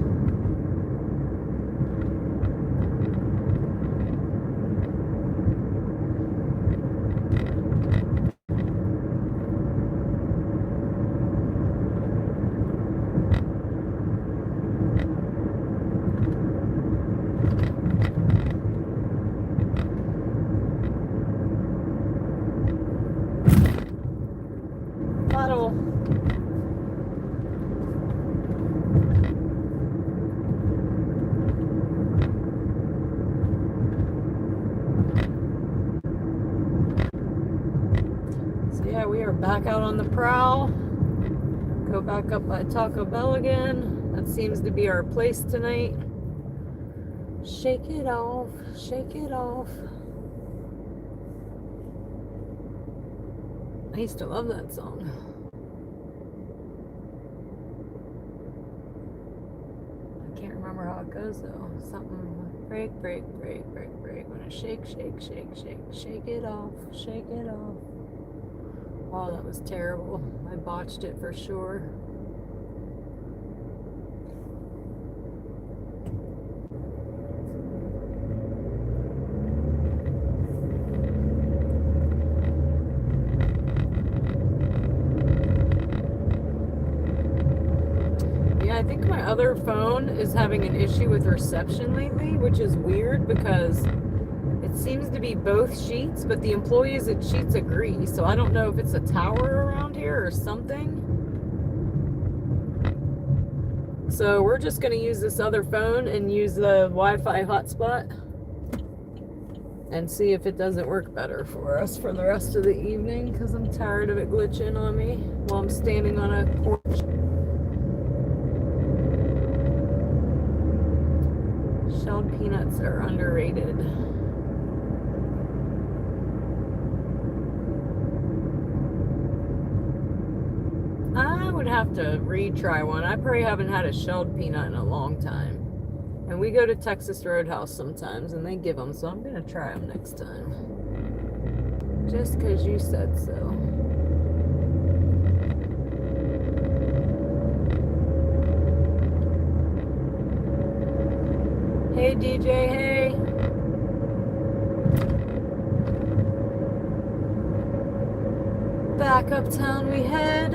yeah, we are back out on the prowl. Go back up by Taco Bell again. That seems to be our place tonight. Shake it off, shake it off. I used to love that song. I can't remember how it goes though. Something break, break, break, break, break. When I shake, shake, shake, shake, shake it off, shake it off. Oh, that was terrible. I botched it for sure. I think my other phone is having an issue with reception lately, which is weird because it seems to be both Sheets, but the employees at Sheets agree. So I don't know if it's a tower around here or something. So we're just going to use this other phone and use the Wi-Fi hotspot and see if it doesn't work better for us for the rest of the evening, because I'm tired of it glitching on me while I'm standing on a porch. Shelled peanuts are underrated. I would have to retry one. I probably haven't had a shelled peanut in a long time. And we go to Texas Roadhouse sometimes and they give them, so I'm going to try them next time. Just because you said so. Hey DJ, hey. Back uptown we head.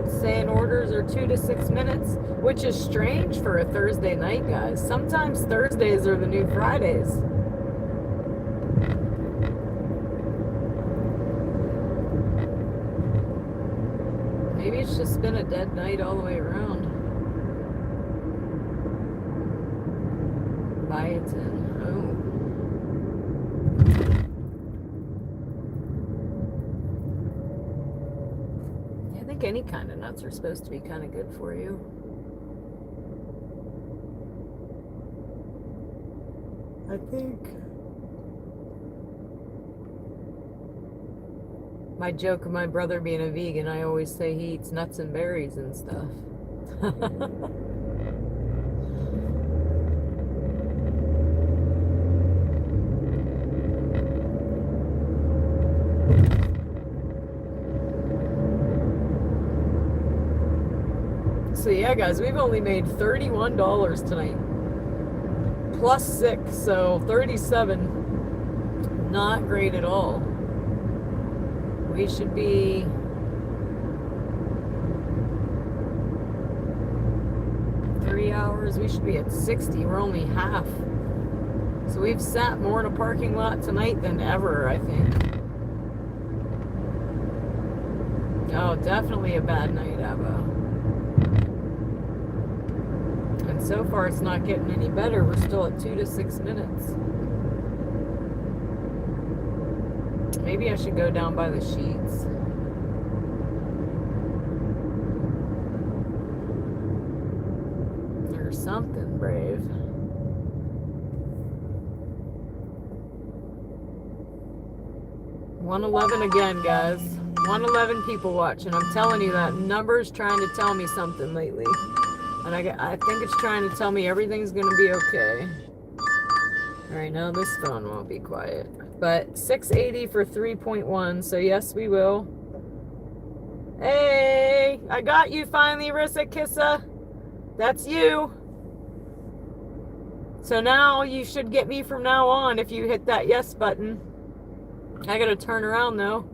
It's saying orders are 2 to 6 minutes, which is strange for a Thursday night, guys. Sometimes Thursdays are the new Fridays. Maybe it's just been a dead night all the way around. Biotin. Oh. I think any kind of nuts are supposed to be kind of good for you. I think. My joke of my brother being a vegan, I always say he eats nuts and berries and stuff. So yeah, guys, we've only made $31 tonight. Plus 6, so 37. Not great at all. We should be we should be at 60. We're only half. So we've sat more in a parking lot tonight than ever, I think. Oh, definitely a bad night, Avo. And so far it's not getting any better. We're still at 2 to 6 minutes. Maybe I should go down by the Sheets. Or something, Brave. $111 again, guys. 111 people watching. I'm telling you, that number's trying to tell me something lately. And I think it's trying to tell me everything's going to be okay. Alright, now this phone won't be quiet. But 680 for 3.1, so yes, we will. Hey, I got you finally, Rissa Kissa. That's you. So now you should get me from now on if you hit that yes button. I gotta turn around though.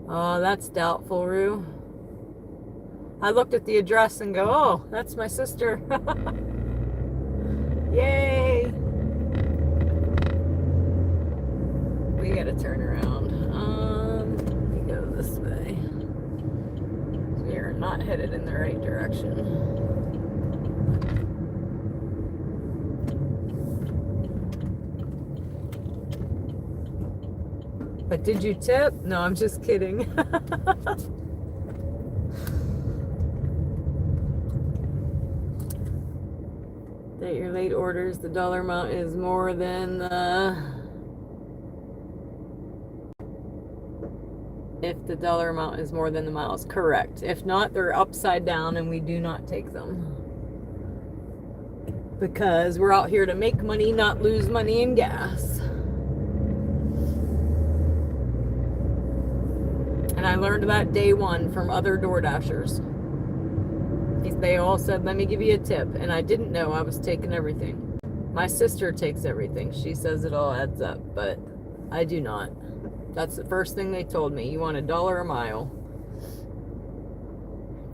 Oh, that's doubtful, Rue. I looked at the address and go, oh, that's my sister. Yay! We gotta turn around. Let me go this way. We are not headed in the right direction. But did you tip? No, I'm just kidding. That your late orders, the dollar amount is more than if the dollar amount is more than the miles. Correct. If not, they're upside down and we do not take them. Because we're out here to make money, not lose money in gas. And I learned that day one from other DoorDashers. They all said, let me give you a tip. And I didn't know I was taking everything. My sister takes everything. She says it all adds up, but I do not. That's the first thing they told me. You want $1 a mile.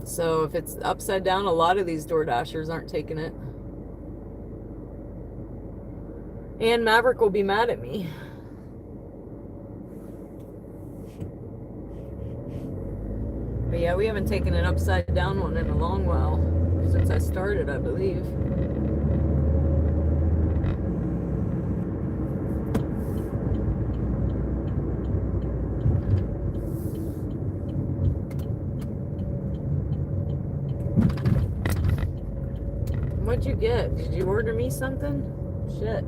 So if it's upside down, a lot of these DoorDashers aren't taking it. And Maverick will be mad at me. But yeah, we haven't taken an upside down one in a long while. Since I started, I believe. What'd you get? Did you order me something? Shit.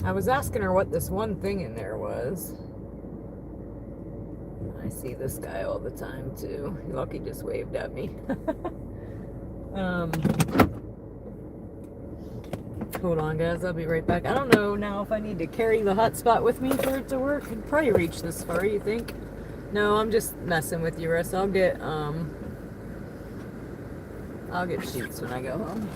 I was asking her what this one thing in there was. I see this guy all the time too. Lucky just waved at me. Hold on, guys. I'll be right back. I don't know now if I need to carry the hotspot with me for it to work. I could probably reach this far, you think? No, I'm just messing with you, Russ. I'll get sheets when I go home.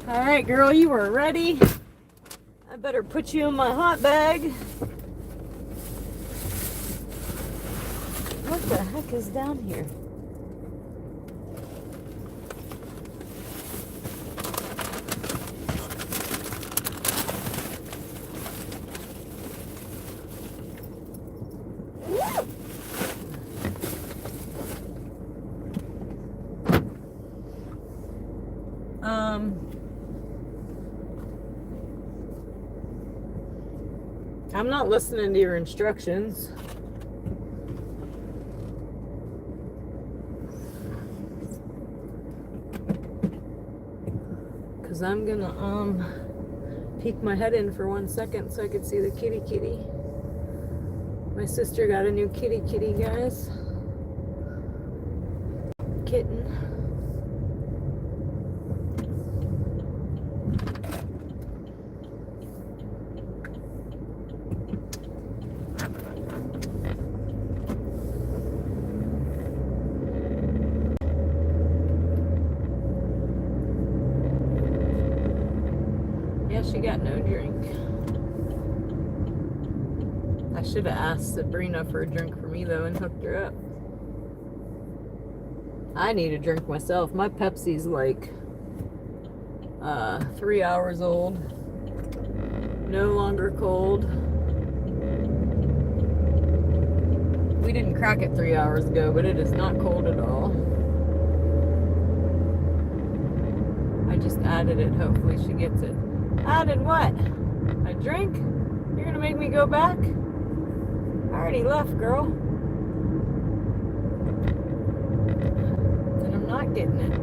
All right, girl, you are ready. I better put you in my hot bag. What the heck is down here? I'm not listening to your instructions. Cause I'm gonna peek my head in for 1 second so I could see the kitty. My sister got a new kitty, guys. Kitten. She got no drink. I should have asked Sabrina for a drink for me though and hooked her up. I need a drink myself. My Pepsi's like 3 hours old. No longer cold. We didn't crack it 3 hours ago, but it is not cold at all. just added it. Hopefully she gets it. Added what? A drink? You're gonna make me go back? I already left, girl. And I'm not getting it.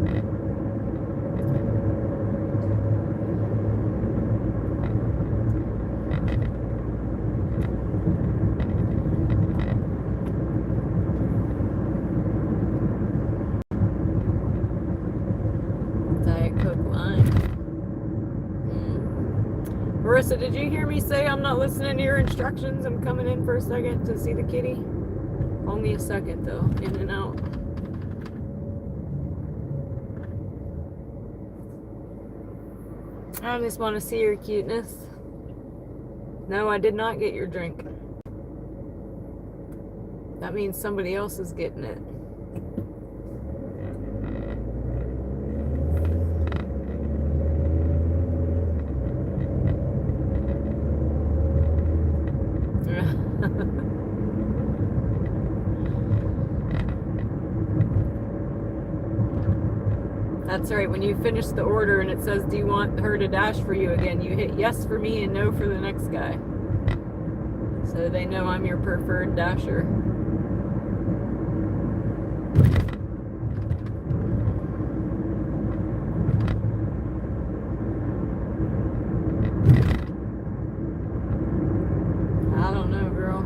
Marissa, did you hear me say I'm not listening to your instructions? I'm coming in for a second to see the kitty. Only a second though, in and out. I just want to see your cuteness. No, I did not get your drink. That means somebody else is getting it. That's right. When you finish the order and it says, do you want her to dash for you again? You hit yes for me and no for the next guy. So they know I'm your preferred dasher. I don't know, girl.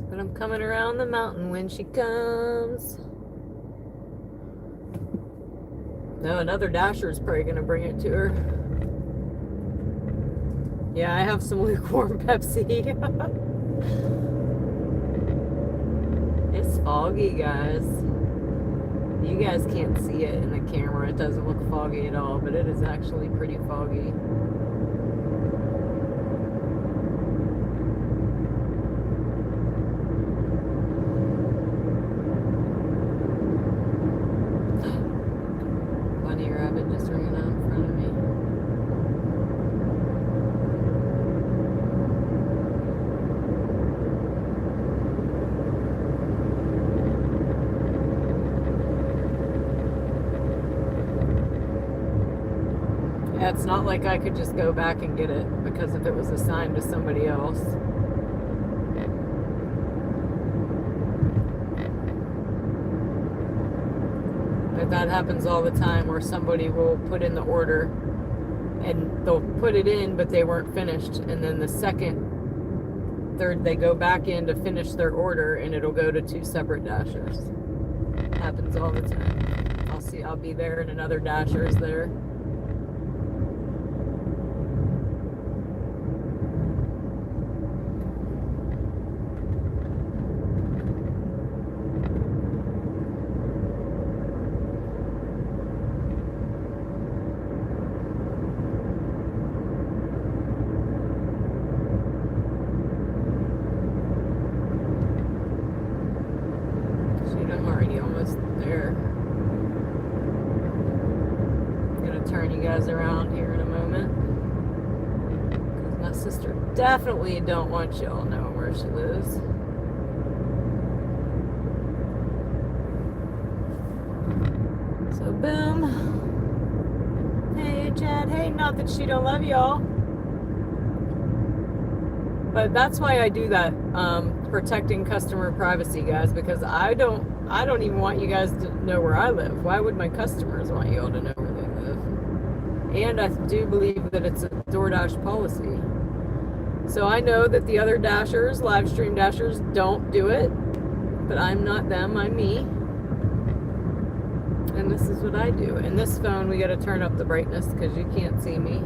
But I'm coming around the mountain when she comes. No, another dasher is probably going to bring it to her. Yeah, I have some lukewarm Pepsi. It's foggy, guys. You guys can't see it in the camera. It doesn't look foggy at all, but it is actually pretty foggy. Bunny rabbit just ran out in front of me. Yeah, it's not like I could just go back and get it, because if it was assigned to somebody else. But that happens all the time, where somebody will put in the order and they'll put it in, but they weren't finished. And then the second, third, they go back in to finish their order and it'll go to two separate dashers. Happens all the time. I'll be there and another dasher is there. I'm already almost there. I'm gonna turn you guys around here in a moment, because my sister definitely don't want y'all knowing where she lives. So boom. Hey Chad. Hey, not that she don't love y'all, but that's why I do that, protecting customer privacy, guys, because I don't even want you guys to know where I live. Why would my customers want you all to know where they live? And I do believe that it's a DoorDash policy. So I know that the other dashers, live stream dashers, don't do it, but I'm not them, I'm me. And this is what I do. In this phone, we got to turn up the brightness because you can't see me.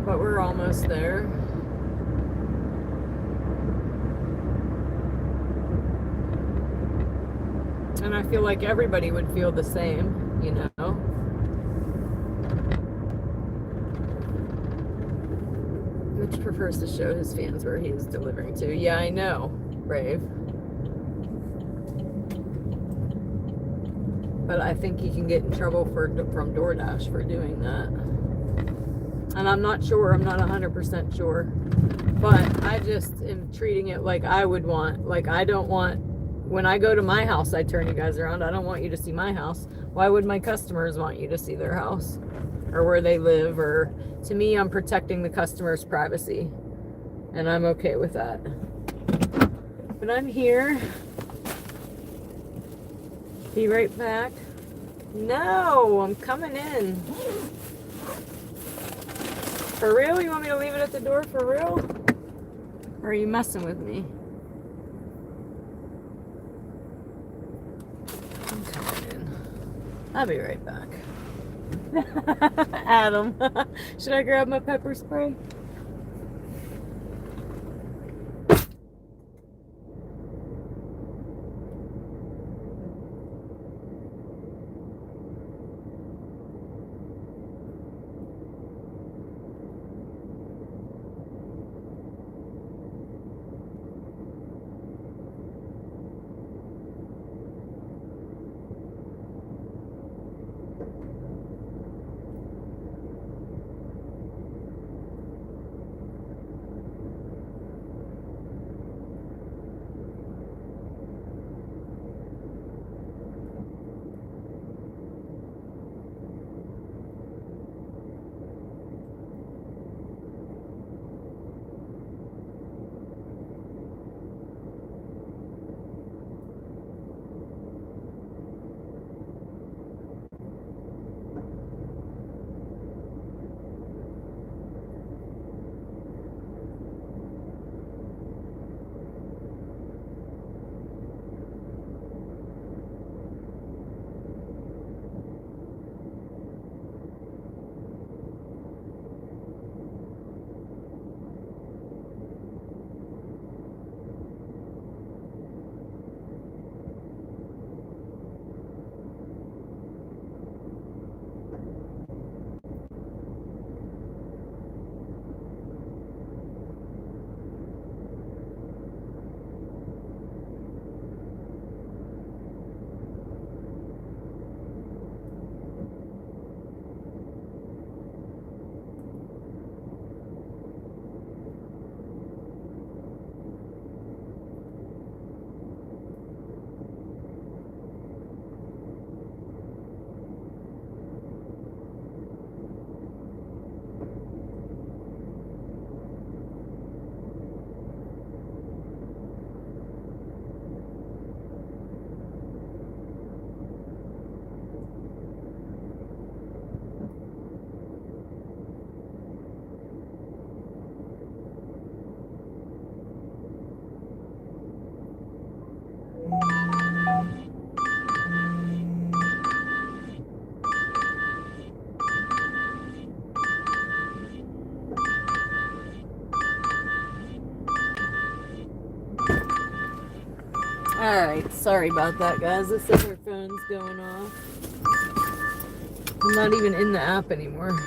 But we're almost there. And I feel like everybody would feel the same, you know. Mitch prefers to show his fans where he is delivering to. Yeah, I know, Brave. But I think he can get in trouble from DoorDash for doing that. And I'm not sure. I'm not 100% sure. But I just am treating it like I would want. Like, I don't want, when I go to my house, I turn you guys around. I don't want you to see my house. Why would my customers want you to see their house or where they live? Or to me, I'm protecting the customer's privacy. And I'm okay with that. But I'm here. Be right back. No, I'm coming in. For real? You want me to leave it at the door for real? Or are you messing with me? I'm coming in. I'll be right back. Adam, should I grab my pepper spray? Alright, sorry about that, guys. This other phone's going off. I'm not even in the app anymore.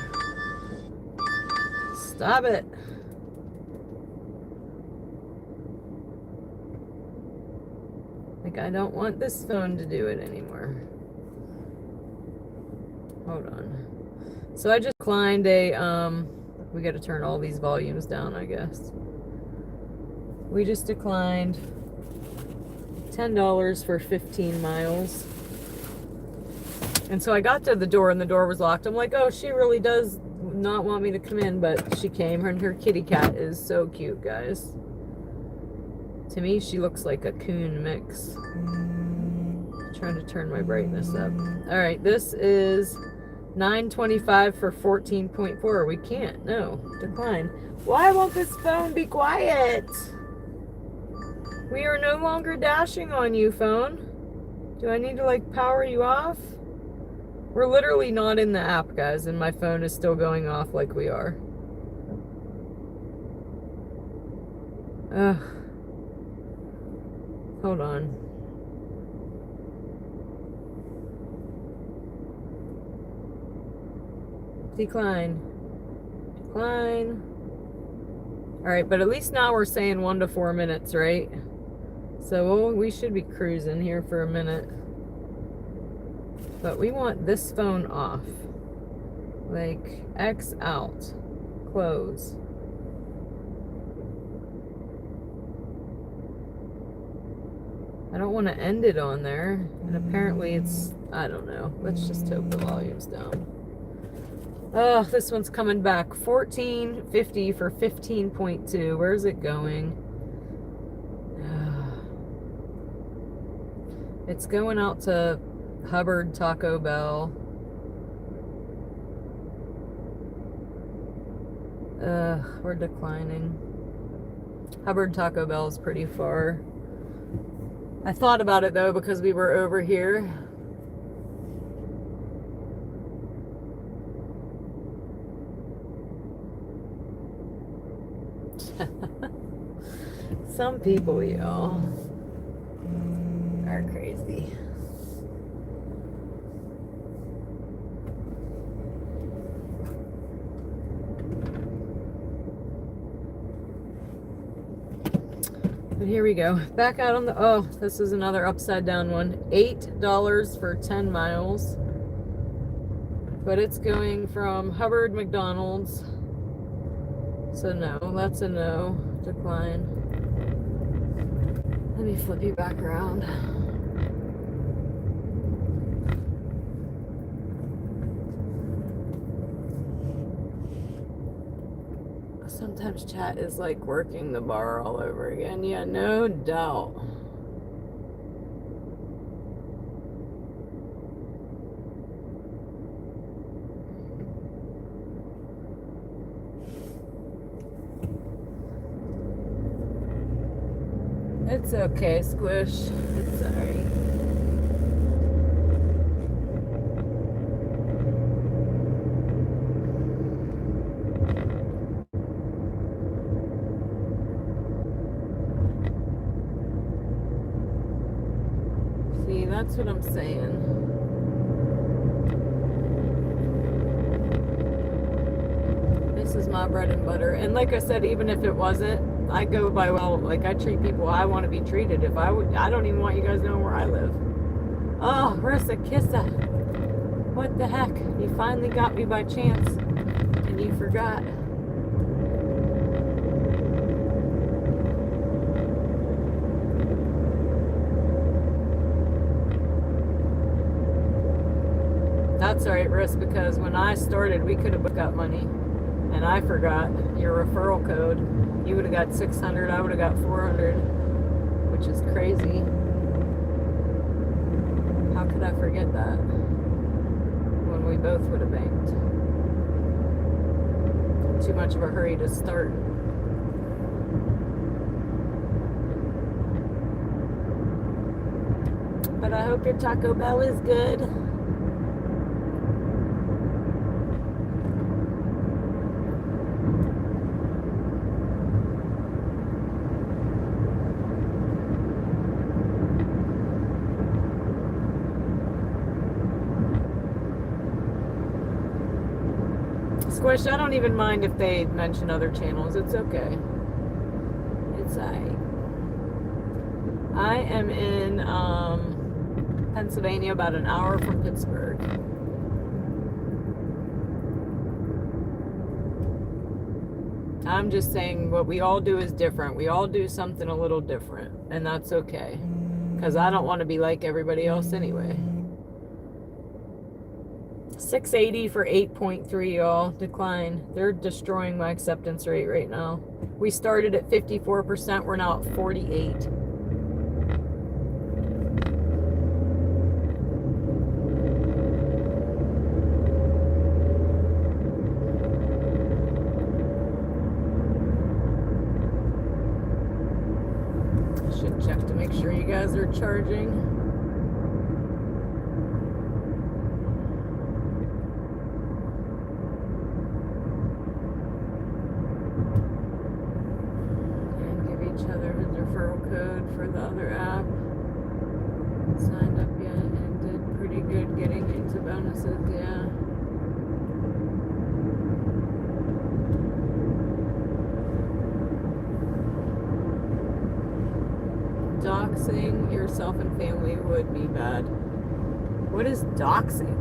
Stop it. Like, I don't want this phone to do it anymore. Hold on. So I just declined we gotta turn all these volumes down, I guess. We just declined $10 for 15 miles. And so I got to the door and the door was locked. I'm like, oh, she really does not want me to come in, but she came. And her kitty cat is so cute, guys. To me, she looks like a coon mix. I'm trying to turn my brightness up. All right, this is $9.25 for 14.4. We can't. No, decline. Why won't this phone be quiet? We are no longer dashing on you, phone. Do I need to, like, power you off? We're literally not in the app, guys, and my phone is still going off like we are. Ugh. Hold on. Decline. Decline. Alright, but at least now we're saying 1 to 4 minutes, right? So we should be cruising here for a minute. But we want this phone off. Like, X out. Close. I don't want to end it on there. And apparently it's, I don't know. Let's just hope the volume's down. Oh, this one's coming back. 14.50 for 15.2. Where's it going? It's going out to Hubbard Taco Bell. We're declining. Hubbard Taco Bell is pretty far. I thought about it though because we were over here. Some people, y'all, are crazy. But here we go. Back out on the, oh, this is another upside down one. $8 for 10 miles. But it's going from Hubbard McDonald's. So no, that's a no. Decline. Let me flip you back around. Sometimes chat is like working the bar all over again. Yeah, no doubt. It's okay, Squish. It's alright. See, that's what I'm saying. This is my bread and butter. And like I said, even if it wasn't, I go by, well, like I treat people how I want to be treated. If I would, I don't even want you guys knowing where I live. Oh, Rissa Kissa. What the heck? You finally got me by chance. And you forgot. That's all right, Riss, because when I started, we could have got money. And I forgot your referral code. You would have got 600, I would have got 400, which is crazy. How could I forget that when we both would have banked? Too much of a hurry to start. But I hope your Taco Bell is good. Squish, I don't even mind if they mention other channels. It's okay. It's alright. I am in Pennsylvania, about an hour from Pittsburgh. I'm just saying what we all do is different. We all do something a little different, and that's okay. Because I don't want to be like everybody else anyway. 680 for 8.3, y'all. Decline. They're destroying my acceptance rate right now. We started at 54%. We're now at 48. I should check to make sure you guys are charging. Code for the other app. Signed up yet and did pretty good getting into bonuses, yeah. Doxing yourself and family would be bad. What is doxing?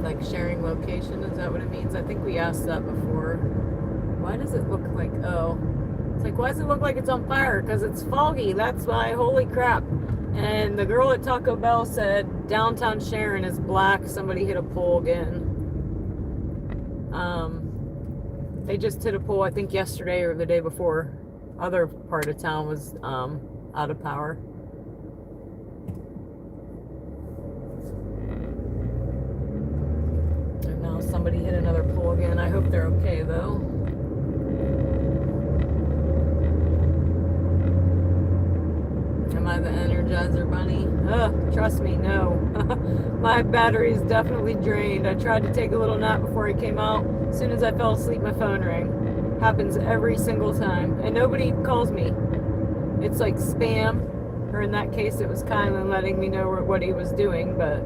Like sharing location, is that what it means? I think we asked that before. Why does it look like, oh, it's like, why does it look like it's on fire? Because it's foggy, that's why, holy crap. And the girl at Taco Bell said downtown Sharon is black. Somebody hit a pole again. They just hit a pole, I think yesterday or the day before. Other part of town was out of power. And now somebody hit another pole again. I hope they're okay though. Am I the Energizer Bunny? Ugh, trust me, no. My battery is definitely drained. I tried to take a little nap before I came out. As soon as I fell asleep, my phone rang. Happens every single time. And nobody calls me. It's like spam. Or in that case, it was Kylan letting me know what he was doing, but...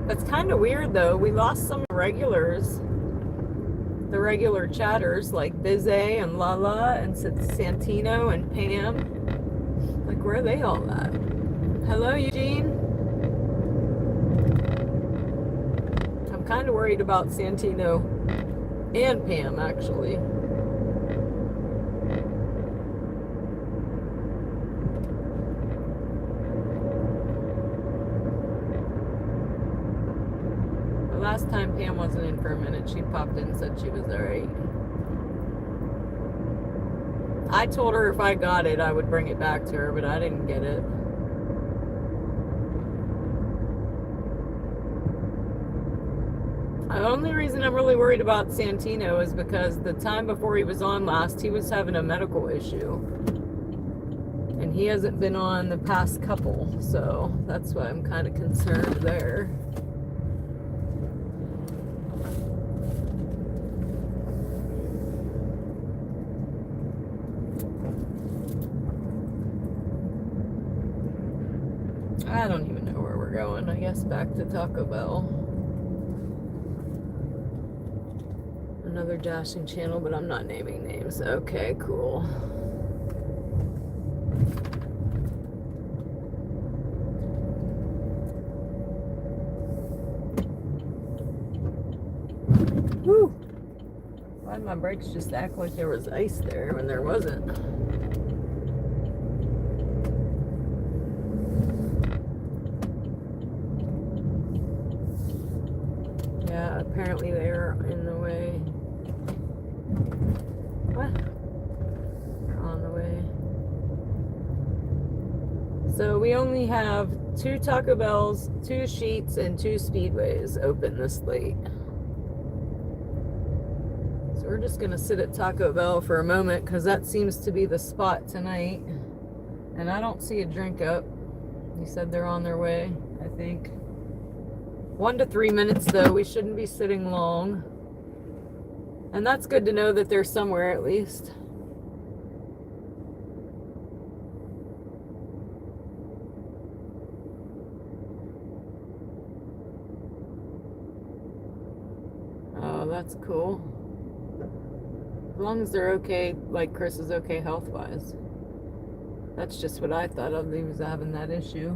That's kind of weird though. We lost some regulars. The regular chatters like Bizay and Lala and Santino and Pam. Like, where are they all at? Hello, Eugene. I'm kind of worried about Santino and Pam, actually. Last time Pam wasn't in for a minute, she popped in and said she was alright. I told her if I got it, I would bring it back to her, but I didn't get it. The only reason I'm really worried about Santino is because the time before he was on last, he was having a medical issue. And he hasn't been on the past couple, so that's why I'm kind of concerned there. I don't even know where we're going. I guess back to Taco Bell. Another dashing channel, but I'm not naming names. Okay, cool. Woo! Why did my brakes just act like there was ice there when there wasn't? Yeah, apparently they're in the way. What? They're on the way. So we only have 2 Taco Bells, 2 Sheets, and 2 Speedways open this late. So we're just gonna sit at Taco Bell for a moment because that seems to be the spot tonight. And I don't see a drink up. He said they're on their way, I think. 1 to 3 minutes though, we shouldn't be sitting long. And that's good to know that they're somewhere at least. Oh, that's cool. As long as they're okay, like Chris is okay health-wise. That's just what I thought of, he was having that issue.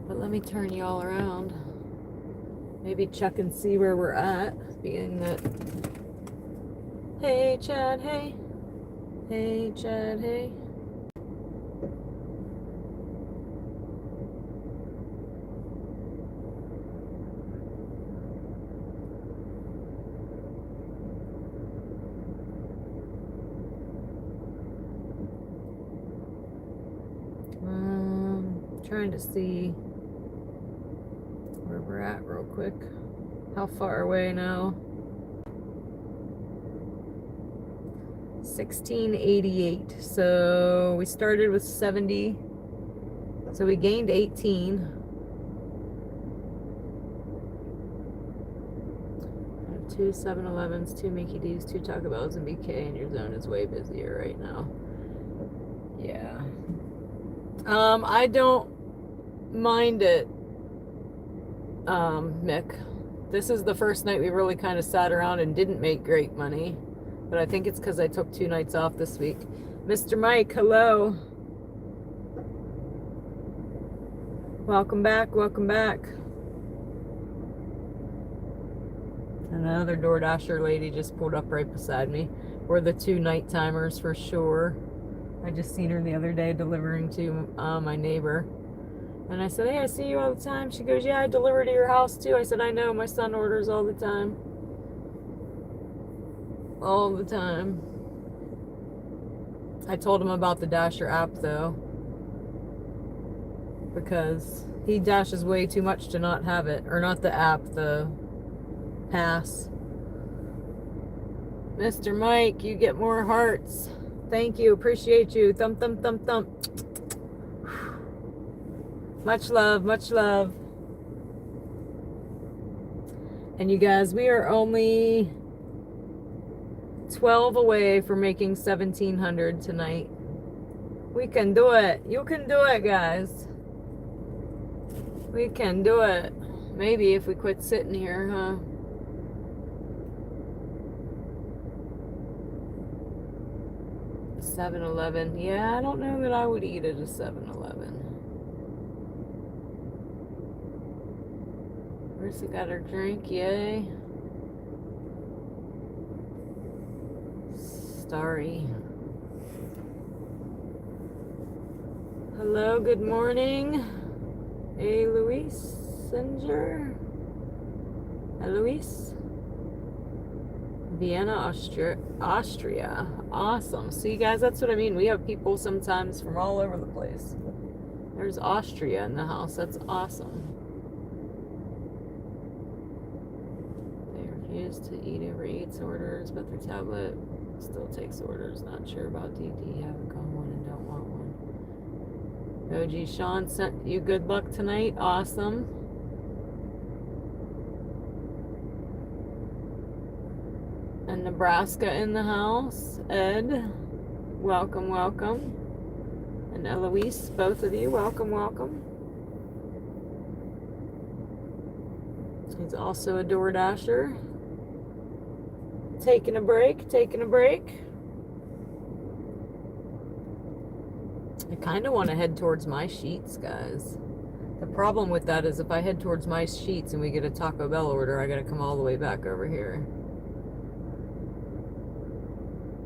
But let me turn y'all around. Maybe check and see where we're at, being that... Hey, Chad, hey. Hey, Chad, hey. Trying to see where we're at real quick. How far away now? 1688. So we started with 70. So we gained 18. 2 7-Elevens, 2 Mickey D's, 2 Taco Bells, and BK, and your zone is way busier right now. Yeah. I don't mind it, Mick. This is the first night we really kind of sat around and didn't make great money. But I think it's because I took 2 nights off this week. Mr. Mike, hello. Welcome back, welcome back. Another DoorDasher lady just pulled up right beside me. We're the 2 night timers for sure. I just seen her the other day delivering to my neighbor. And I said, hey, I see you all the time. She goes, yeah, I deliver to your house too. I said, I know, my son orders all the time. All the time. I told him about the Dasher app though, because he dashes way too much to not have it. Or not the app, the pass. Mr. Mike, you get more hearts. Thank you, appreciate you. Thump, thump, thump, thump. Much love, much love. And you guys, we are only 12 away from making 1,700 tonight. We can do it. You can do it, guys. We can do it. Maybe if we quit sitting here, huh? $7-Eleven. Yeah, I don't know that I would eat at a 7-Eleven. Marissa got her drink, yay. Starry. Hello, good morning. Hey, Luis Singer. Hey, Luis. Vienna, Austria. Awesome. See, guys, that's what I mean. We have people sometimes from all over the place. There's Austria in the house. That's awesome. They refuse to eat over 8 orders, but their tablet still takes orders. Not sure about DD. Haven't got one and don't want one. OG Sean sent you good luck tonight. Awesome. And Nebraska in the house. Ed, welcome, welcome. And Eloise, both of you, welcome, welcome. He's also a DoorDasher. Taking a break, taking a break. I kind of want to head towards my sheets, guys. The problem with that is if I head towards my sheets and we get a Taco Bell order, I got to come all the way back over here.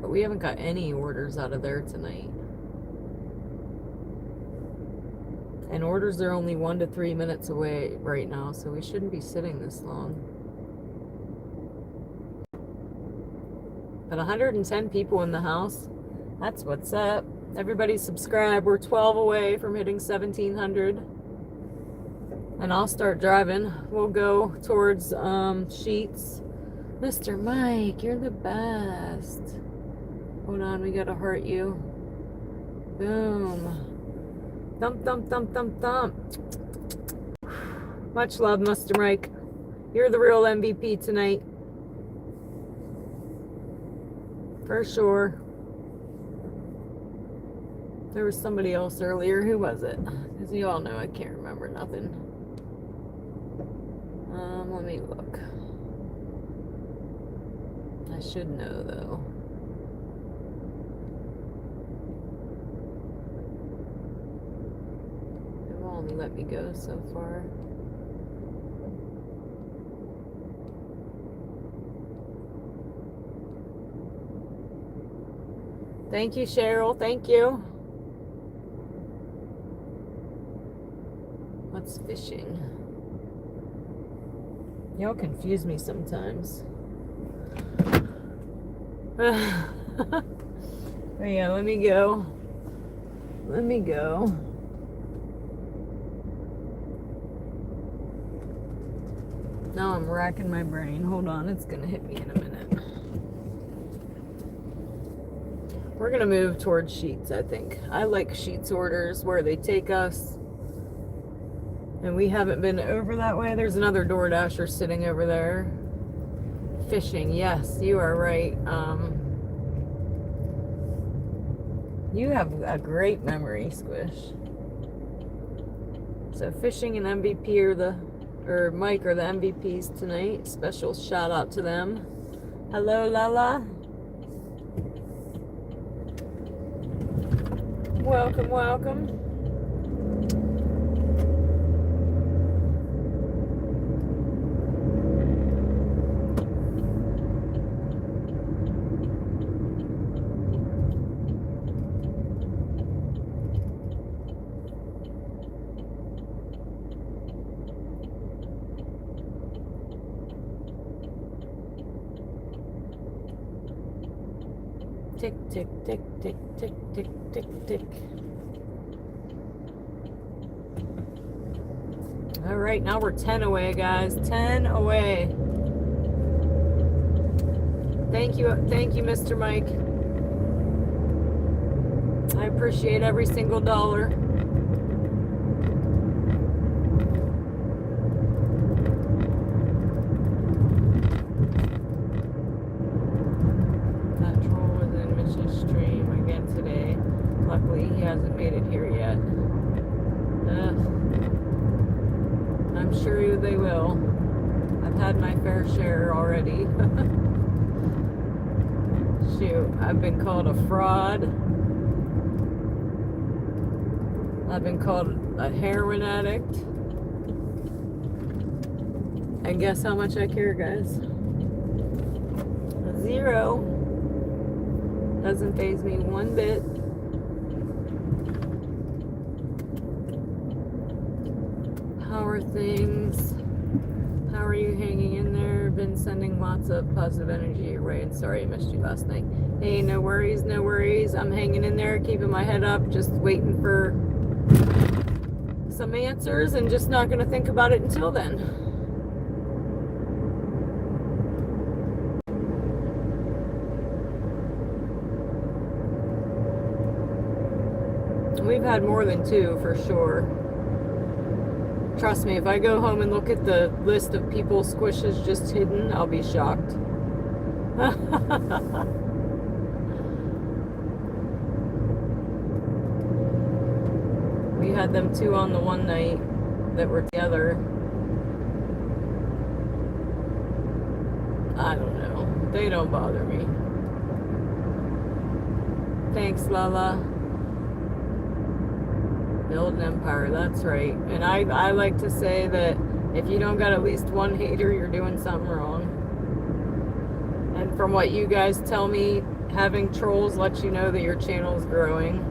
But we haven't got any orders out of there tonight. And orders are only 1 to 3 minutes away right now, so we shouldn't be sitting this long. But 110 people in the house. That's what's up. Everybody subscribe. We're 12 away from hitting 1,700. And I'll start driving. We'll go towards Sheets. Mr. Mike, you're the best. Hold on, we gotta heart you. Boom. Thump, thump, thump, thump, thump. Much love, Mr. Mike. You're the real MVP tonight. For sure. There was somebody else earlier. Who was it? Because you all know I can't remember nothing. Let me look. I should know though. They've only let me go so far. Thank you, Cheryl. Thank you. What's fishing? Y'all confuse me sometimes. But yeah, let me go. Let me go. Now I'm racking my brain. Hold on, it's gonna hit me in a minute. We're gonna move towards Sheets, I think. I like Sheets orders where they take us. And we haven't been over that way. There's another DoorDasher sitting over there. fishing. Yes, you are right. You have a great memory, Squish. So fishing and MVP or Mike are the MVPs tonight. Special shout out to them. Hello, Lala. Welcome, welcome. Tick, tick, tick, tick, tick, tick, tick, tick. All right, now we're 10 away, guys. 10 away. Thank you, Mr. Mike. I appreciate every single dollar. That troll was in Mitch's stream again today. Luckily, he hasn't made it here yet. I'm sure they will. I've had my fair share already. Shoot, I've been called a fraud. I've been called a heroin addict. And guess how much I care, guys? 0. Doesn't faze me one bit. How are things? How are you hanging in there? Been sending lots of positive energy your way, and sorry I missed you last night. Hey, no worries, no worries. I'm hanging in there, keeping my head up, just waiting for some answers and just not going to think about it until then. We've had more than 2 for sure. Trust me, if I go home and look at the list of people Squish has just hidden, I'll be shocked. We had them 2 on the one night that were together. I don't know. They don't bother me. Thanks, Lala. Build an empire, that's right. And I like to say that if you don't got at least one hater, you're doing something wrong. And from what you guys tell me, having trolls lets you know that your channel's growing.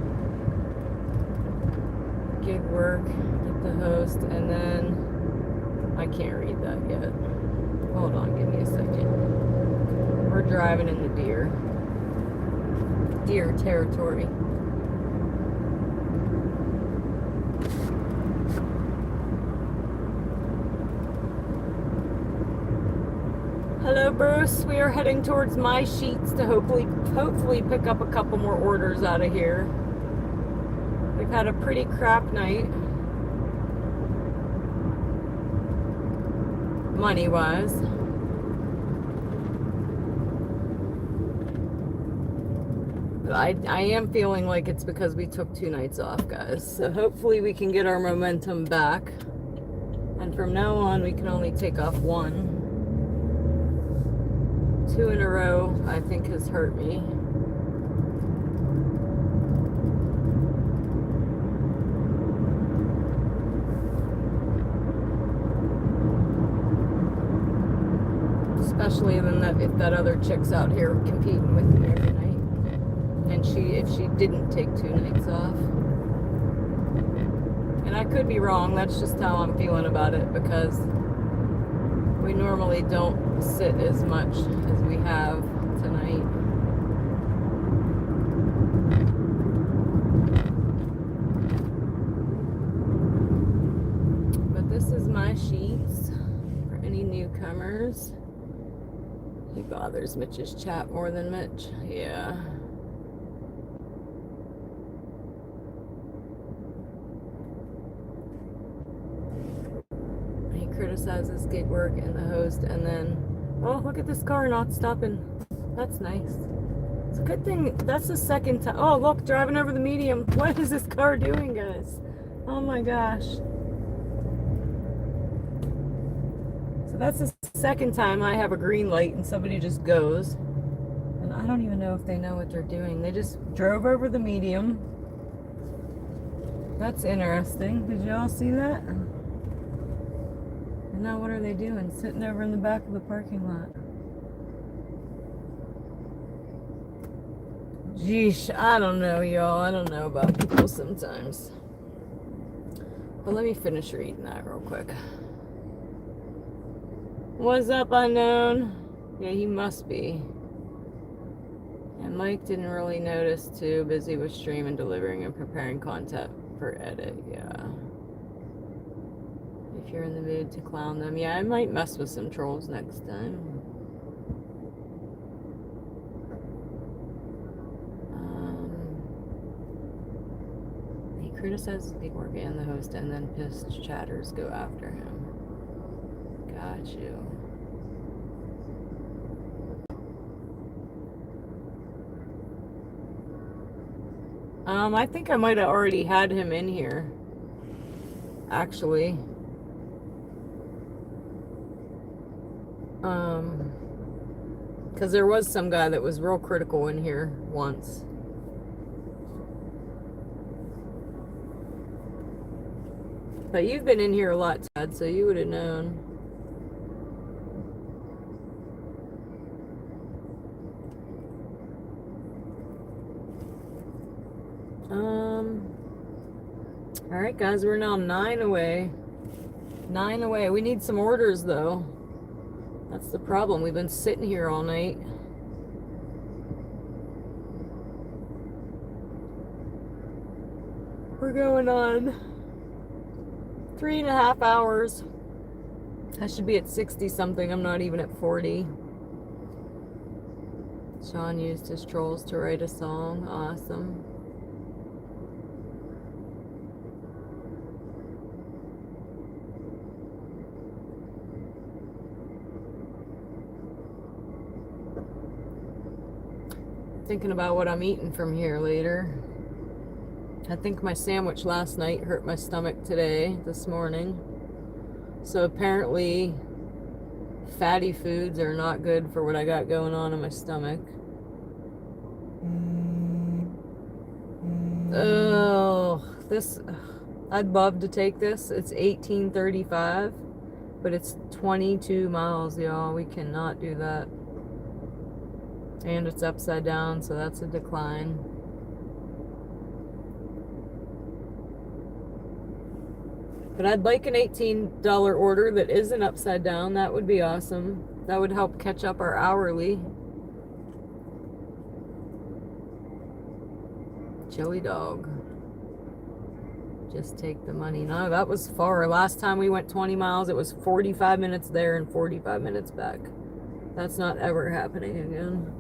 Gig work, get the host, and then I can't read that yet. Hold on, give me a second. We're driving in the deer territory. Hello, Bruce. We are heading towards my sheets to hopefully pick up a couple more orders out of here. We've had a pretty crap night, money-wise. But I am feeling like it's because we took 2 nights off, guys. So hopefully we can get our momentum back. And from now on, we can only take off 1. 2 in a row, I think, has hurt me. Especially if that other chick's out here competing with me every night. And if she didn't take 2 nights off. And I could be wrong, that's just how I'm feeling about it, because we normally don't sit as much as we have tonight. But this is my sheets for any newcomers. He bothers Mitch's chat more than Mitch. Yeah. He criticizes gig work and the host, and then Oh, look at this car not stopping. That's nice. It's a good thing. That's the second time. Oh, look, driving over the medium. What is this car doing, guys? Oh my gosh. So that's the second time I have a green light and somebody just goes. And I don't even know if they know what they're doing. They just drove over the medium. That's interesting. Did y'all see that? And now what are they doing? Sitting over in the back of the parking lot. Geesh, I don't know, y'all. I don't know about people sometimes. But let me finish reading that real quick. What's up, unknown? Yeah, he must be. And Mike didn't really notice, too. Busy with streaming, delivering, and preparing content for edit. Yeah. If you're in the mood to clown them. Yeah, I might mess with some trolls next time. He criticizes the work and the host, and then pissed chatters go after him. Got you. I think I might have already had him in here. Actually. Because there was some guy that was real critical in here once. But you've been in here a lot, Ted, so you would have known. Alright, guys, we're now 9 away. 9 away. We need some orders, though. That's the problem. We've been sitting here all night. We're going on 3.5 hours. I should be at 60 something. I'm not even at 40. Sean used his trolls to write a song. Awesome. Thinking about what I'm eating from here later. I think my sandwich last night hurt my stomach this morning. So apparently fatty foods are not good for what I got going on in my stomach. Oh, I'd love to take this. It's 18.35, but it's 22 miles, y'all. We cannot do that. And it's upside down, so that's a decline. But I'd like an $18 order that isn't upside down. That would be awesome. That would help catch up our hourly. Chili dog. Just take the money. No, that was far. Last time we went 20 miles, it was 45 minutes there and 45 minutes back. That's not ever happening again.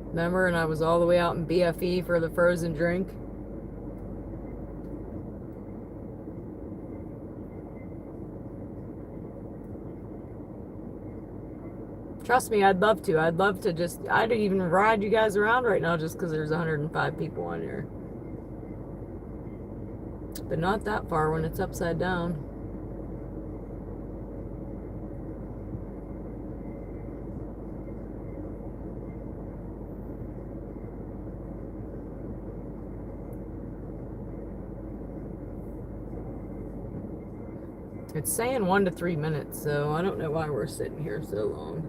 Remember, and I was all the way out in BFE for the frozen drink. Trust me, I'd love to. I'd love to I'd even ride you guys around right now just because there's 105 people on here. But not that far when it's upside down. It's saying 1 to 3 minutes, so I don't know why we're sitting here so long.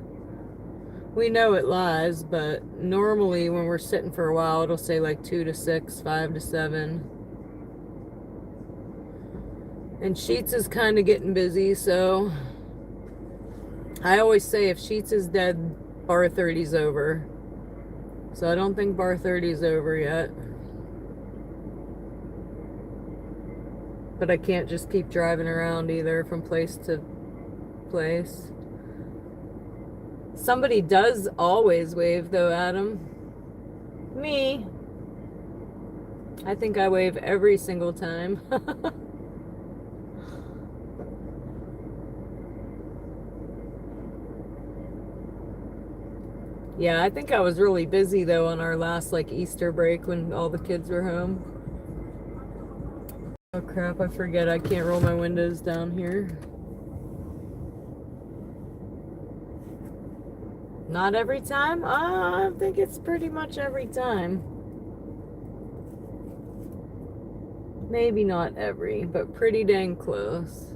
We know it lies, but normally when we're sitting for a while, it'll say like 2 to 6, 5 to 7. And Sheetz is kind of getting busy, so I always say if Sheetz is dead, bar 30's over. So I don't think bar 30's over yet. But I can't just keep driving around either from place to place. Somebody does always wave though, Adam. Me. I think I wave every single time. Yeah, I think I was really busy though on our last like Easter break when all the kids were home. Oh crap, I forget I can't roll my windows down here. Not every time? I think it's pretty much every time. Maybe not every, but pretty dang close.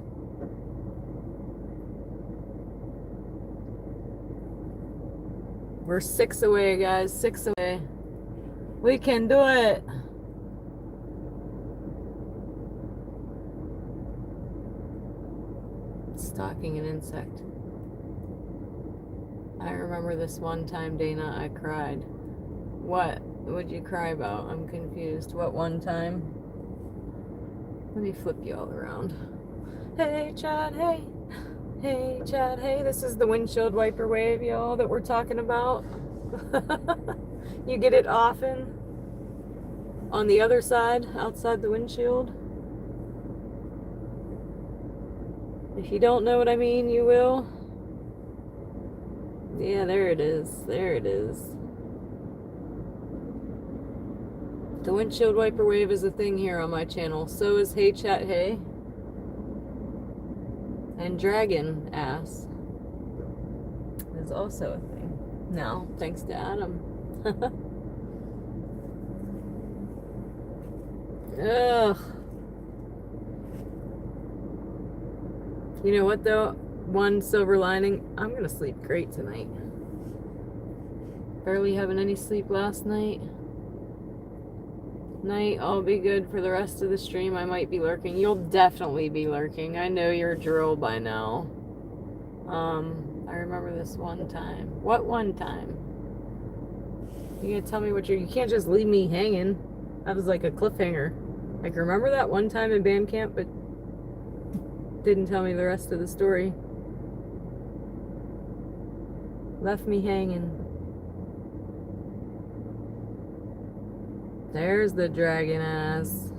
We're 6 away, guys. 6 away. We can do it. Stalking an insect. I remember this one time, Dana, I cried. What would you cry about? I'm confused. What one time? Let me flip you all around. Hey, Chad, hey. Hey, Chad, hey. This is the windshield wiper wave, y'all, that we're talking about. You get it often on the other side, outside the windshield. If you don't know what I mean, you will. Yeah, there it is. There it is. The windshield wiper wave is a thing here on my channel. So is Hey Chat Hey. And Dragon Ass is also a thing. Now, thanks to Adam. Ugh. You know what though? One silver lining. I'm gonna sleep great tonight. Barely having any sleep last night. Night, I'll be good for the rest of the stream. I might be lurking. You'll definitely be lurking. I know your drill by now. I remember this one time. What one time? You gonna tell me what you can't just leave me hanging. That was like a cliffhanger. Like, remember that one time in band camp, but didn't tell me the rest of the story. Left me hanging. There's the dragon ass.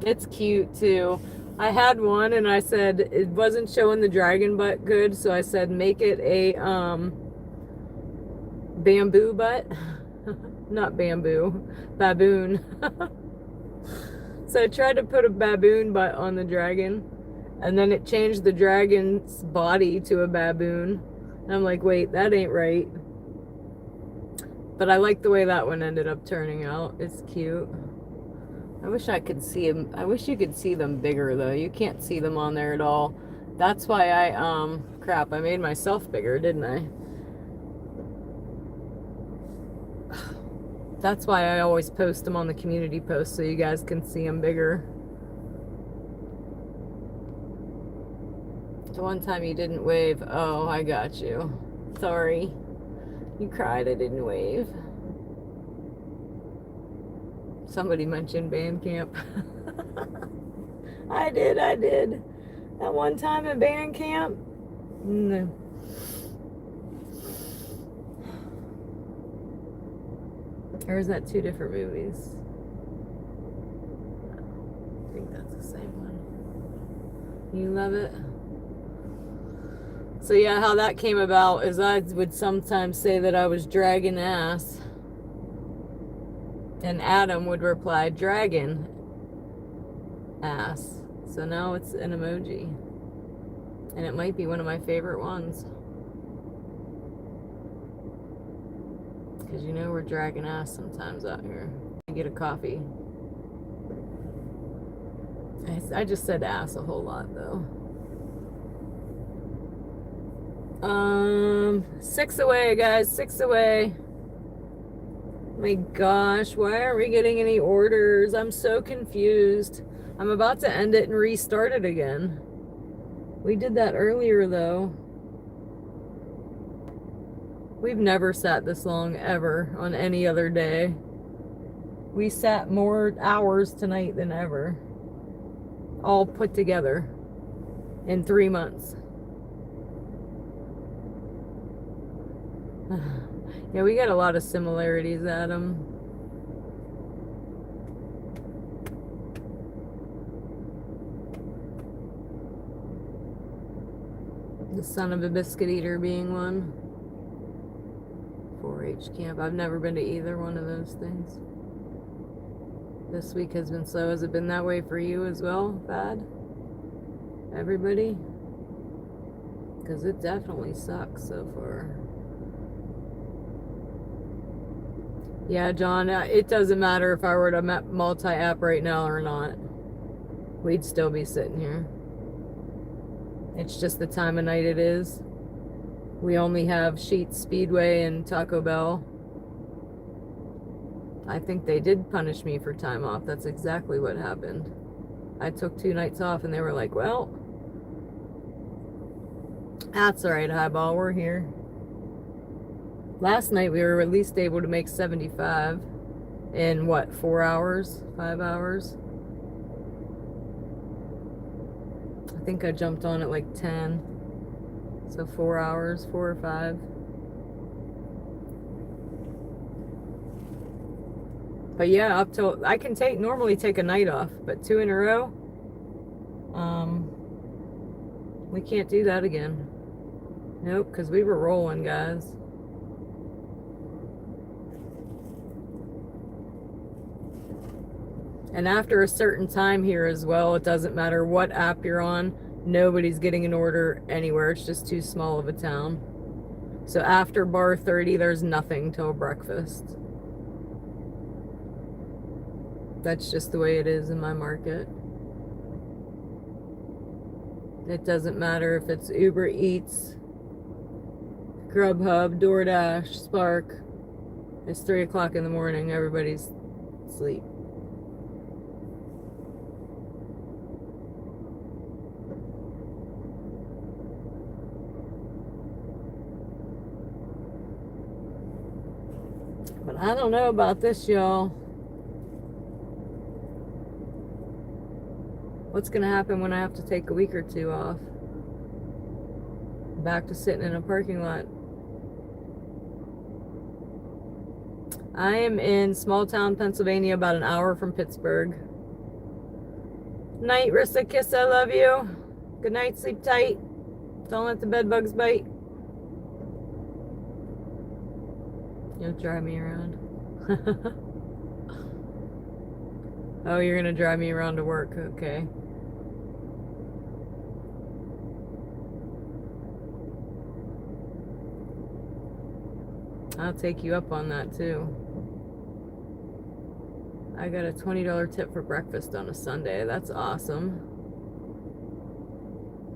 It's cute too. I had one and I said it wasn't showing the dragon butt good, so I said make it a bamboo butt. Not bamboo, baboon. So I tried to put a baboon butt on the dragon, and then it changed the dragon's body to a baboon. And I'm like, wait, that ain't right. But I like the way that one ended up turning out. It's cute. I wish I could see them. I wish you could see them bigger though. You can't see them on there at all. That's why I, crap, I made myself bigger, didn't I? That's why I always post them on the community post so you guys can see them bigger. The one time you didn't wave. Oh, I got you. Sorry. You cried I didn't wave. Somebody mentioned band camp. I did. That one time at band camp? No. Or is that two different movies? I think that's the same one. You love it? So yeah, how that came about is I would sometimes say that I was dragging ass. And Adam would reply, dragon ass. So now it's an emoji. And it might be one of my favorite ones. Because you know we're dragging ass sometimes out here. I get a coffee. I just said ass a whole lot though. 6 away, guys. 6 away. My gosh, why aren't we getting any orders? I'm so confused. I'm about to end it and restart it again. We did that earlier though. We've never sat this long ever on any other day. We sat more hours tonight than ever. All put together in 3 months. Yeah, we got a lot of similarities, Adam. The son of a biscuit eater being one. 4-H camp. I've never been to either one of those things. This week has been slow. Has it been that way for you as well? Bad? Everybody? Because it definitely sucks so far. Yeah, John, it doesn't matter if I were to multi-app right now or not. We'd still be sitting here. It's just the time of night it is. We only have Sheetz, Speedway, and Taco Bell. I think they did punish me for time off. That's exactly what happened. I took 2 nights off and they were like, well, that's all right, Highball, we're here. Last night we were at least able to make 75 in what, 4 hours, 5 hours? I think I jumped on at like 10. So 4 hours, 4 or 5. But yeah, up till I can normally take a night off, but 2 in a row, we can't do that again. Nope, because we were rolling, guys. And after a certain time here as well, it doesn't matter what app you're on, nobody's getting an order anywhere. It's just too small of a town. So after bar 30, there's nothing till breakfast. That's just the way it is in my market. It doesn't matter if it's Uber Eats, Grubhub, DoorDash, Spark. It's 3 o'clock in the morning. Everybody's asleep. But I don't know about this, y'all. What's going to happen when I have to take a week or 2 off? Back to sitting in a parking lot. I am in small town Pennsylvania, about an hour from Pittsburgh. Night, Rissa, kiss, I love you. Good night, sleep tight. Don't let the bed bugs bite. You'll drive me around. Oh, you're gonna drive me around to work, okay. I'll take you up on that too. I got a $20 tip for breakfast on a Sunday. That's awesome.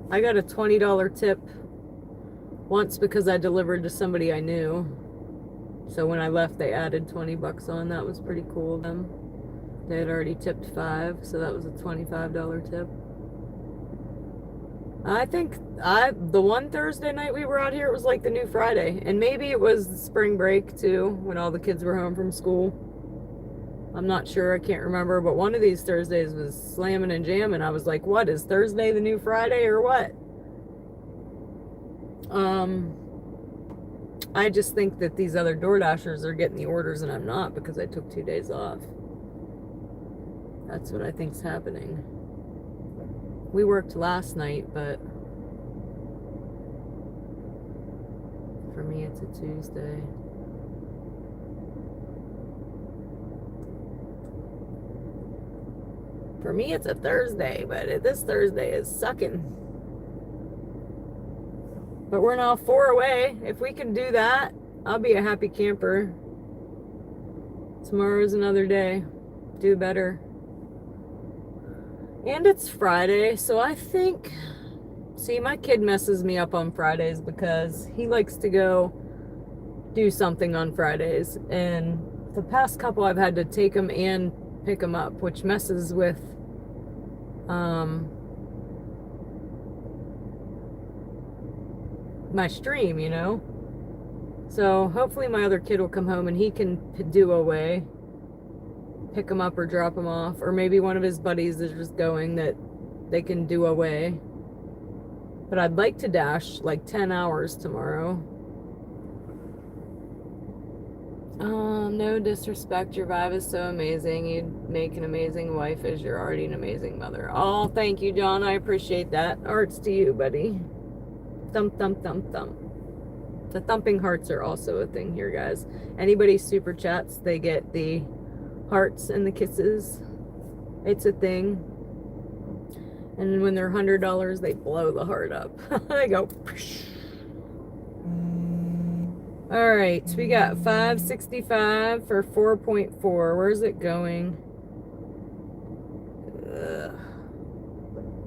I got a $20 tip once because I delivered to somebody I knew. So when I left, they added 20 bucks on. That was pretty cool of them. They had already tipped 5, so that was a $25 tip. I think the one Thursday night we were out here, it was like the new Friday. And maybe it was spring break too, when all the kids were home from school. I'm not sure, I can't remember, but one of these Thursdays was slamming and jamming. I was like, what, is Thursday the new Friday or what? I just think that these other DoorDashers are getting the orders and I'm not, because I took 2 days off. That's what I think's happening. We worked last night, but for me it's a Tuesday. For me it's a Thursday, but this Thursday is sucking. But we're now 4 away. If we can do that, I'll be a happy camper. Tomorrow's another day. Do better. And it's Friday, so I think... See, my kid messes me up on Fridays because he likes to go do something on Fridays. And the past couple I've had to take him and pick him up, which messes with... my stream, you know. So hopefully my other kid will come home and he can do away, pick him up or drop him off, or maybe one of his buddies is just going that they can do away. But I'd like to dash like 10 hours tomorrow. No disrespect, your vibe is so amazing. You'd make an amazing wife as you're already an amazing mother. Oh, thank you, John. I appreciate that. Hearts to you, buddy. Thump, thump, thump, thump. The thumping hearts are also a thing here, guys. Anybody super chats, they get the hearts and the kisses. It's a thing. And when they're $100, they blow the heart up. They go. All right, we got 565 for 4.4. Where's it going? Ugh.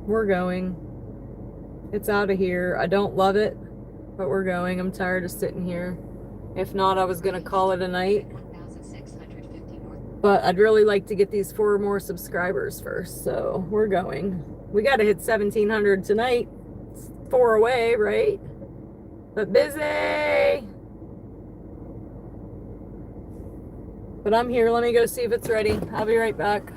We're going. It's out of here. I don't love it, but we're going. I'm tired of sitting here. If not, I was going to call it a night. But I'd really like to get these 4 more subscribers first, so we're going. We got to hit 1,700 tonight. It's 4 away, right? But busy. But I'm here. Let me go see if it's ready. I'll be right back.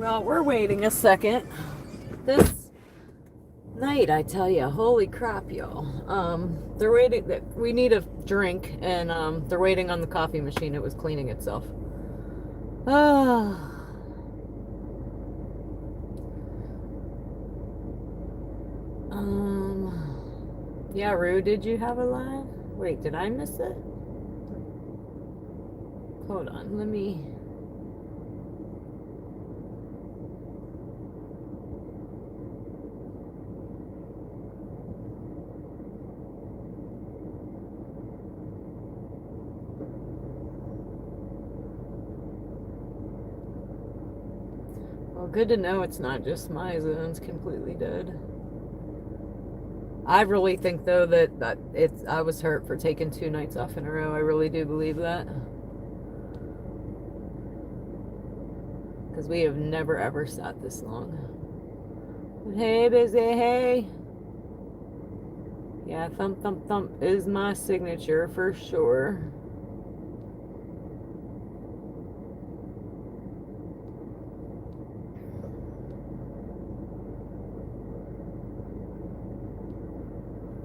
Well, we're waiting a second. This night, I tell you, holy crap, y'all. They're waiting. We need a drink, and they're waiting on the coffee machine. It was cleaning itself. Ah. Yeah, Rue, did you have a live? Wait, did I miss it? Hold on, let me. Well, good to know it's not just my zone's completely dead. I really think though that I was hurt for taking 2 nights off in a row. I really do believe that. Because we have never ever sat this long. Hey, busy, hey. Yeah, thump, thump, thump is my signature for sure.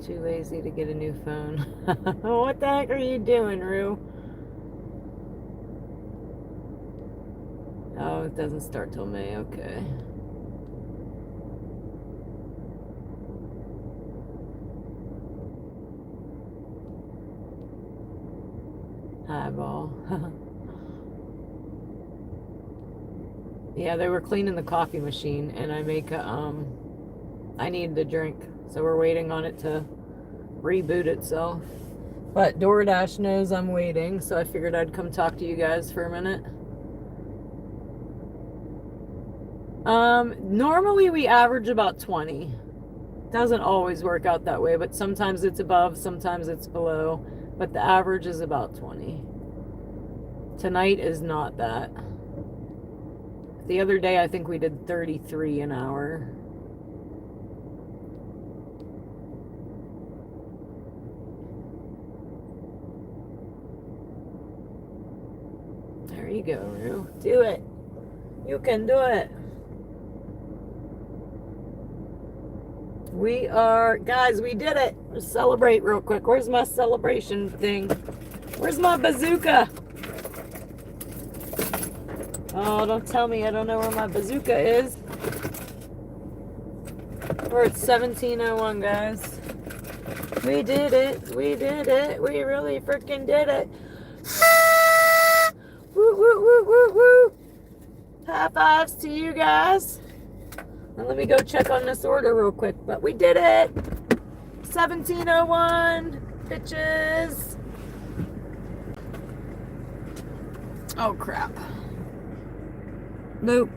Too lazy to get a new phone. What the heck are you doing, Rue? Oh, it doesn't start till May. Okay. Highball. Yeah, they were cleaning the coffee machine, and I needed a drink, so we're waiting on it to reboot itself. But DoorDash knows I'm waiting, so I figured I'd come talk to you guys for a minute. Normally we average about 20. Doesn't always work out that way, but sometimes it's above, sometimes it's below. But the average is about 20. Tonight is not that. The other day I think we did 33 an hour. There you go, Rue. Do it. You can do it. Guys, we did it. Let's celebrate real quick. Where's my celebration thing? Where's my bazooka? Oh, don't tell me I don't know where my bazooka is. We're at 17:01, guys. We did it. We did it. We really freaking did it. Woo, woo, woo, woo, woo. High fives to you guys. And let me go check on this order real quick. But we did it. 17:01, bitches. Oh, crap. Nope.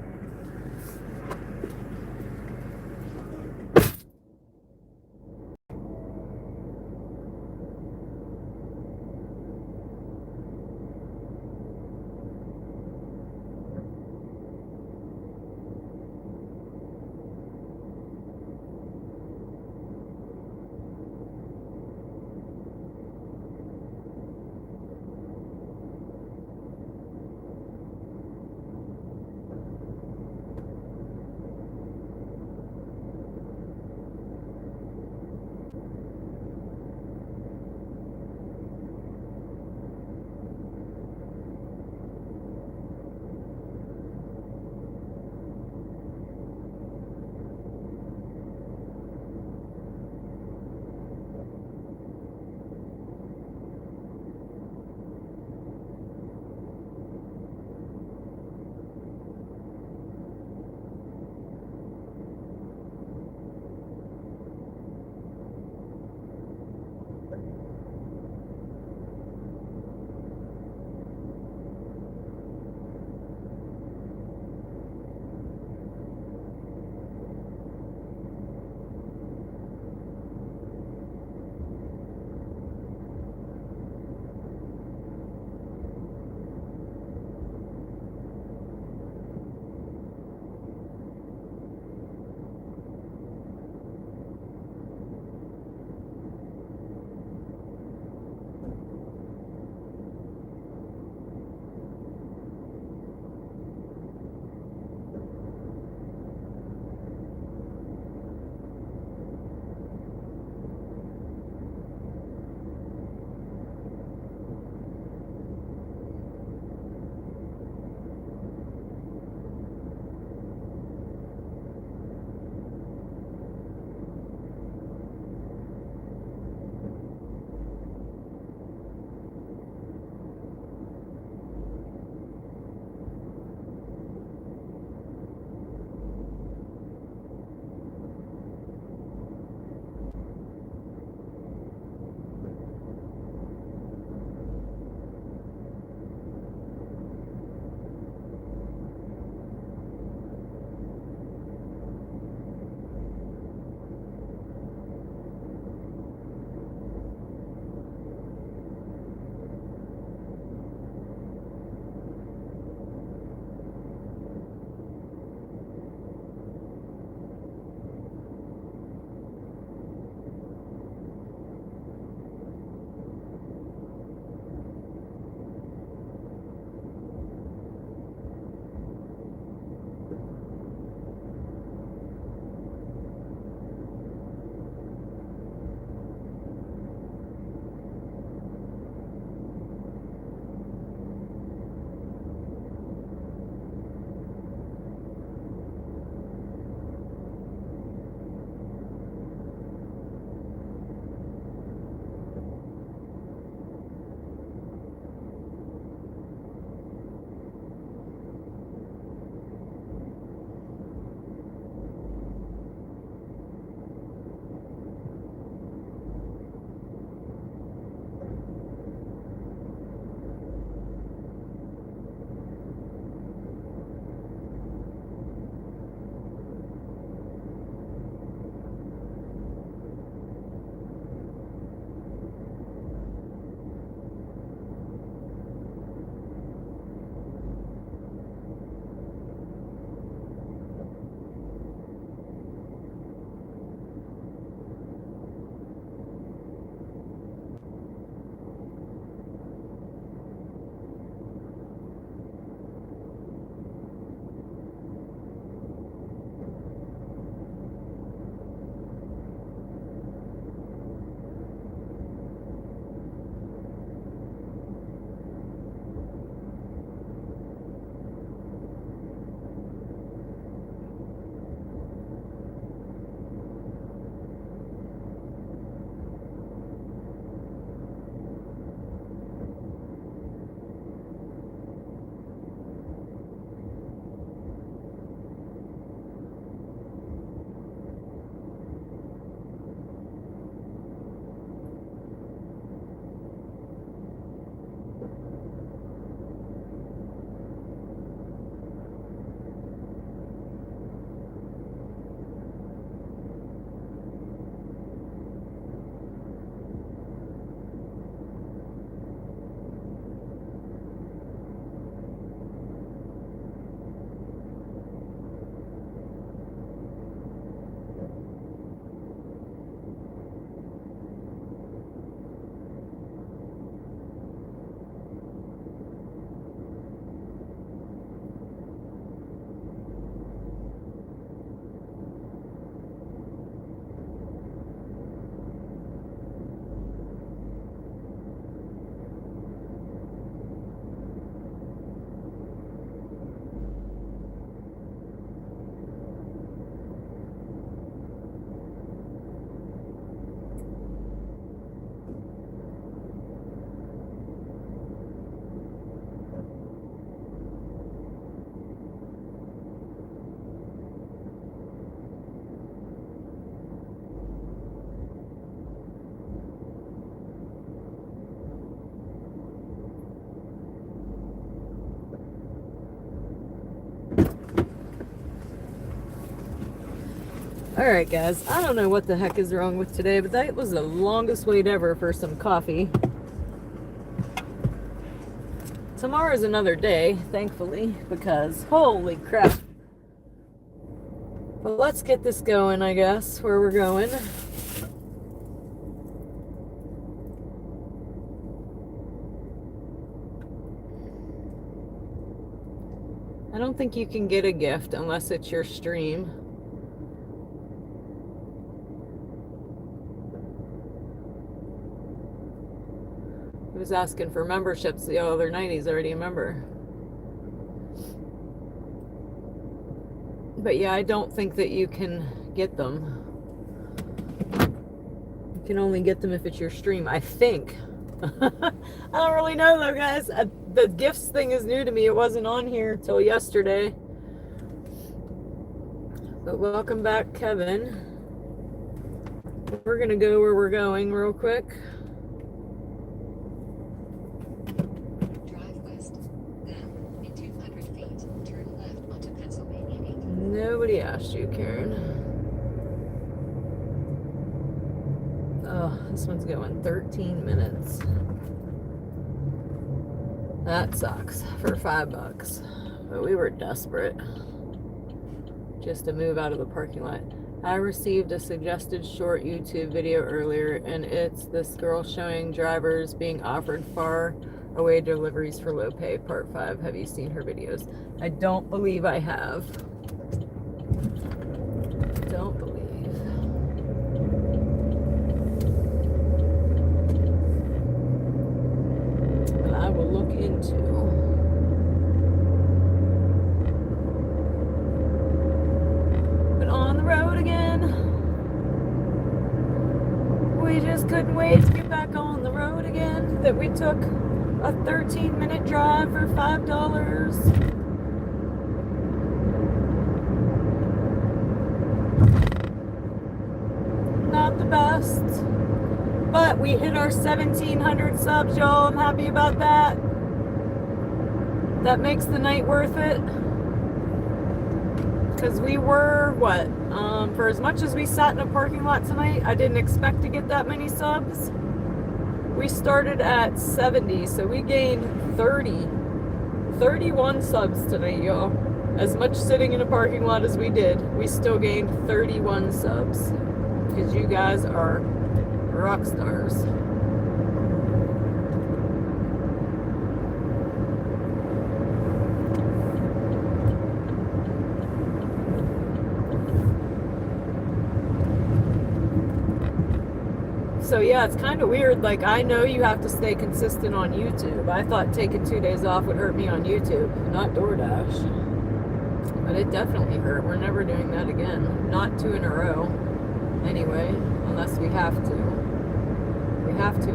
Alright guys, I don't know what the heck is wrong with today, but that was the longest wait ever for some coffee. Tomorrow's another day, thankfully, because holy crap. But let's get this going, I guess, where we're going. I don't think you can get a gift unless it's your stream. He was asking for memberships the other night. He's already a member. But yeah, I don't think that you can get them. You can only get them if it's your stream, I think. I don't really know though, guys. The gifts thing is new to me. It wasn't on here till yesterday. But welcome back, Kevin. We're gonna go where we're going real quick. Drive west. Then, in 200 feet, turn left onto Pennsylvania 8. Nobody asked you, Karen. Oh, this one's going 13 minutes. That sucks for $5. But we were desperate just to move out of the parking lot. I received a suggested short YouTube video earlier, and it's this girl showing drivers being offered far away deliveries for low pay, part 5. Have you seen her videos? I don't believe I have. Don't believe. But I will look into. But on the road again. We just couldn't wait to get back on the road again. That we took a 13-minute drive for $5. Not the best, but we hit our 1,700 subs, y'all. I'm happy about that. That makes the night worth it. Because we were, what, for as much as we sat in a parking lot tonight, I didn't expect to get that many subs. We started at 70, so we gained 31 subs tonight, y'all. As much sitting in a parking lot as we did, we still gained 31 subs. Because you guys are rock stars. So yeah, it's kind of weird. Like, I know you have to stay consistent on YouTube. I thought taking 2 days off would hurt me on YouTube, not DoorDash. But it definitely hurt. We're never doing that again. Not 2 in a row. Anyway, unless we have to. We have to.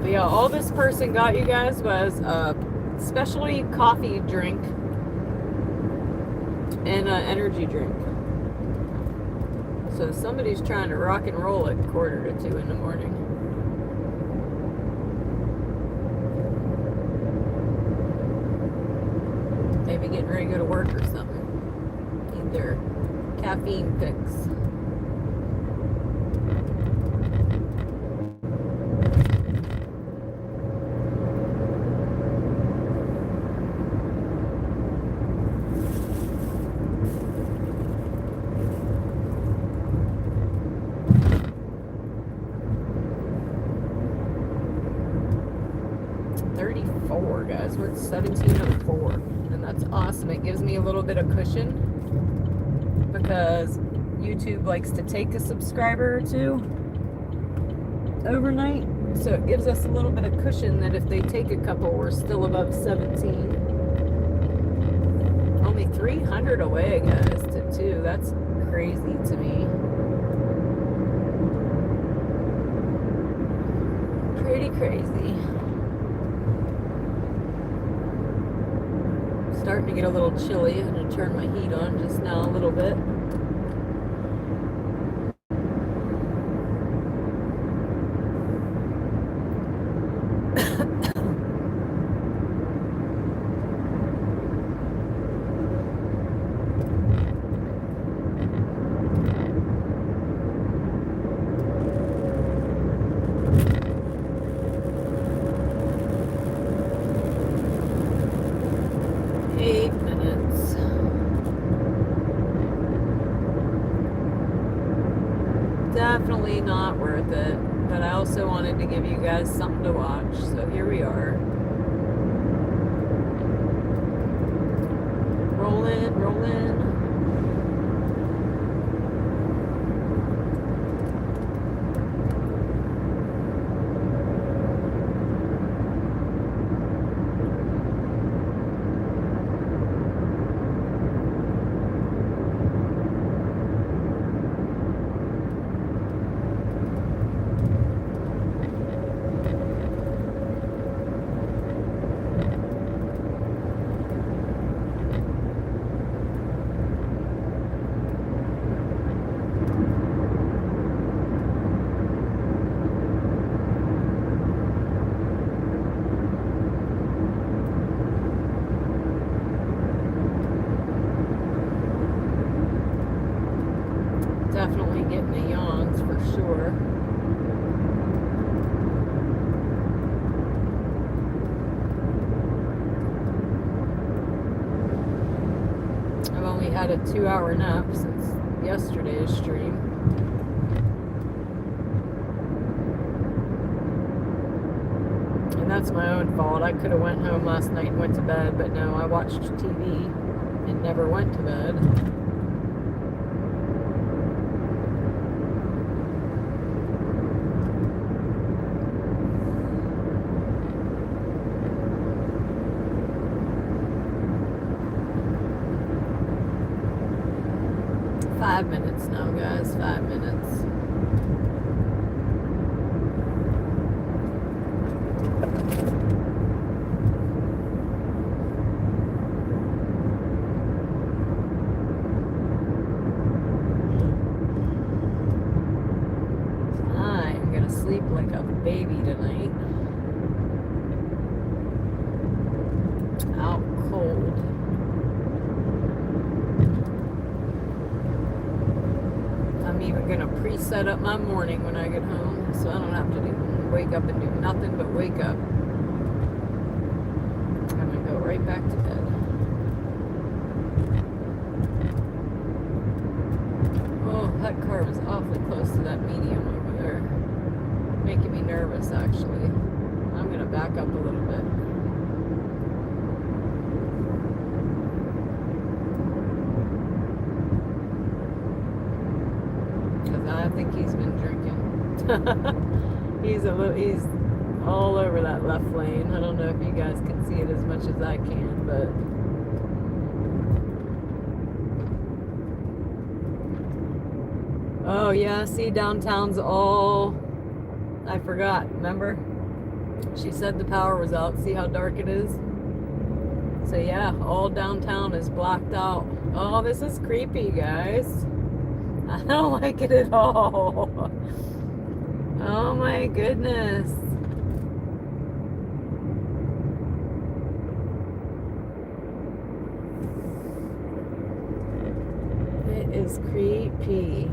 But yeah, all this person got, you guys, was a specialty coffee drink and an energy drink. So somebody's trying to rock and roll at 1:45 in the morning. Maybe getting ready to go to work or something. Need their caffeine fix. Guys, we're at 1704, and that's awesome. It gives me a little bit of cushion because YouTube likes to take a subscriber or two overnight, so it gives us a little bit of cushion that if they take a couple, we're still above 17. Only 300 away, guys, to 2. That's crazy to me. Pretty crazy. Starting to get a little chilly. I'm going to turn my heat on just now a little bit. with it, but I also wanted to give you guys something to watch. So here we are. Roll in, roll in. Definitely getting the yawns for sure. I've only had a 2-hour nap since yesterday's stream. And that's my own fault. I could have went home last night and went to bed, but no, I watched TV and never went to bed. Five minutes now, guys. 5 minutes. I'm gonna sleep like a baby tonight. Out cold. I'm even gonna pre-set up my morning when I get home, so I don't have to wake up and do nothing but wake up. I'm gonna go right back to bed. Oh, that car was awfully close to that medium over there, making me nervous actually. I'm gonna back up a little bit. I think he's been drinking. He's all over that left lane. I don't know if you guys can see it as much as I can, but oh yeah, see, downtown's all, I forgot, remember? She said the power was out. See how dark it is? So yeah, all downtown is blacked out. Oh, this is creepy, guys. I don't like it at all. Oh my goodness. It is creepy.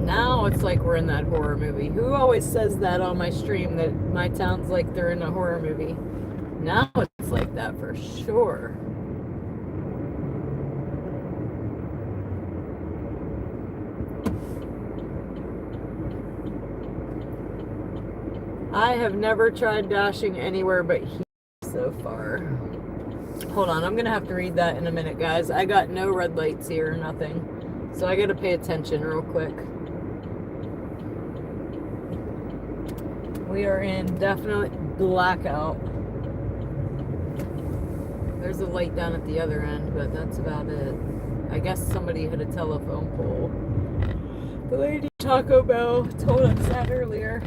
Now it's like we're in that horror movie. Who always says that on my stream, that my town's like they're in a horror movie? Now it's like that for sure. I have never tried dashing anywhere but here so far. Hold on, I'm gonna have to read that in a minute, guys. I got no red lights here or nothing, so I gotta pay attention real quick. We are in definite blackout. There's a light down at the other end, but that's about it. I guess somebody hit a telephone pole. The lady at Taco Bell told us that earlier.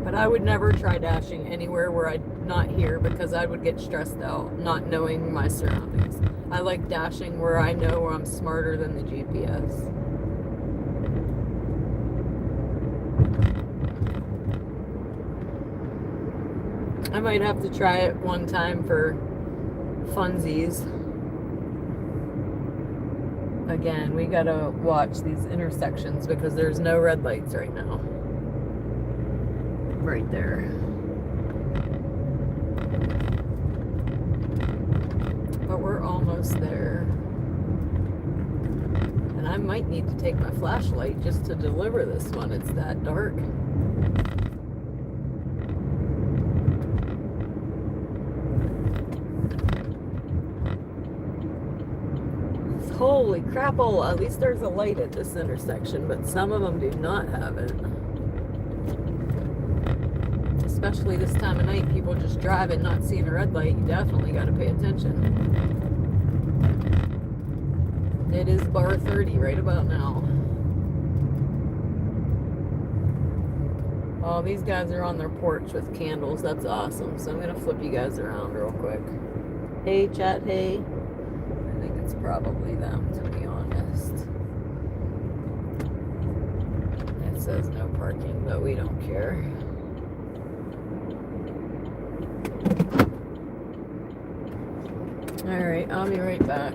But I would never try dashing anywhere where I'm not here, because I would get stressed out not knowing my surroundings. I like dashing where I know I'm smarter than the GPS. I might have to try it one time for funsies. Again, we gotta watch these intersections because there's no red lights right now. right there. But we're almost there. And I might need to take my flashlight just to deliver this one. It's that dark. Holy crapola, at least there's a light at this intersection, but some of them do not have it. Especially this time of night, people just driving, not seeing a red light. You definitely got to pay attention. It is bar 30 right about now. Oh, these guys are on their porch with candles. That's awesome. So I'm going to flip you guys around real quick. Hey, chat, hey. I think it's probably them, to be honest. It says no parking, but we don't care. Alright, I'll be right back.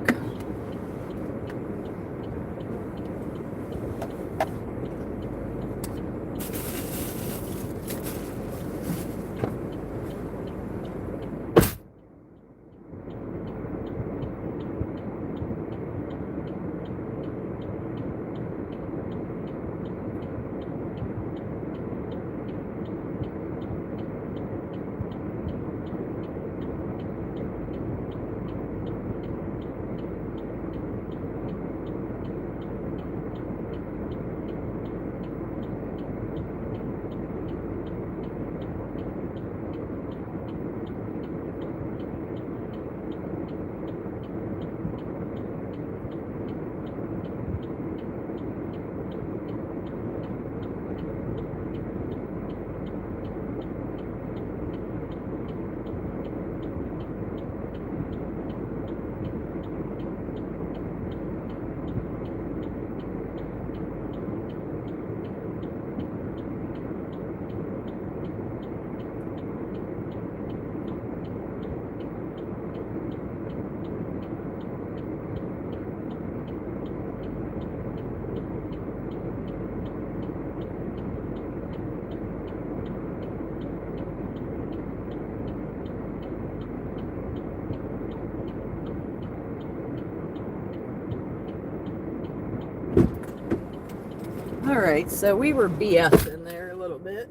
Alright, so we were BSing there a little bit.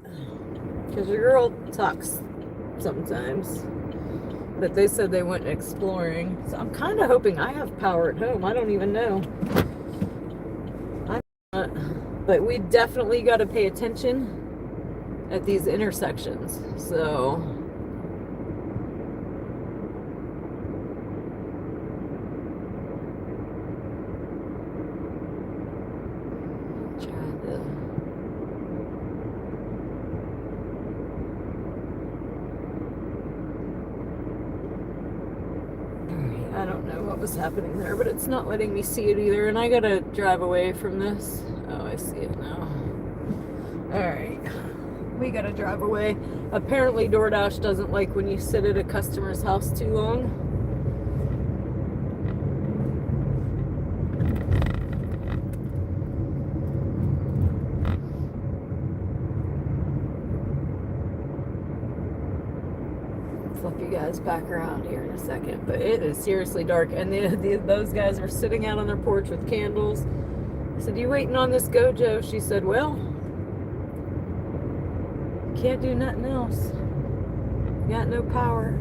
Because your girl talks sometimes. But they said they went exploring. So I'm kind of hoping I have power at home. I don't even know. I'm not. But we definitely got to pay attention at these intersections. So... I don't know what was happening there, but it's not letting me see it either, and I gotta drive away from this. Oh, I see it now. Alright, we gotta drive away. Apparently DoorDash doesn't like when you sit at a customer's house too long. Flip you guys back around here in a second, but it is seriously dark, and those guys were sitting out on their porch with candles. I said, "You waiting on this Gojo?" She said, "Well, can't do nothing else. Got no power."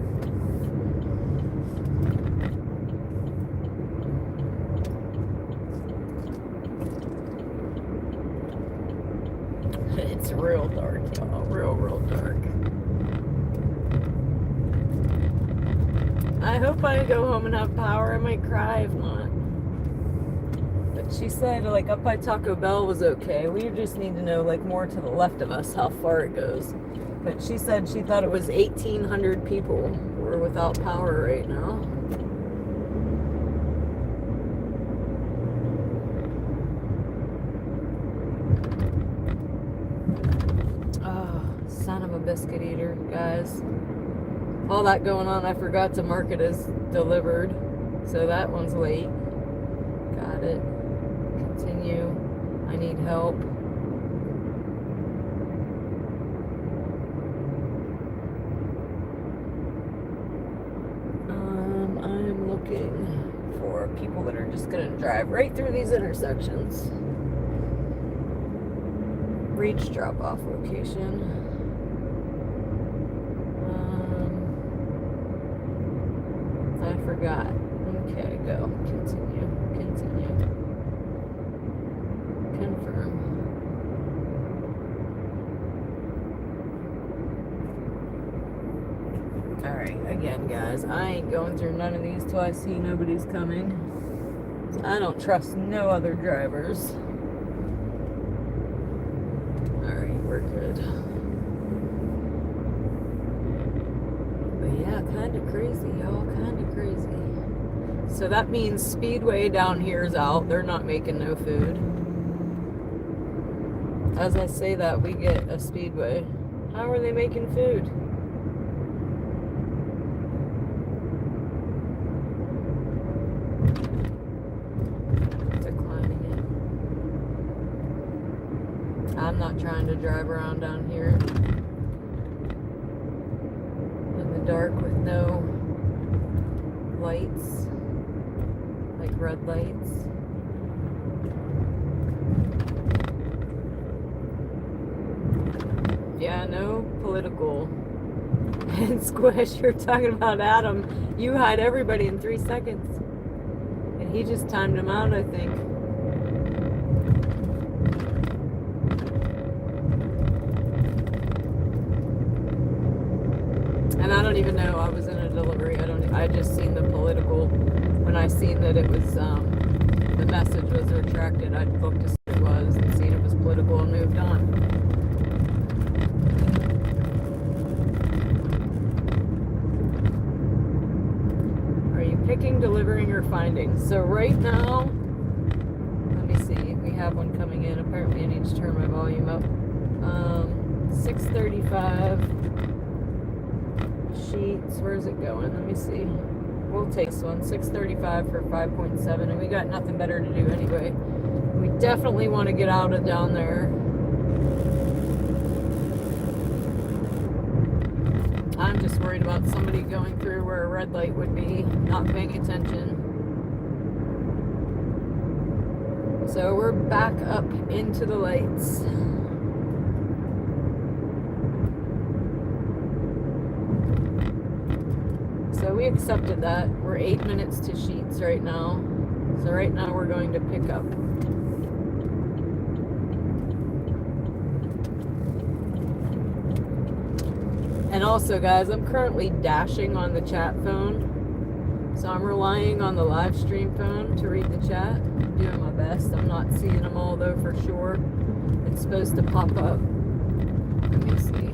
It's real dark, y'all. Real dark. I hope I go home and have power. I might cry if not. But she said, like, up by Taco Bell was okay. We just need to know, like, more to the left of us how far it goes. But she said she thought it was 1,800 people were without power right now. Oh, son of a biscuit eater, guys. All that going on, I forgot to mark it as delivered. So that one's late. Got it. Continue. I need help. just gonna drive right through these intersections. Reach drop-off location. I forgot. Okay, go. Continue. Confirm. Alright, again, guys, I ain't going through none of these till I see nobody's coming. So I don't trust no other drivers. Alright, we're good. But yeah, kind of crazy, y'all. Kind of crazy. So that means Speedway down here is out. They're not making no food. As I say that, we get a Speedway. How are they making food? Declining it. I'm not trying to drive around down here in the dark with no lights, like red lights. Yeah, no political. And Squish, you're talking about Adam. You hide everybody in 3 seconds. And he just timed him out, I think. And I don't even know I was in a delivery. I just seen the political. When I seen that it was, the message was retracted, I looked to see what it was and seen it was political and moved on. Picking, delivering, or finding. So right now, let me see. We have one coming in. Apparently I need to turn my volume up. 6:35. Sheets. Where's it going? Let me see. We'll take this one. 6:35 for 5.7, and we got nothing better to do anyway. We definitely want to get out of down there. I'm just worried about somebody going through where a red light would be, not paying attention. So we're back up into the lights. So we accepted that. We're 8 minutes to Sheets right now. So right now we're going to pick up. And also, guys, I'm currently dashing on the chat phone. So I'm relying on the live stream phone to read the chat. I'm doing my best. I'm not seeing them all, though, for sure. It's supposed to pop up. Let me see.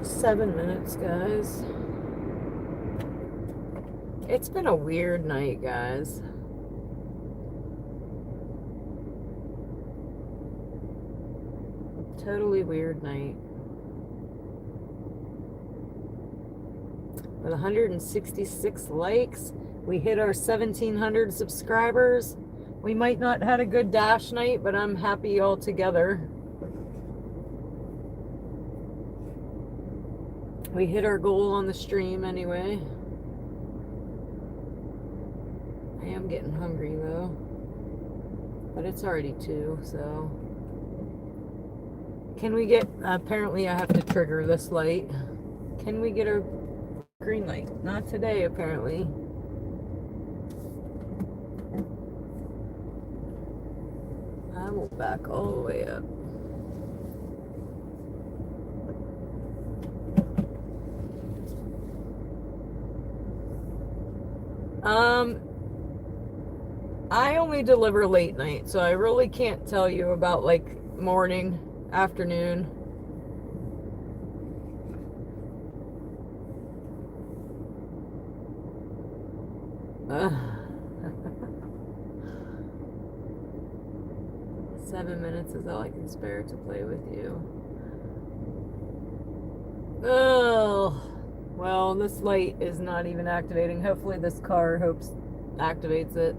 Seven minutes, guys. It's been a weird night, guys. Totally weird night. With 166 likes, we hit our 1,700 subscribers. We might not had a good dash night, but I'm happy altogether. We hit our goal on the stream anyway. I am getting hungry though. But it's already 2, so. Can we get, apparently I have to trigger this light. Can we get a green light? Not today, apparently. I will back all the way up. I only deliver late night, so I really can't tell you about like morning, afternoon. Ugh. 7 minutes is all I can spare to play with you. Oh, well, this light is not even activating. Hopefully this car activates it.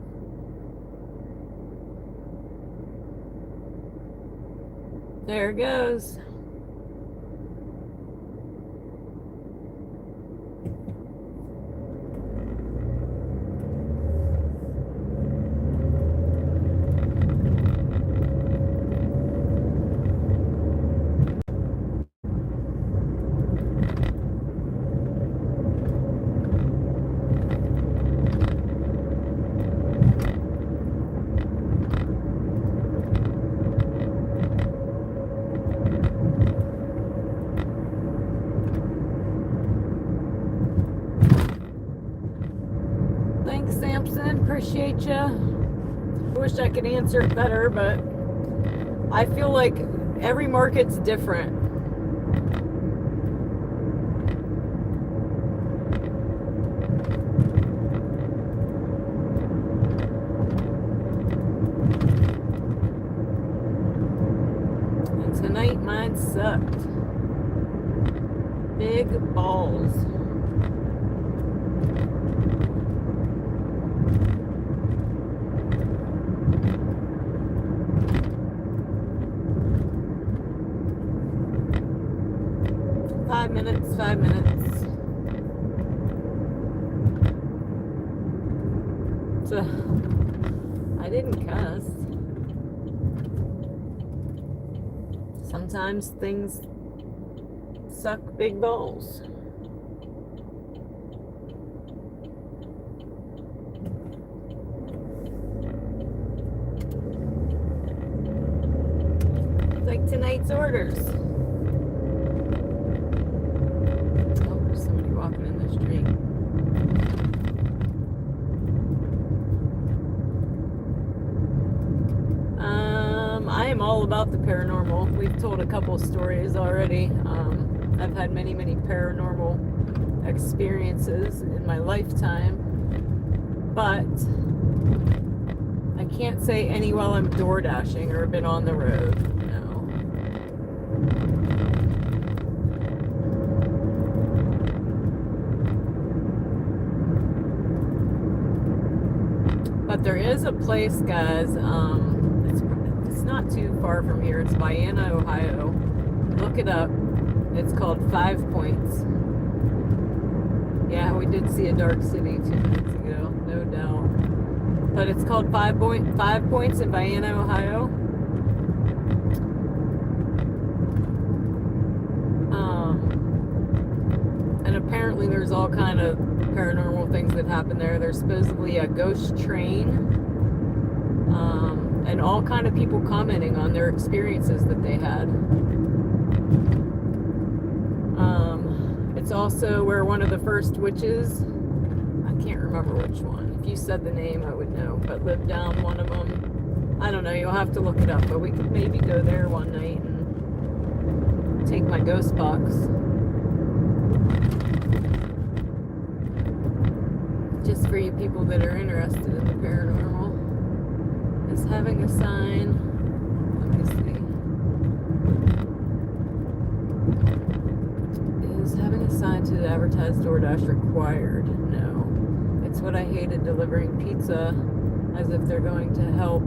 There it goes. Thanks, Samson. Appreciate you. Wish I could answer it better, but I feel like every market's different. And tonight mine sucked. Big balls. Five minutes. So, I didn't cuss. Sometimes things suck big balls. Like tonight's orders. Walking in the street. I am all about the paranormal. We've told a couple stories already. I've had many paranormal experiences in my lifetime, but I can't say any while I'm door dashing or been on the road. But there is a place, guys, it's not too far from here. It's Vienna, Ohio. Look it up. It's called 5 Points. Yeah, we did see a dark city 2 minutes ago, no doubt. But it's called 5 Points in Vienna, Ohio. And apparently there's all kind of paranormal things that happen there. There's supposedly a ghost train, and all kind of people commenting on their experiences that they had. It's also where one of the first witches, I can't remember which one. If you said the name, I would know, but lived down one of them. I don't know, you'll have to look it up, but we could maybe go there one night and take my ghost box. Just for you people that are interested in the paranormal. Is having a sign. Let me see. Is having a sign to advertise DoorDash required? No. It's what I hated, delivering pizza as if they're going to help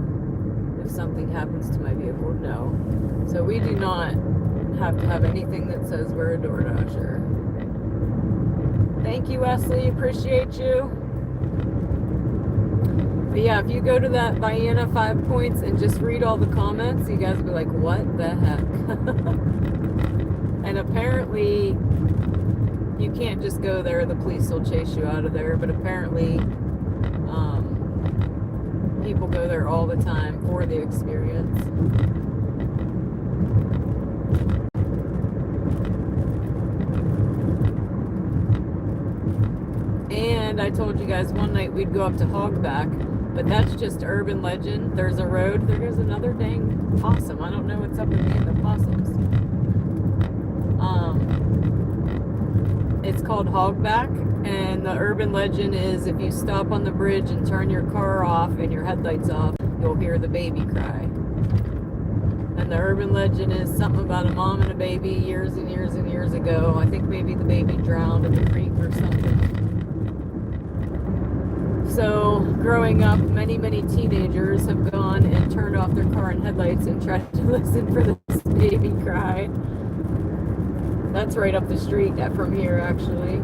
if something happens to my vehicle. No. So we do not have to have anything that says we're a DoorDasher. Thank you, Wesley. Appreciate you. But yeah, if you go to that Vienna 5 Points and just read all the comments, you guys will be like, what the heck? And apparently, you can't just go there. The police will chase you out of there. But apparently, people go there all the time for the experience. And I told you guys one night we'd go up to Hogback, But that's just urban legend. There's a road. There goes another dang possum. I don't know what's up with me and the possums. It's called Hogback, and the urban legend is if you stop on the bridge and turn your car off and your headlights off, you'll hear the baby cry. And the urban legend is something about a mom and a baby years and years and years ago. I think maybe the baby drowned in the creek or something. So, growing up, many teenagers have gone and turned off their car and headlights and tried to listen for this baby cry. That's right up the street from here, actually,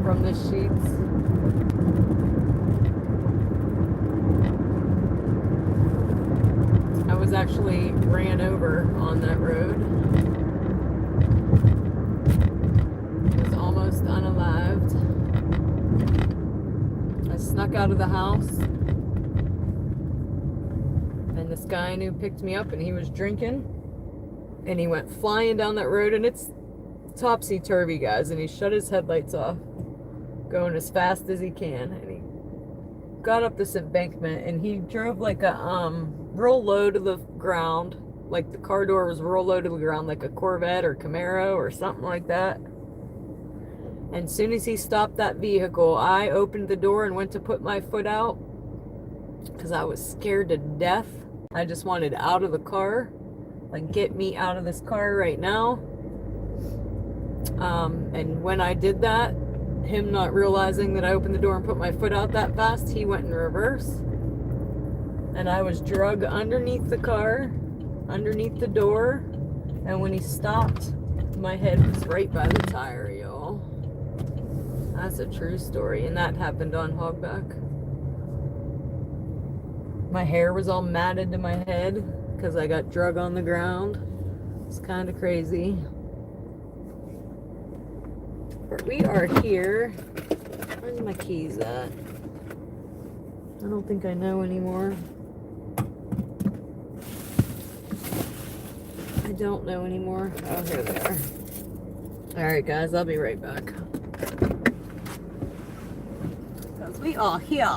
from the Sheets. I was actually ran over on that road. Was almost unalived. I snuck out of the house, and this guy knew picked me up, and he was drinking, and he went flying down that road, and it's topsy-turvy, guys, and he shut his headlights off, going as fast as he can, and he got up this embankment, and he drove like a real low to the ground, like the car door was real low to the ground, like a Corvette or Camaro or something like that. And as soon as he stopped that vehicle, I opened the door and went to put my foot out because I was scared to death. I just wanted out of the car, like, get me out of this car right now. And when I did that, him not realizing that I opened the door and put my foot out that fast, he went in reverse. And I was drug underneath the car, underneath the door. And when he stopped, my head was right by the tire, y'all. That's a true story. And that happened on Hogback. My hair was all matted to my head because I got drug on the ground. It's kind of crazy. But we are here. Where's my keys at? I don't think I know anymore. I don't know anymore. Oh, here they are. Alright, guys, I'll be right back. Because we are here.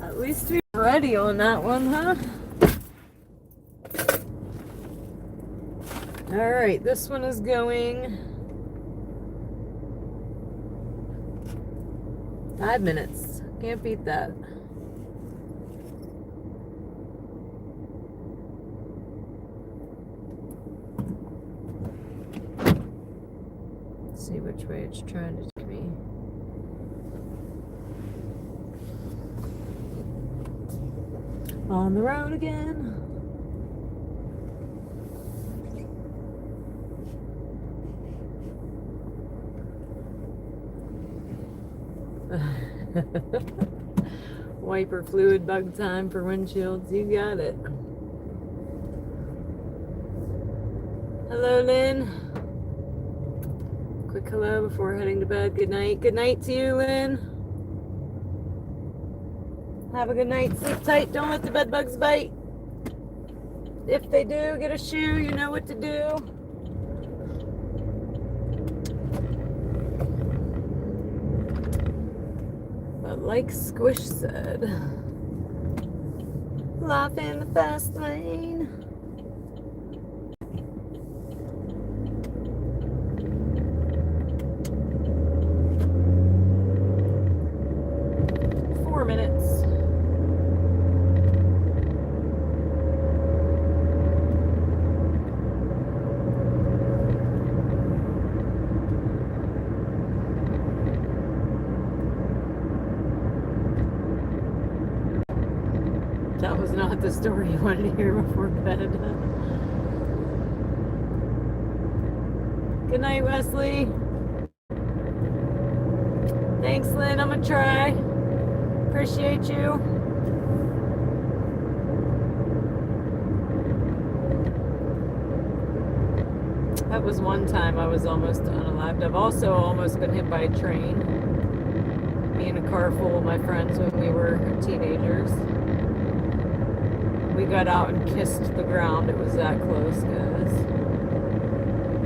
At least we're ready on that one, huh? Alright, this one is going 5 minutes. Can't beat that. Let's see which way it's trying to take me. On the road again. Wiper fluid bug time for windshields. You got it. Hello, Lynn. Quick hello before heading to bed. Good night. Good night to you, Lynn. Have a good night. Sleep tight. Don't let the bed bugs bite. If they do, get a shoe. You know what to do. But like Squish said, Life in the fast lane. Minutes. That was not the story you wanted to hear before bed. Good night, Wesley. Thanks, Lynn. I'm gonna try. Appreciate you. That was one time I was almost unalived. I've also almost been hit by a train. Me and a car full of my friends when we were teenagers. We got out and kissed the ground. It was that close, guys.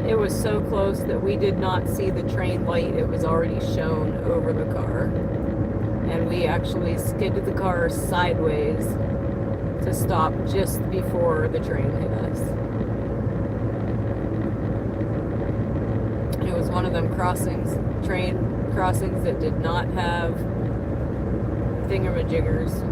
It was so close that we did not see the train light. It was already shown over the car. And we actually skidded the car sideways to stop just before the train hit us. It was one of them train crossings that did not have thingamajiggers.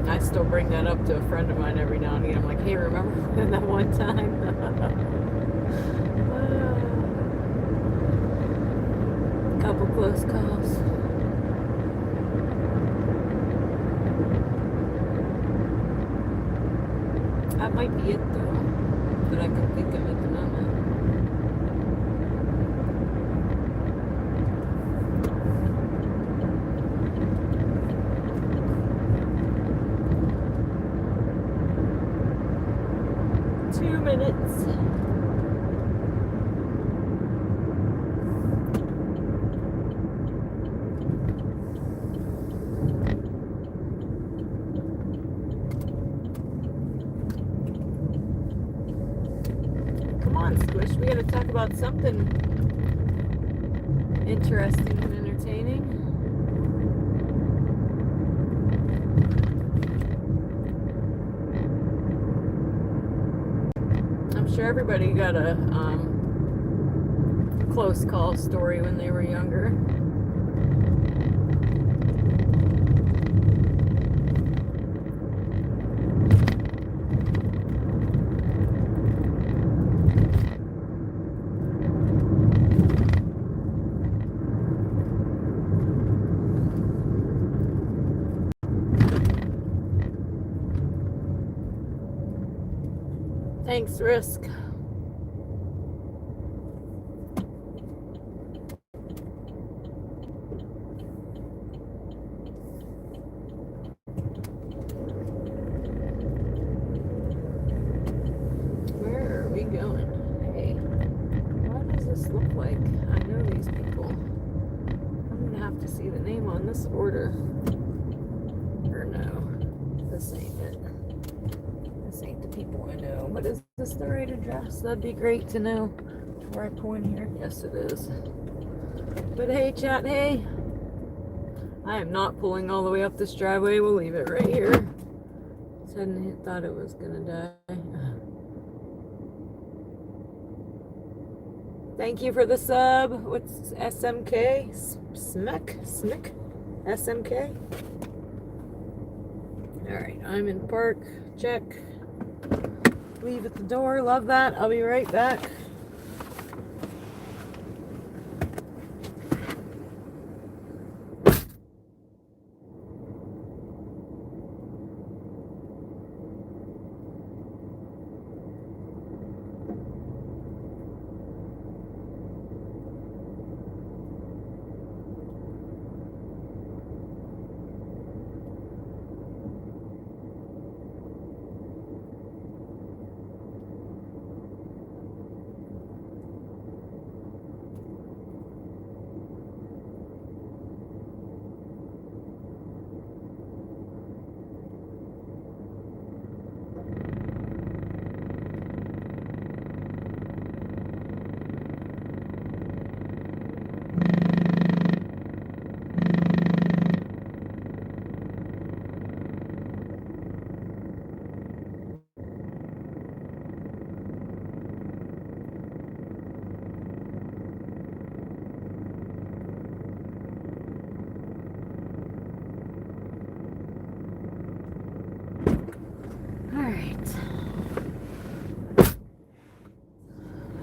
I still bring that up to a friend of mine every now and again. I'm like, hey, remember that one time? Couple close calls. That might be it though, that I can think of at the moment. Minutes. Come on, Squish. We gotta talk about something interesting and entertaining. I'm sure everybody got a close call story when they were younger. Thanks, Risk. Where are we going? Hey, what does this look like? I know these people. I'm gonna have to see the name on this order. Or no, this ain't it. This ain't the people I know. But is this the right address? That'd be great to know before I pull in here. Yes, it is. But hey, chat, hey. I am not pulling all the way up this driveway. We'll leave it right here. Suddenly thought it was gonna die. Thank you for the sub. What's SMK? Smick? SMK? Alright, I'm in park. Check. Leave at the door. Love that. I'll be right back.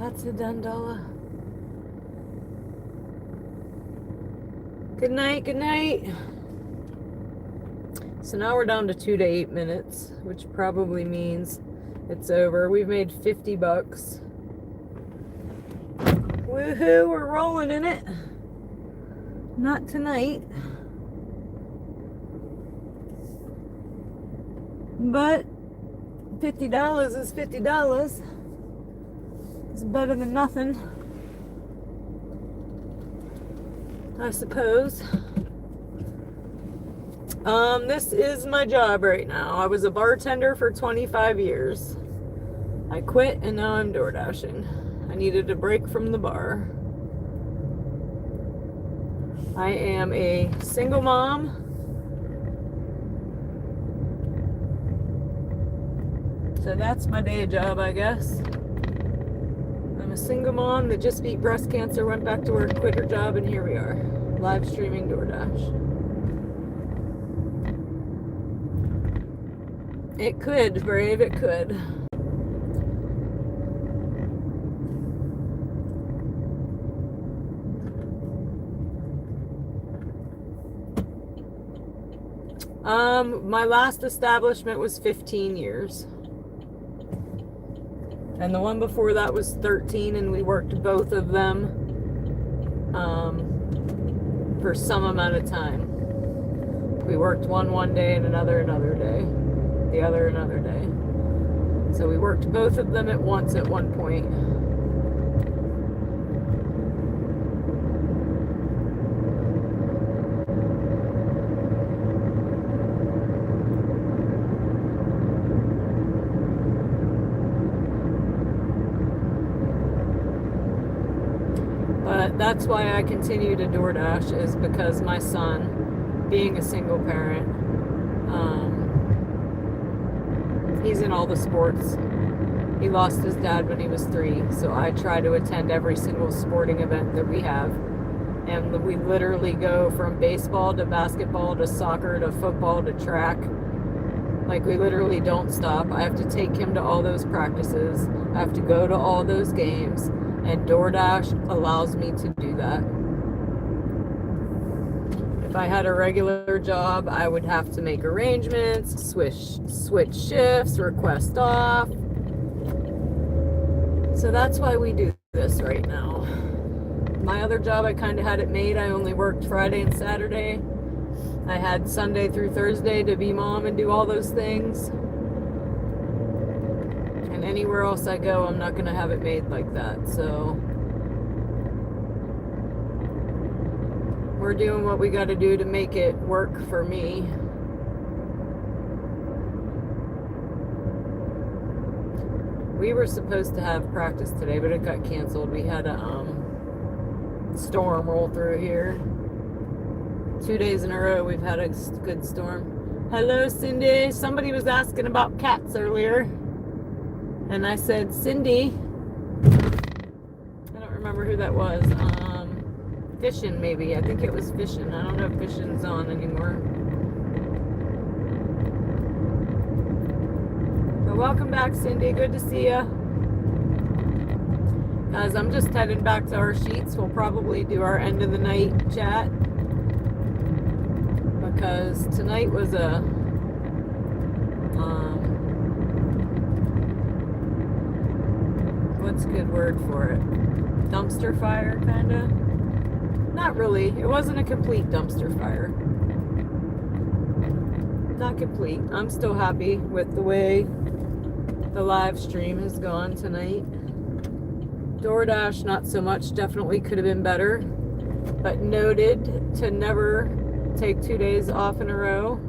That's a Dundala. Good night, good night. So now we're down to 2 to 8 minutes, which probably means it's over. We've made $50. Woohoo, we're rolling in it. Not tonight. But $50 is $50. It's better than nothing, I suppose. This is my job right now. I was a bartender for 25 years. I quit and now I'm door dashing. I needed a break from the bar. I am a single mom. So that's my day job, I guess. I'm a single mom that just beat breast cancer, went back to work, quit her job, and here we are, live streaming DoorDash. It could, Brave, it could. My last establishment was 15 years. And the one before that was 13, and we worked both of them for some amount of time. We worked one day and another day, the other another day. So we worked both of them at once at one point. But that's why I continue to DoorDash, is because my son, being a single parent, he's in all the sports. He lost his dad when he was 3, so I try to attend every single sporting event that we have. And we literally go from baseball to basketball to soccer to football to track. Like, we literally don't stop. I have to take him to all those practices. I have to go to all those games. And DoorDash allows me to do that. If I had a regular job, I would have to make arrangements, switch shifts, request off. So that's why we do this right now. My other job, I kind of had it made. I only worked Friday and Saturday. I had Sunday through Thursday to be mom and do all those things. And anywhere else I go, I'm not going to have it made like that. So we're doing what we got to do to make it work for me. We were supposed to have practice today, but it got canceled. We had a storm roll through here. 2 days in a row we've had a good storm. Hello, Cindy. Somebody was asking about cats earlier. And I said, Cindy. I don't remember who that was. Fishing, maybe. I think it was Fishing. I don't know if Fishing's on anymore. But welcome back, Cindy. Good to see ya. Guys, I'm just heading back to our sheets. We'll probably do our end of the night chat. Because tonight was a what's a good word for it? Dumpster fire, kinda? Not really. It wasn't a complete dumpster fire. Not complete. I'm still happy with the way the live stream has gone tonight. DoorDash, not so much. Definitely could have been better. But noted to never take 2 days off in a row.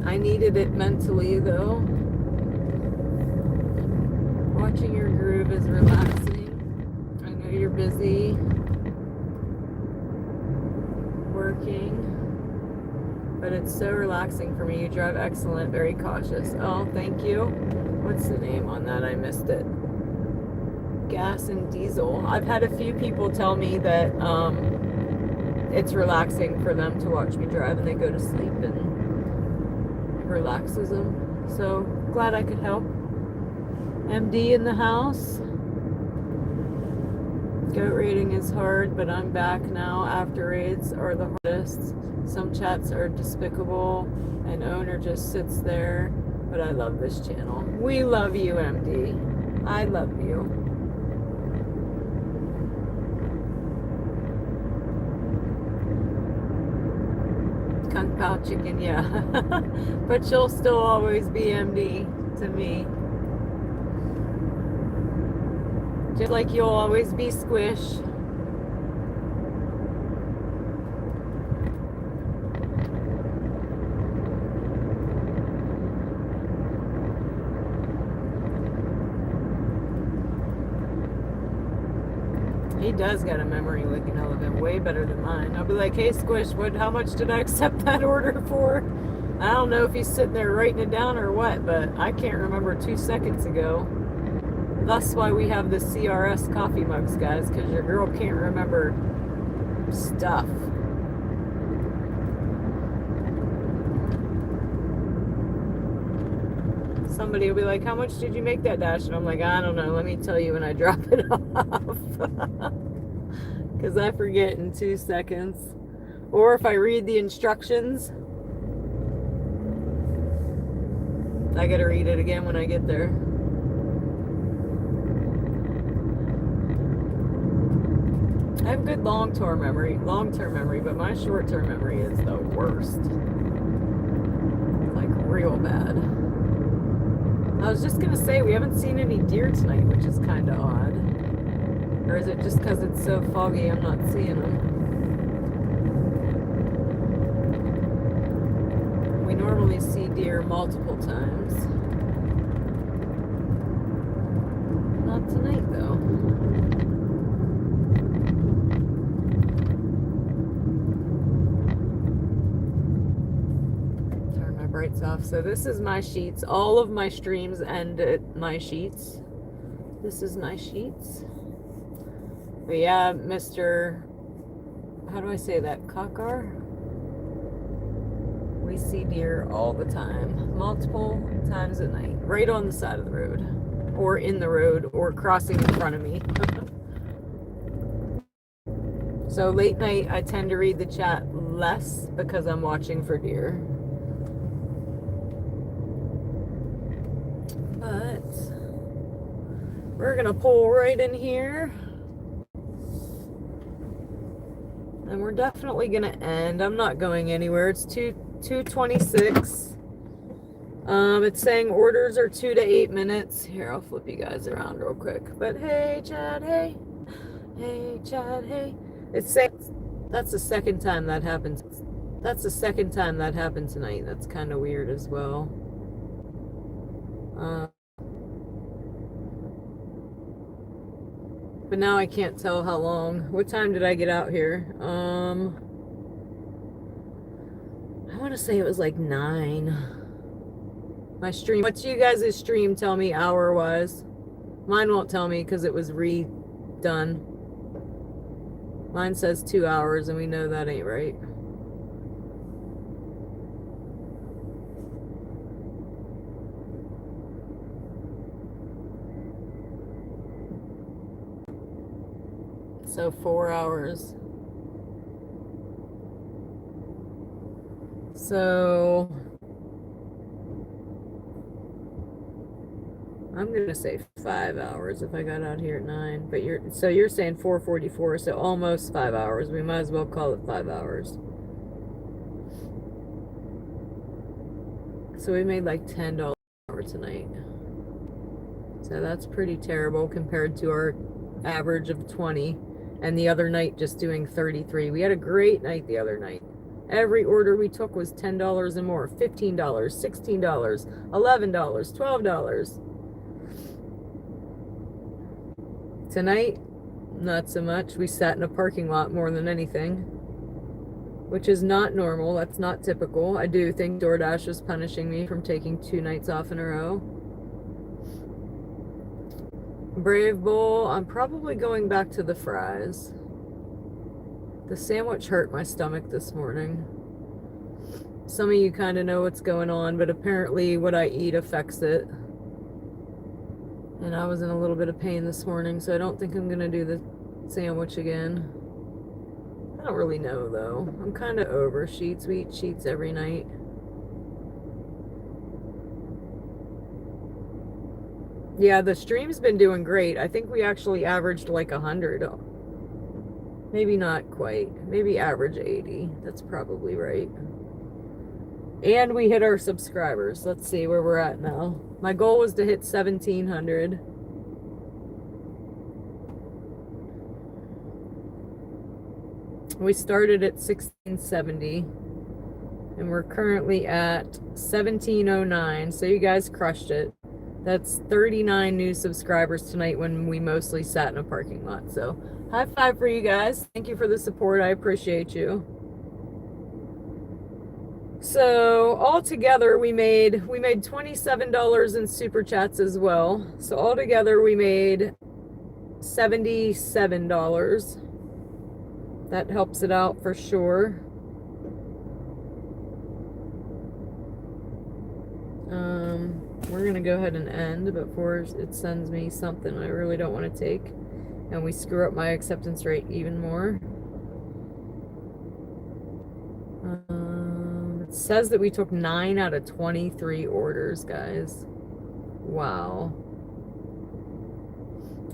I needed it mentally, though. Watching your groove is relaxing. I know you're busy working, but it's so relaxing for me. You drive excellent, very cautious. Oh, thank you. What's the name on that? I missed it. Gas and diesel. I've had a few people tell me that it's relaxing for them to watch me drive, and they go to sleep and relaxes him. So glad I could help. MD in the house. Goat raiding is hard, but I'm back now. After raids are the hardest. Some chats are despicable, and owner just sits there. But I love this channel. We love you, MD. I love you. Kung Pao chicken, yeah. But she'll still always be MD to me. Just like you'll always be Squish. He does got a memory like an elephant, way better than mine. I'll be like, hey Squish, how much did I accept that order for? I don't know if he's sitting there writing it down or what, but I can't remember 2 seconds ago. That's why we have the CRS coffee mugs, guys, because your girl can't remember stuff. Somebody will be like, how much did you make that, Dash? And I'm like, I don't know. Let me tell you when I drop it off. Because I forget in 2 seconds. Or if I read the instructions, I got to read it again when I get there. I have good long-term memory, but my short-term memory is the worst. Like real bad. I was just gonna say we haven't seen any deer tonight, which is kind of odd. Or is it just because it's so foggy I'm not seeing them? We normally see deer multiple times. Not tonight though. Brights off. So this is my sheets. All of my streams end at my sheets. This is my sheets. But yeah, Mr. How do I say that? Kakar? We see deer all the time. Multiple times at night. Right on the side of the road. Or in the road. Or crossing in front of me. So late night I tend to read the chat less because I'm watching for deer. But we're gonna pull right in here, and we're definitely gonna end. I'm not going anywhere. It's 2:26. It's saying orders are 2 to 8 minutes. Here, I'll flip you guys around real quick. But hey, Chad, hey, Chad, hey. It's saying that's the second time that happened. That's the second time that happened tonight. That's kind of weird as well. But now I can't tell how long. What time did I get out here? I want to say it was like 9. My stream. What's you guys' stream tell me hour-wise? Mine won't tell me because it was redone. Mine says 2 hours, and we know that ain't right. So 4 hours. So I'm gonna say 5 hours if I got out here at 9. But you're saying 4:44, so almost 5 hours. We might as well call it 5 hours. So we made like $10 an hour tonight. So that's pretty terrible compared to our average of 20. And the other night just doing 33. We had a great night the other night. Every order we took was $10 and more. $15, $16, $11, $12. Tonight, not so much. We sat in a parking lot more than anything, which is not normal. That's not typical. I do think DoorDash is punishing me from taking 2 nights off in a row. Brave Bull, I'm probably going back to the fries. The sandwich hurt my stomach this morning. some of you kind of know what's going on, but apparently what I eat affects it. And I was in a little bit of pain this morning, so I don't think I'm going to do the sandwich again. I don't really know, though. I'm kind of over sheets. We eat sheets every night. Yeah, the stream's been doing great. I think we actually averaged like 100. Maybe not quite. Maybe average 80. That's probably right. And we hit our subscribers. Let's see where we're at now. My goal was to hit 1,700. We started at 1670. And we're currently at 1709. So you guys crushed it. That's 39 new subscribers tonight when we mostly sat in a parking lot. So high five for you guys. Thank you for the support. I appreciate you. So all together we made $27 in super chats as well. So all together we made $77. That helps it out for sure. We're gonna go ahead and end before it sends me something I really don't want to take and we screw up my acceptance rate even more. It says that we took 9 out of 23 orders, guys. Wow.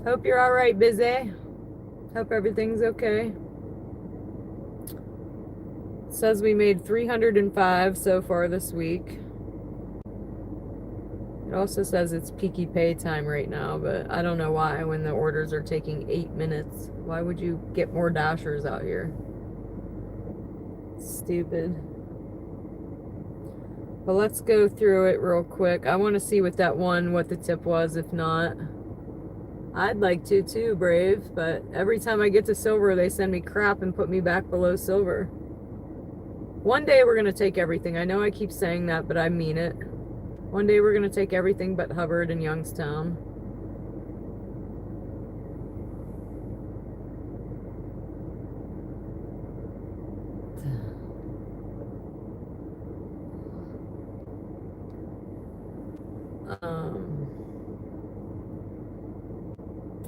Hope you're all right, busy. Hope everything's okay. It says we made 305 so far this week. It also says it's peaky pay time right now, but I don't know why when the orders are taking 8 minutes. Why would you get more dashers out here? Stupid. But let's go through it real quick. I want to see with that one what the tip was. If not, I'd like to too, Brave. But every time I get to silver, they send me crap and put me back below silver. One day we're going to take everything. I know I keep saying that, but I mean it. One day we're going to take everything but Hubbard and Youngstown.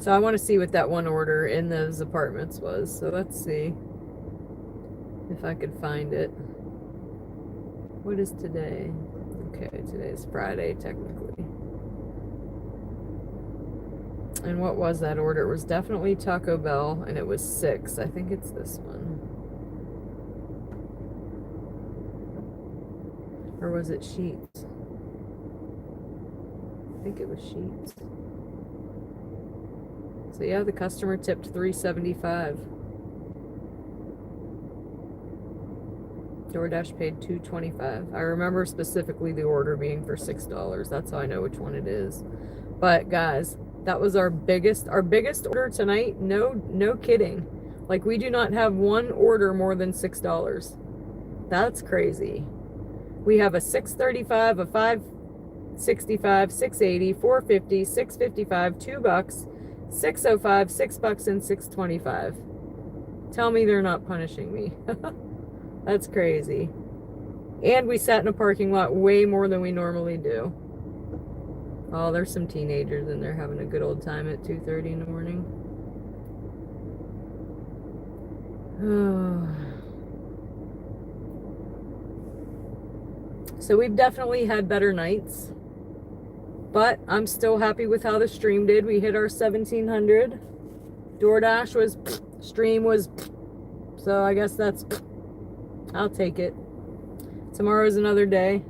So I want to see what that one order in those apartments was. So let's see if I could find it. What is today? Okay, today's Friday, technically. And what was that order? It was definitely Taco Bell, and it was 6. I think it's this one. Or was it Sheets? I think it was Sheets. So yeah, the customer tipped $3.75. DoorDash paid $2.25. I remember specifically the order being for $6. That's how I know which one it is. But guys, that was our biggest order tonight. No kidding. Like, we do not have one order more than $6. That's crazy. We have a $6.35, a $5.65, $6.80, $4.50, $6.55, $2, $6.05, $6, and $6.25. Tell me they're not punishing me. That's crazy. And we sat in a parking lot way more than we normally do. Oh, there's some teenagers in there having a good old time at 2:30 in the morning. So we've definitely had better nights. But I'm still happy with how the stream did. We hit our 1,700. DoorDash was, stream was, so I guess that's, I'll take it. Tomorrow's another day.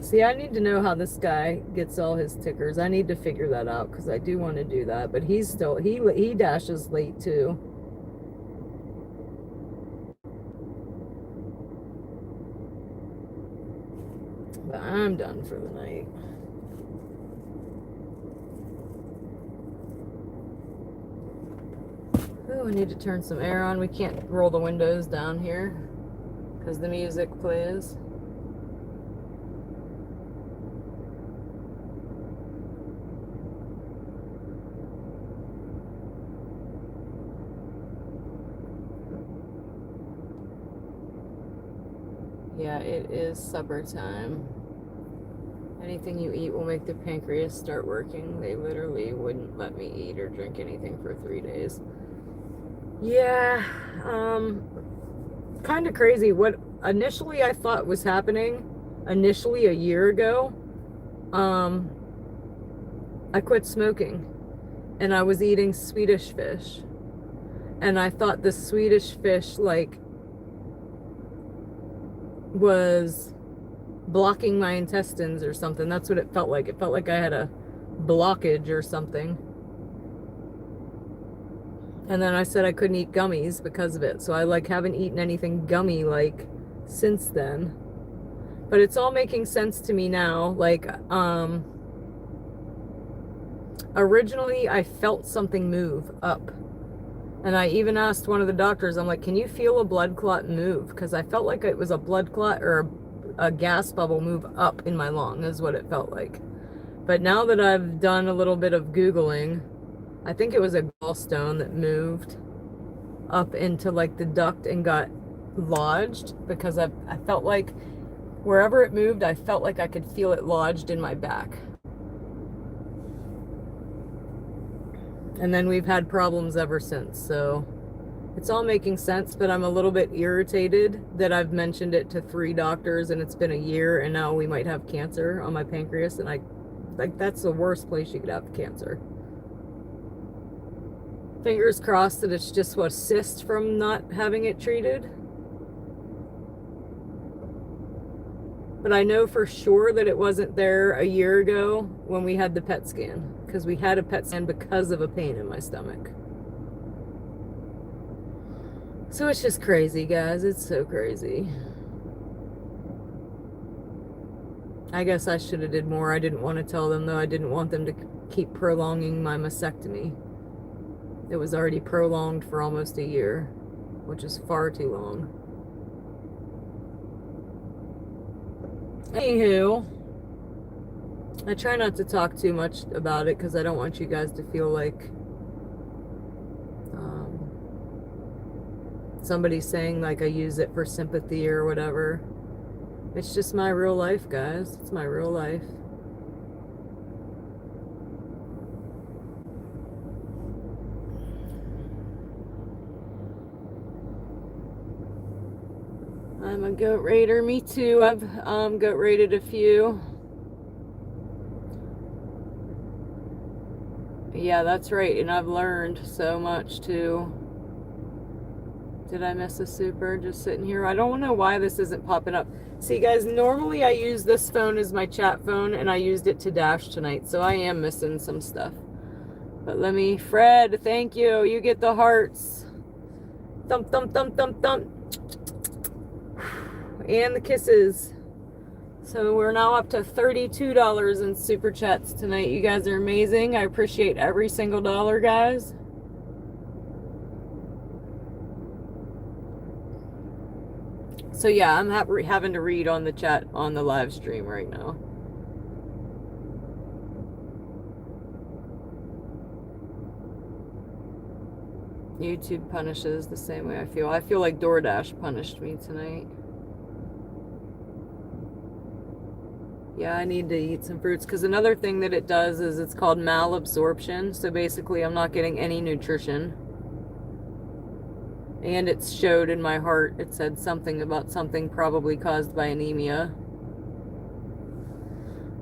See, I need to know how this guy gets all his tickers. I need to figure that out because I do want to do that. But he's still, he dashes late too. But I'm done for the night. Oh, I need to turn some air on. We can't roll the windows down here because the music plays. Yeah, it is supper time. Anything you eat will make the pancreas start working. They literally wouldn't let me eat or drink anything for 3 days. Yeah, kind of crazy. What initially I thought was happening, initially a year ago, I quit smoking and I was eating Swedish fish. And I thought the Swedish fish, like, was blocking my intestines or something. That's what it felt like. It felt like I had a blockage or something. And then I said I couldn't eat gummies because of it. So I like haven't eaten anything gummy like since then. But it's all making sense to me now. Like, originally I felt something move up. And I even asked one of the doctors, I'm like, can you feel a blood clot move? Because I felt like it was a blood clot or a gas bubble move up in my lung is what it felt like. But now that I've done a little bit of Googling, I think it was a gallstone that moved up into like the duct and got lodged, because I felt like wherever it moved, I felt like I could feel it lodged in my back. And then we've had problems ever since. So it's all making sense, but I'm a little bit irritated that I've mentioned it to 3 doctors and it's been a year and now we might have cancer on my pancreas. And that's the worst place you could have cancer. Fingers crossed that it's just a cyst from not having it treated. But I know for sure that it wasn't there a year ago when we had the PET scan, because we had a PET scan because of a pain in my stomach. So it's just crazy, guys. It's so crazy. I guess I should have did more. I didn't want to tell them, though. I didn't want them to keep prolonging my mastectomy. It was already prolonged for almost a year, which is far too long. Anywho, I try not to talk too much about it because I don't want you guys to feel like somebody's saying like I use it for sympathy or whatever. It's just my real life, guys. It's my real life. I'm a goat raider. Me too. I've goat raided a few. Yeah, that's right. And I've learned so much too. Did I miss a super just sitting here? I don't know why this isn't popping up. See, guys, normally I use this phone as my chat phone, and I used it to dash tonight, so I am missing some stuff. But let me, Fred, thank you. You get the hearts. Thump, thump, thump, thump, thump. And the kisses. So we're now up to $32 in super chats tonight. You guys are amazing. I appreciate every single dollar, guys. So yeah, I'm having to read on the chat on the live stream right now. YouTube punishes the same way I feel. I feel like DoorDash punished me tonight. Yeah, I need to eat some fruits, because another thing that it does is it's called malabsorption. So basically I'm not getting any nutrition. And it showed in my heart, it said something about something probably caused by anemia.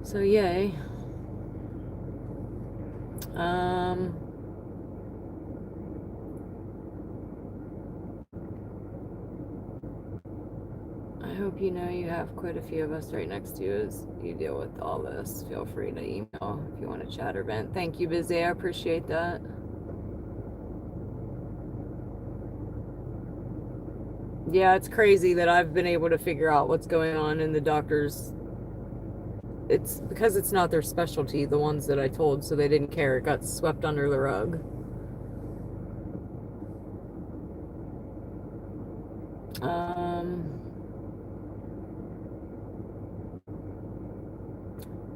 So yay. I hope you know you have quite a few of us right next to you as you deal with all this. Feel free to email if you want to chat or vent. Thank you, Busy. I appreciate that. Yeah, it's crazy that I've been able to figure out what's going on in the doctors. It's because it's not their specialty, the ones that I told, so they didn't care. It got swept under the rug.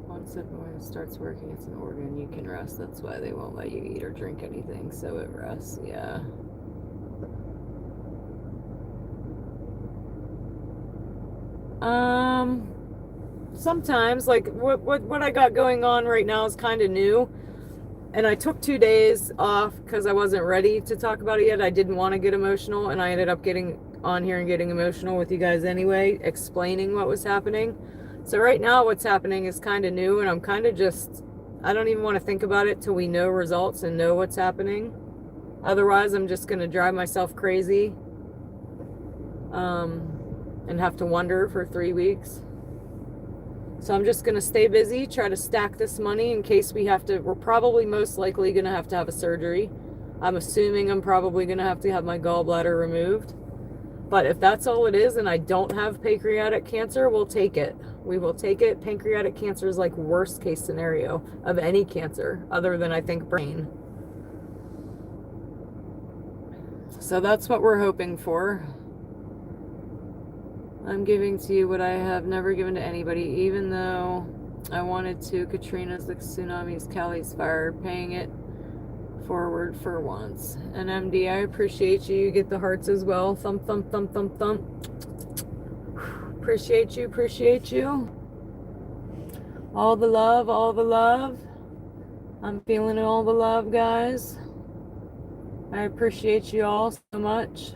Once it starts working, it's an organ. You can rest. That's why they won't let you eat or drink anything, so it rests. Yeah. Sometimes, like what I got going on right now is kind of new. And I took 2 days off because I wasn't ready to talk about it yet. I didn't want to get emotional, and I ended up getting on here and getting emotional with you guys anyway, explaining what was happening. So right now what's happening is kind of new, and I'm kind of just, I don't even want to think about it till we know results and know what's happening. Otherwise, I'm just going to drive myself crazy and have to wonder for 3 weeks. So I'm just going to stay busy, try to stack this money in case we have to. We're probably most likely going to have a surgery. I'm assuming I'm probably going to have my gallbladder removed. But if that's all it is and I don't have pancreatic cancer, we'll take it. We will take it. Pancreatic cancer is like worst case scenario of any cancer other than I think brain. So that's what we're hoping for. I'm giving to you what I have never given to anybody, even though I wanted to. Katrina's, the tsunamis, Cali's fire, paying it forward for once. And MD, I appreciate you. You get the hearts as well. Thump, thump, thump, thump, thump. Appreciate you, appreciate you. All the love, all the love. I'm feeling all the love, guys. I appreciate you all so much.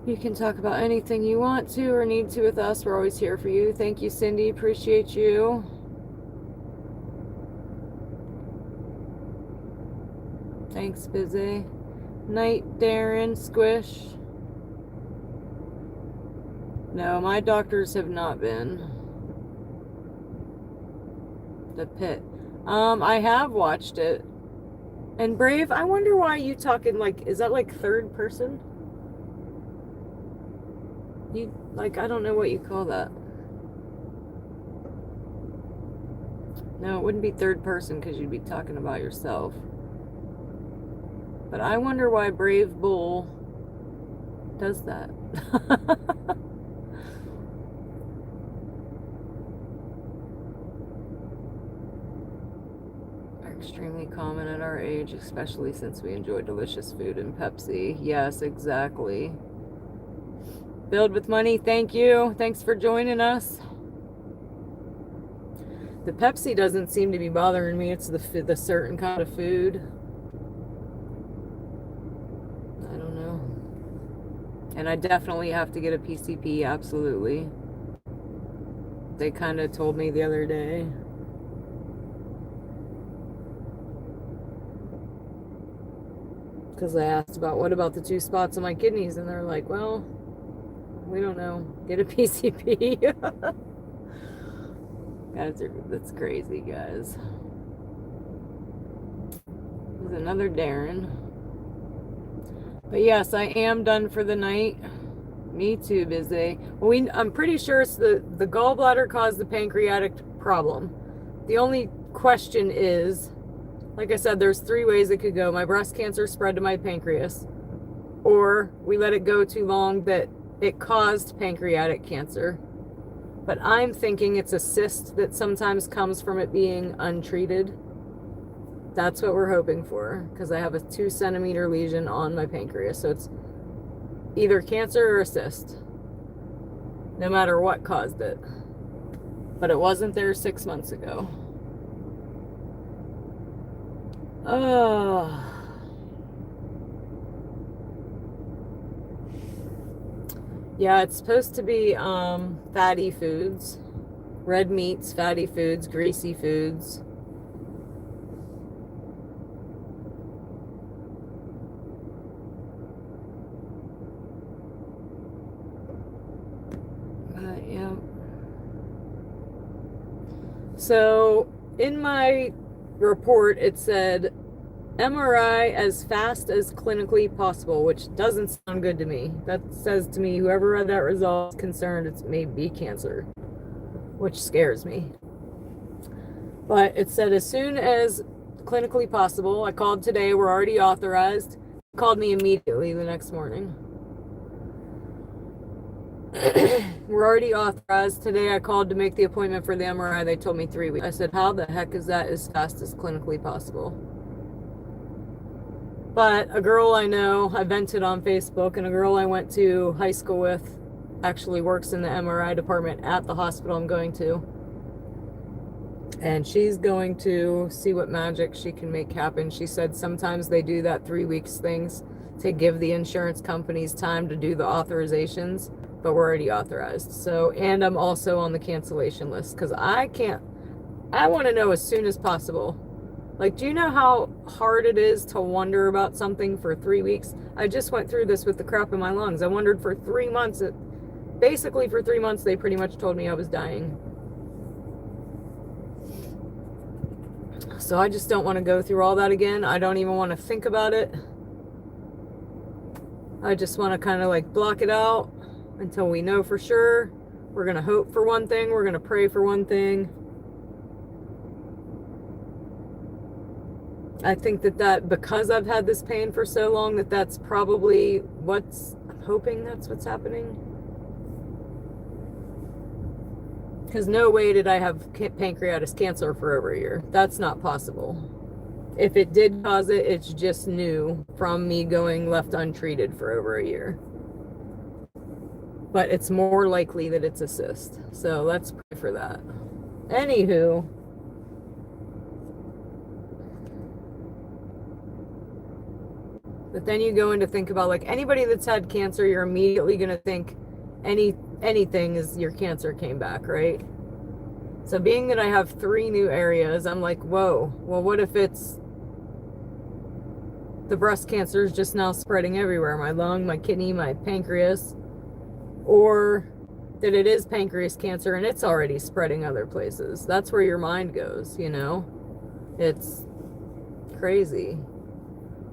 You can talk about anything you want to or need to with us. We're always here for you. Thank you, Cindy. Appreciate you. Thanks, Busy. Night, Darren, Squish. No, my doctors have not been. The Pit. I have watched it. And Brave, I wonder why you talking like, is that like third person? You, like, I don't know what you call that. No, it wouldn't be third person because you'd be talking about yourself. But I wonder why Brave Bull does that. Are extremely common at our age, especially since we enjoy delicious food and Pepsi. Yes, exactly. Build with money, thank you. Thanks for joining us. The Pepsi doesn't seem to be bothering me. It's the certain kind of food. I don't know. And I definitely have to get a PCP, absolutely. They kind of told me the other day. Because I asked about, what about the 2 spots on my kidneys? And they're like, well, we don't know. Get a PCP. Guys, that's crazy, guys. There's another Darren. But yes, I am done for the night. Me too, Busy. Well, I'm pretty sure it's the gallbladder caused the pancreatic problem. The only question is, like I said, there's 3 ways it could go. My breast cancer spread to my pancreas, or we let it go too long that it caused pancreatic cancer. But I'm thinking it's a cyst that sometimes comes from it being untreated. That's what we're hoping for, because I have a 2-centimeter lesion on my pancreas. So it's either cancer or a cyst, no matter what caused it. But it wasn't there 6 months ago. Oh. Yeah, it's supposed to be fatty foods, red meats, fatty foods, greasy foods. Yeah. So in my report, it said MRI as fast as clinically possible, which doesn't sound good to me. That says to me, whoever read that result is concerned it may be cancer, which scares me. But it said as soon as clinically possible. I called today. We're already authorized. Called me immediately the next morning. We're already authorized. Today I called to make the appointment for the MRI. They told me 3 weeks. I said, how the heck is that as fast as clinically possible? But a girl I know, I vented on Facebook, and a girl I went to high school with actually works in the MRI department at the hospital I'm going to. And she's going to see what magic she can make happen. She said sometimes they do that 3 weeks things to give the insurance companies time to do the authorizations, but we're already authorized. So, and I'm also on the cancellation list because I want to know as soon as possible. Like, do you know how hard it is to wonder about something for 3 weeks? I just went through this with the crap in my lungs. I wondered for 3 months. Basically, for 3 months, they pretty much told me I was dying. So I just don't want to go through all that again. I don't even want to think about it. I just want to kind of like block it out until we know for sure. We're going to hope for one thing. We're going to pray for one thing. I think that because I've had this pain for so long, that's probably I'm hoping that's what's happening. Because no way did I have pancreatic cancer for over a year. That's not possible. If it did cause it, it's just new from me going left untreated for over a year. But it's more likely that it's a cyst. So let's pray for that. Anywho. But then you go in to think about, like, anybody that's had cancer, you're immediately going to think anything is your cancer came back, right? So being that I have 3 new areas, I'm like, whoa, well, what if it's the breast cancer is just now spreading everywhere? My lung, my kidney, my pancreas. Or that it is pancreas cancer and it's already spreading other places. That's where your mind goes, you know? It's crazy.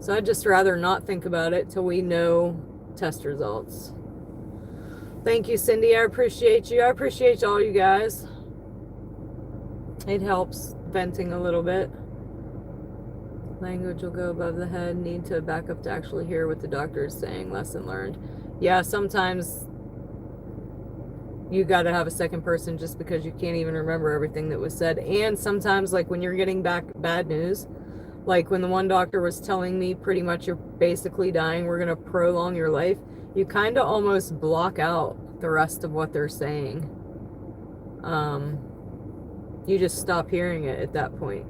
So I'd just rather not think about it till we know test results. Thank you, Cindy. I appreciate you. I appreciate all you guys. It helps venting a little bit. Language will go above the head. Need to back up to actually hear what the doctor is saying. Lesson learned. Yeah, sometimes you got to have a second person just because you can't even remember everything that was said. And sometimes, like, when you're getting back bad news, like when the one doctor was telling me pretty much you're basically dying, we're going to prolong your life, you kind of almost block out the rest of what they're saying. You just stop hearing it at that point.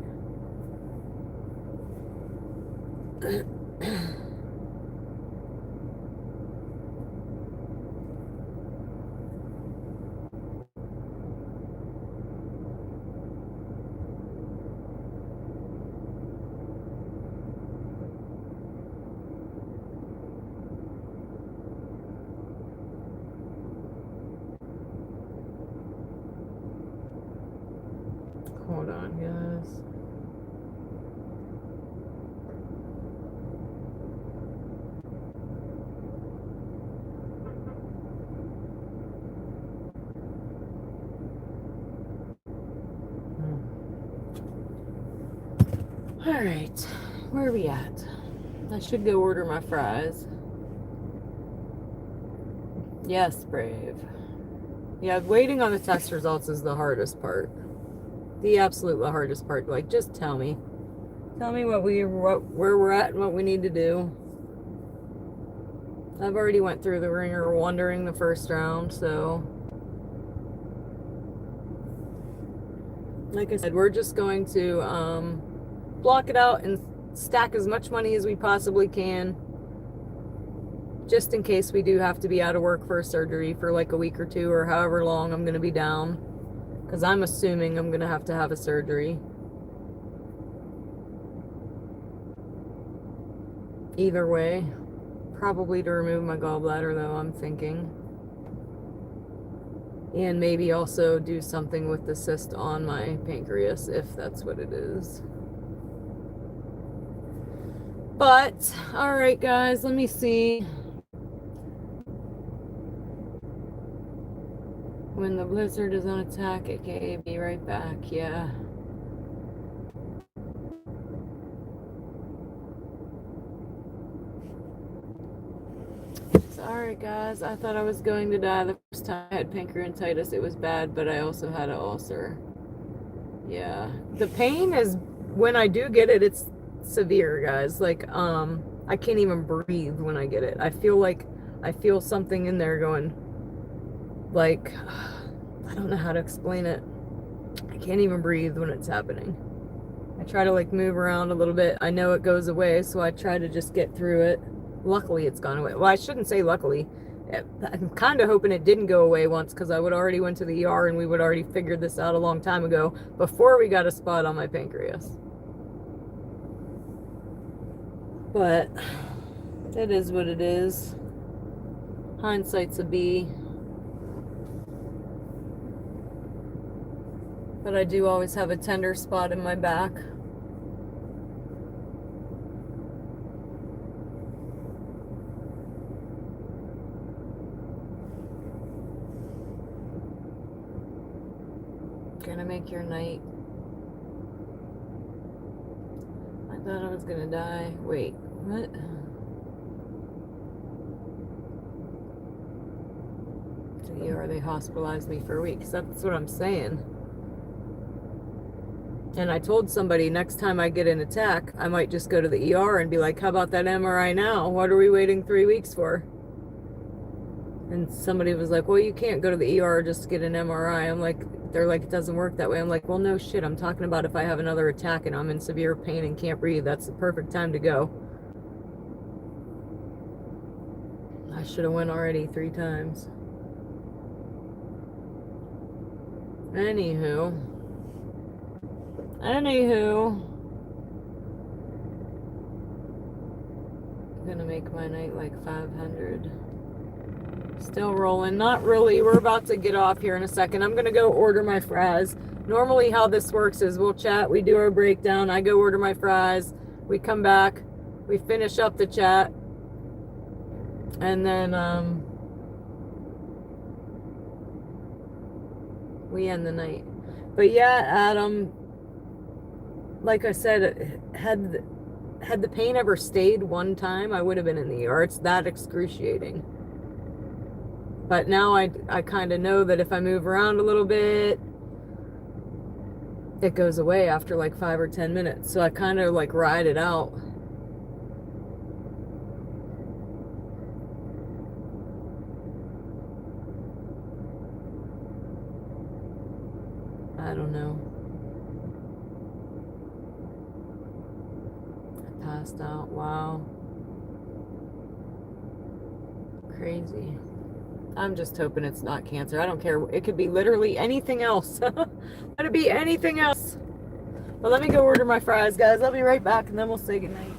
Hold on, guys. All right, where are we at? I should go order my fries. Yes, Brave. Yeah, waiting on the test results is the hardest part. The absolute hardest part. Like, just tell me. Tell me where we're at and what we need to do. I've already went through the ringer wondering the first round, so like I said, we're just going to block it out and stack as much money as we possibly can, just in case we do have to be out of work for a surgery for like a week or 2 or however long I'm going to be down, because I'm assuming I'm going to have a surgery. Either way, probably to remove my gallbladder though, I'm thinking. And maybe also do something with the cyst on my pancreas, if that's what it is. But, alright guys, let me see. When the blizzard is on attack, aka be right back, yeah. Alright guys, I thought I was going to die the first time I had pancreatitis. It was bad, but I also had an ulcer. Yeah. The pain is, when I do get it, it's severe, guys. Like, I can't even breathe when I get it. I feel something in there going, like, I don't know how to explain it. I can't even breathe when it's happening. I try to like move around a little bit. I know it goes away, so I try to just get through it. Luckily, it's gone away. Well, I shouldn't say luckily. I'm kind of hoping it didn't go away once, because I would already went to the ER and we would already figured this out a long time ago before we got a spot on my pancreas. But it is what it is. Hindsight's a bee. But I do always have a tender spot in my back. Gonna make your night. I thought I was gonna die. Wait, what? To the ER, they hospitalized me for a week. So that's what I'm saying. And I told somebody next time I get an attack, I might just go to the ER and be like, how about that MRI now? What are we waiting 3 weeks for? And somebody was like, well, you can't go to the ER just to get an MRI. I'm like, they're like, it doesn't work that way. I'm like, well, no shit. I'm talking about if I have another attack and I'm in severe pain and can't breathe, that's the perfect time to go. I should have went already 3 times. Anywho, I'm gonna make my night like 500. Still rolling. Not really. We're about to get off here in a second. I'm gonna go order my fries. Normally how this works is we'll chat, we do our breakdown, I go order my fries, we come back, we finish up the chat, and then we end the night. But yeah, Adam, like I said, had the pain ever stayed one time, I would have been in the ER. It's that excruciating. But now I kind of know that if I move around a little bit, it goes away after like 5 or 10 minutes. So I kind of like ride it out. I don't know. I passed out. Wow. Crazy. I'm just hoping it's not cancer. I don't care. It could be literally anything else. Let it be anything else. But let me go order my fries, guys. I'll be right back, and then we'll say goodnight.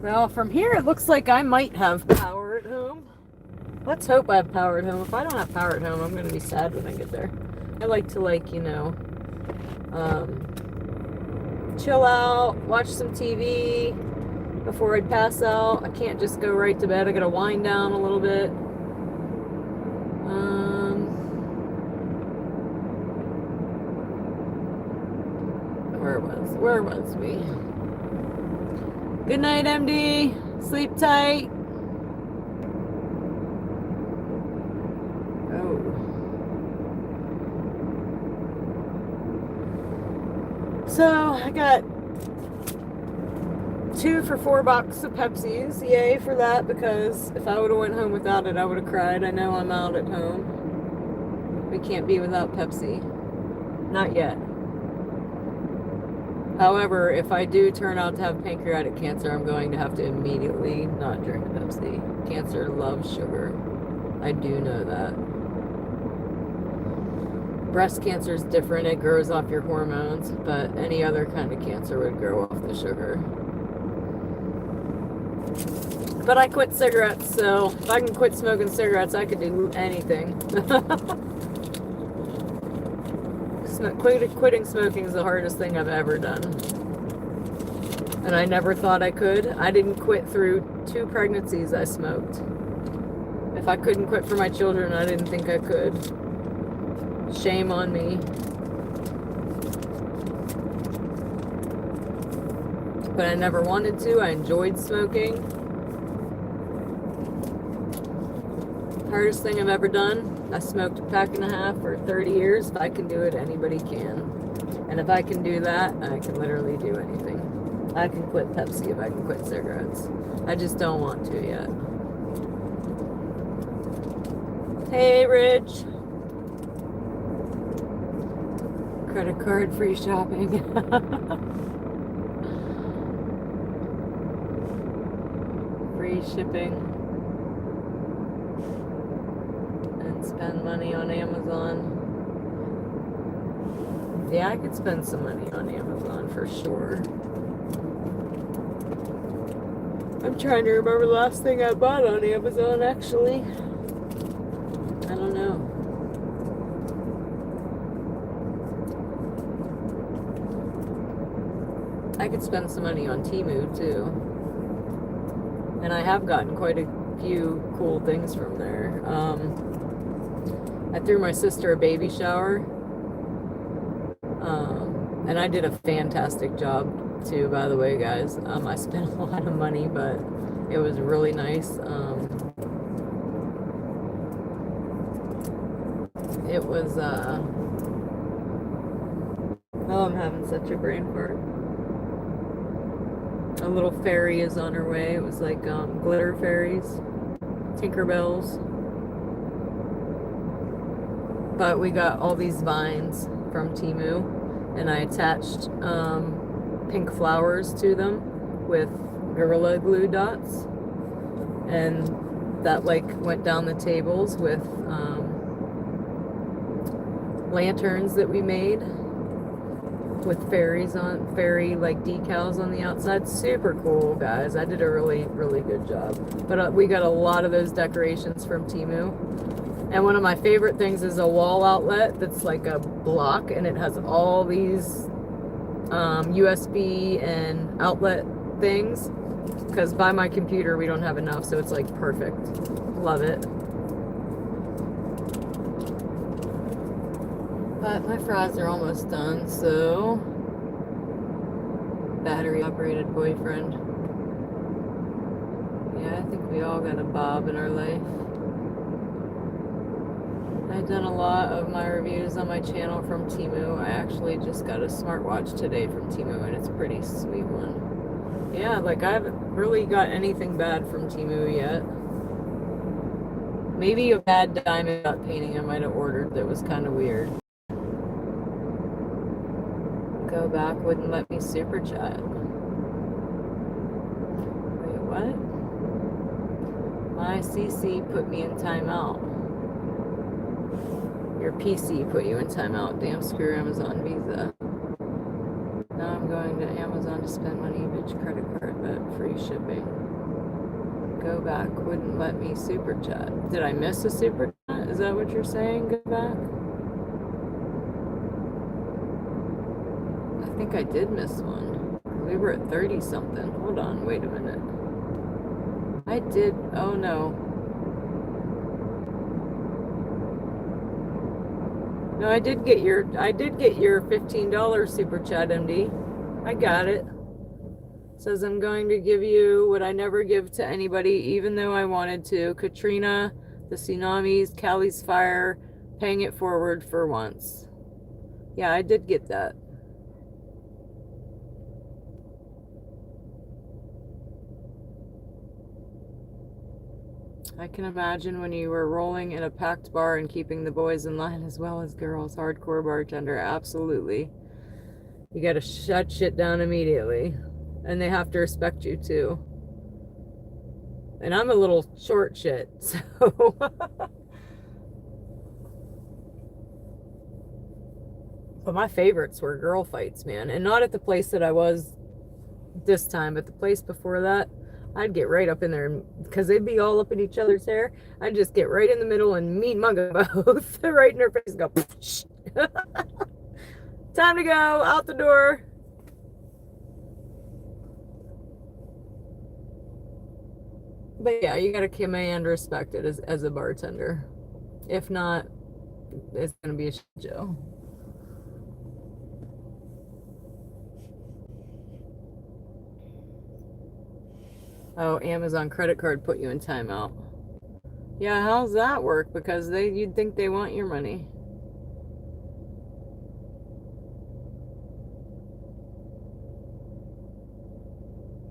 Well, from here it looks like I might have power at home. Let's hope I have power at home. If I don't have power at home, I'm going to be sad when I get there. I like to, like, you know, chill out, watch some TV before I pass out. I can't just go right to bed. I got to wind down a little bit. Where was we? Good night, MD. Sleep tight. Oh. So I got 2 for $4 of Pepsis. Yay for that, because if I would have went home without it, I would have cried. I know I'm out at home. We can't be without Pepsi. Not yet. However, if I do turn out to have pancreatic cancer, I'm going to have to immediately not drink Pepsi. Cancer loves sugar. I do know that. Breast cancer is different. It grows off your hormones, but any other kind of cancer would grow off the sugar. But I quit cigarettes, so if I can quit smoking cigarettes, I could do anything. Quitting smoking is the hardest thing I've ever done. And I never thought I could. I didn't quit through 2 pregnancies I smoked. If I couldn't quit for my children, I didn't think I could. Shame on me. But I never wanted to. I enjoyed smoking. Hardest thing I've ever done. I smoked a pack and a half for 30 years. If I can do it, anybody can. And if I can do that, I can literally do anything. I can quit Pepsi if I can quit cigarettes. I just don't want to yet. Hey, Rich. Credit card free shopping. Free shipping. Spend money on Amazon. Yeah, I could spend some money on Amazon for sure. I'm trying to remember the last thing I bought on Amazon, actually. I don't know. I could spend some money on Temu too. And I have gotten quite a few cool things from there. I threw my sister a baby shower, and I did a fantastic job too, by the way, guys. I spent a lot of money, but it was really nice. It was, oh, I'm having such a brain fart. A little fairy is on her way. It was like glitter fairies, Tinkerbells. But we got all these vines from Temu, and I attached pink flowers to them with Gorilla Glue dots, and that like went down the tables with lanterns that we made with fairy like decals on the outside. Super cool, guys. I did a really good job. But we got a lot of those decorations from Temu. And one of my favorite things is a wall outlet that's like a block, and it has all these USB and outlet things, because by my computer we don't have enough, so it's like perfect. Love it. But my fries are almost done, so battery operated boyfriend. Yeah, I think we all got a Bob in our life. I've done a lot of my reviews on my channel from Temu. I actually just got a smartwatch today from Temu, and it's a pretty sweet one. Yeah, like I haven't really got anything bad from Temu yet. Maybe a bad diamond dot painting I might have ordered that was kind of weird. Go back, wouldn't let me super chat. Wait, what? My CC put me in timeout. Your PC put you in timeout. Damn, screw Amazon Visa. Now I'm going to Amazon to spend money, bitch, credit card, but free shipping. Go back, wouldn't let me super chat. Did I miss a super chat? Is that what you're saying? Go back? I think I did miss one. We were at 30 something. Hold on, wait a minute. I did, oh no. No, I did get your $15 super chat, MD. I got it. Says I'm going to give you what I never give to anybody, even though I wanted to. Katrina, the tsunamis, Cali's fire, paying it forward for once. Yeah, I did get that. I can imagine when you were rolling in a packed bar and keeping the boys in line as well as girls. Hardcore bartender, absolutely. You gotta shut shit down immediately. And they have to respect you too. And I'm a little short shit, so. But my favorites were girl fights, man. And not at the place that I was this time, but the place before that. I'd get right up in there because they'd be all up in each other's hair. I'd just get right in the middle and mean mug them both right in her face and go, time to go, out the door. But yeah, you gotta command respect it as a bartender. If not, it's gonna be a shit show. Oh, Amazon credit card put you in timeout. Yeah, how's that work? Because you'd think they want your money.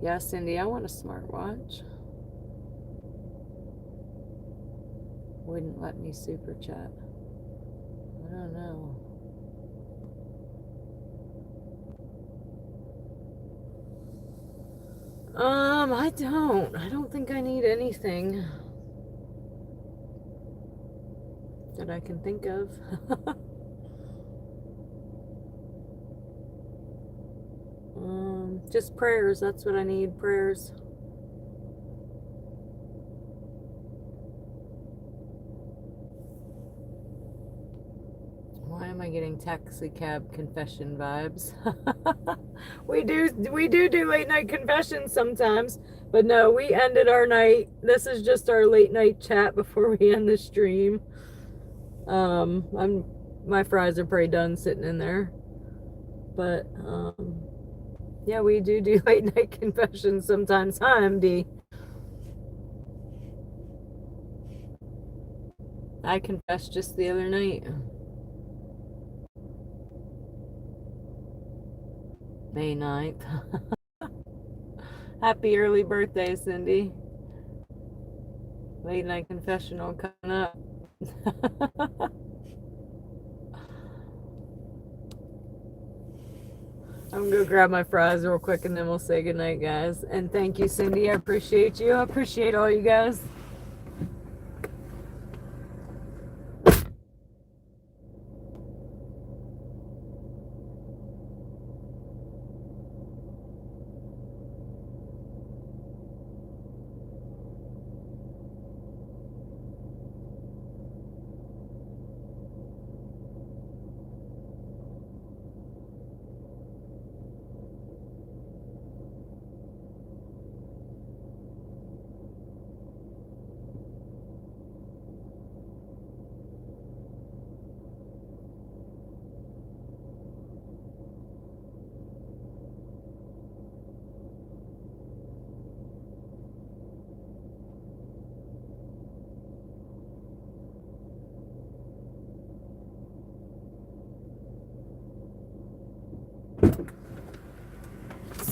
Yeah, Cindy, I want a smartwatch. Wouldn't let me super chat. I don't know. I don't think I need anything that I can think of. Just prayers, that's what I need, prayers. Why am I getting taxi cab confession vibes? we do late night confessions sometimes, but no, we ended our night. This is just our late night chat before we end the stream. My fries are pretty done sitting in there, but yeah, we do late night confessions sometimes. Hi, MD. I confessed just the other night. May 9th. Happy early birthday, Cindy. Late night confessional coming up. I'm gonna go grab my fries real quick and then we'll say goodnight, guys. And thank you, Cindy. I appreciate you. I appreciate all you guys.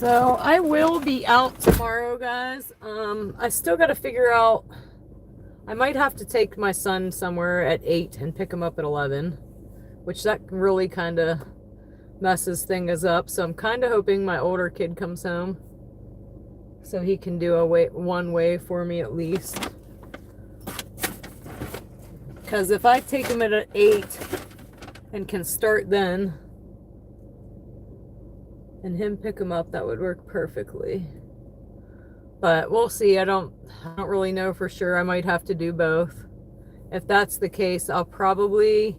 So I will be out tomorrow, guys. I still got to figure out. I might have to take my son somewhere at 8 and pick him up at 11, which that really kind of messes things up. So I'm kind of hoping my older kid comes home so he can do one way for me at least. Because if I take him at 8 and can start then, and him pick him up, that would work perfectly. But we'll see. I don't really know for sure. I might have to do both. If that's the case, I'll probably...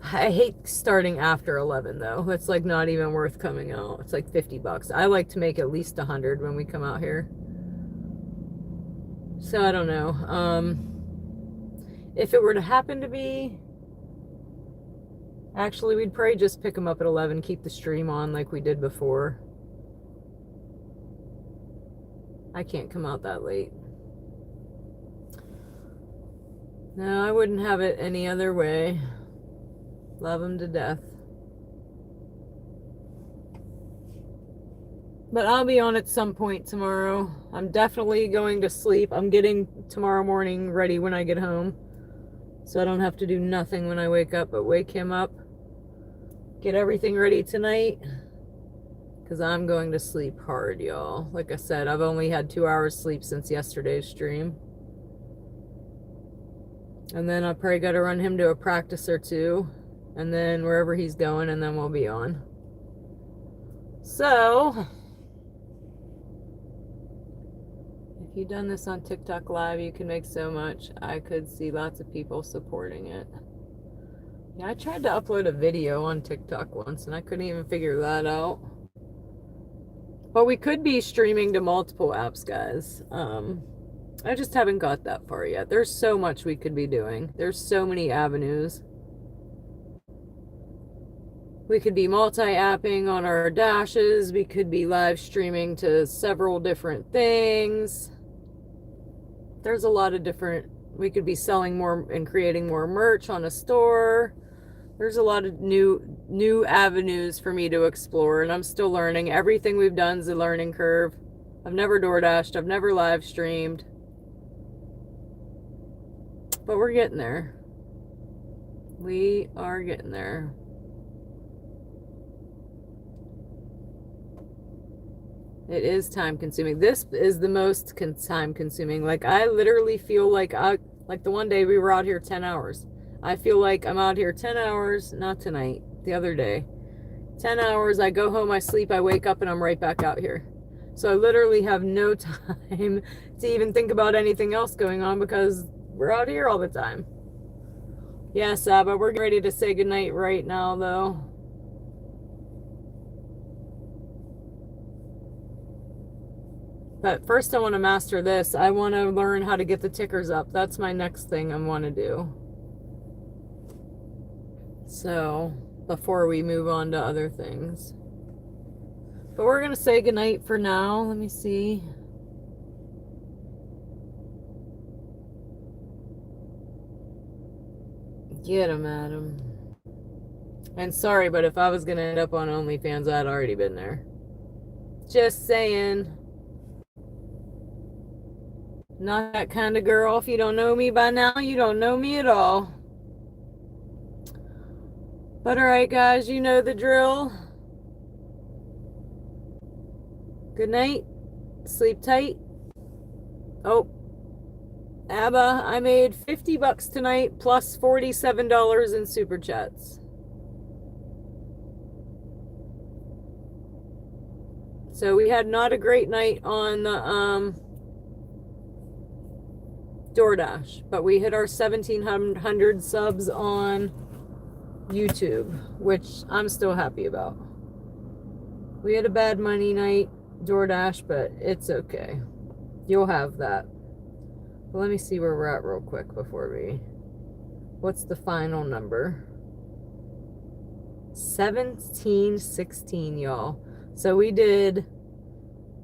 I hate starting after 11 though. It's like not even worth coming out. It's like $50. I like to make at least 100 when we come out here. So I don't know. If it were to happen to be... Actually, we'd probably just pick them up at 11, keep the stream on like we did before. I can't come out that late. No, I wouldn't have it any other way. Love them to death. But I'll be on at some point tomorrow. I'm definitely going to sleep. I'm getting tomorrow morning ready when I get home. So I don't have to do nothing when I wake up, but wake him up. Get everything ready tonight. Because I'm going to sleep hard, y'all. Like I said, I've only had 2 hours sleep since yesterday's stream. And then I probably got to run him to a practice or two. And then wherever he's going, and then we'll be on. So, if you've done this on TikTok Live, you can make so much. I could see lots of people supporting it. Yeah, I tried to upload a video on TikTok once, and I couldn't even figure that out. But we could be streaming to multiple apps, guys. I just haven't got that far yet. There's so much we could be doing. There's so many avenues. We could be multi-apping on our dashes. We could be live streaming to several different things. There's a lot of different... We could be selling more and creating more merch on a store. There's a lot of new avenues for me to explore, and I'm still learning. Everything we've done is a learning curve. I've never DoorDashed. I've never live streamed. But we're getting there. We are getting there. It is time consuming. This is the most time consuming. Like, I literally feel like the one day we were out here 10 hours. I feel like I'm out here 10 hours, not tonight, the other day. 10 hours, I go home, I sleep, I wake up, and I'm right back out here. So I literally have no time to even think about anything else going on because we're out here all the time. Yeah, Saba, we're ready to say goodnight right now, though. But first I want to master this. I want to learn how to get the tickers up. That's my next thing I want to do. So, before we move on to other things. But we're going to say goodnight for now. Let me see. Get him, Adam. And sorry, but if I was going to end up on OnlyFans, I'd already been there. Just saying. Not that kind of girl. If you don't know me by now, you don't know me at all. But alright, guys, you know the drill. Good night. Sleep tight. Oh, Abba, I made $50 tonight plus $47 in super chats. So we had not a great night on the DoorDash, but we hit our 1,700 subs on YouTube, which I'm still happy about. We had a bad money night, DoorDash, but it's okay. You'll have that. But let me see where we're at real quick before we... What's the final number? 1716, y'all. So we did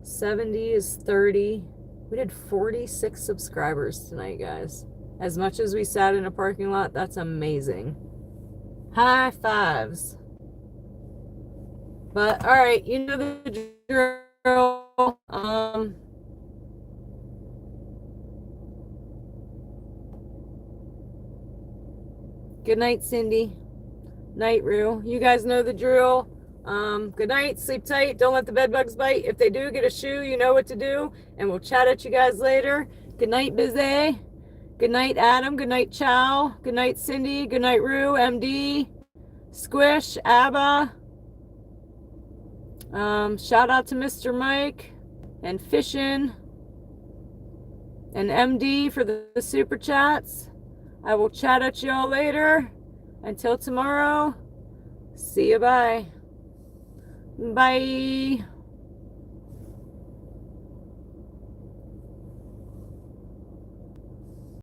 70 is 30. We did 46 subscribers tonight, guys. As much as we sat in a parking lot, that's amazing. High fives. But, alright, you know the drill. Good night, Cindy. Night, Rue. You guys know the drill. Good night. Sleep tight. Don't let the bed bugs bite. If they do, get a shoe. You know what to do. And we'll chat at you guys later. Good night, Bizay. Good night, Adam. Good night, Chow. Good night, Cindy. Good night, Rue. MD. Squish. Abba. Shout out to Mr. Mike and Fishin' and MD for the super chats. I will chat at y'all later. Until tomorrow, see you. Bye. Bye.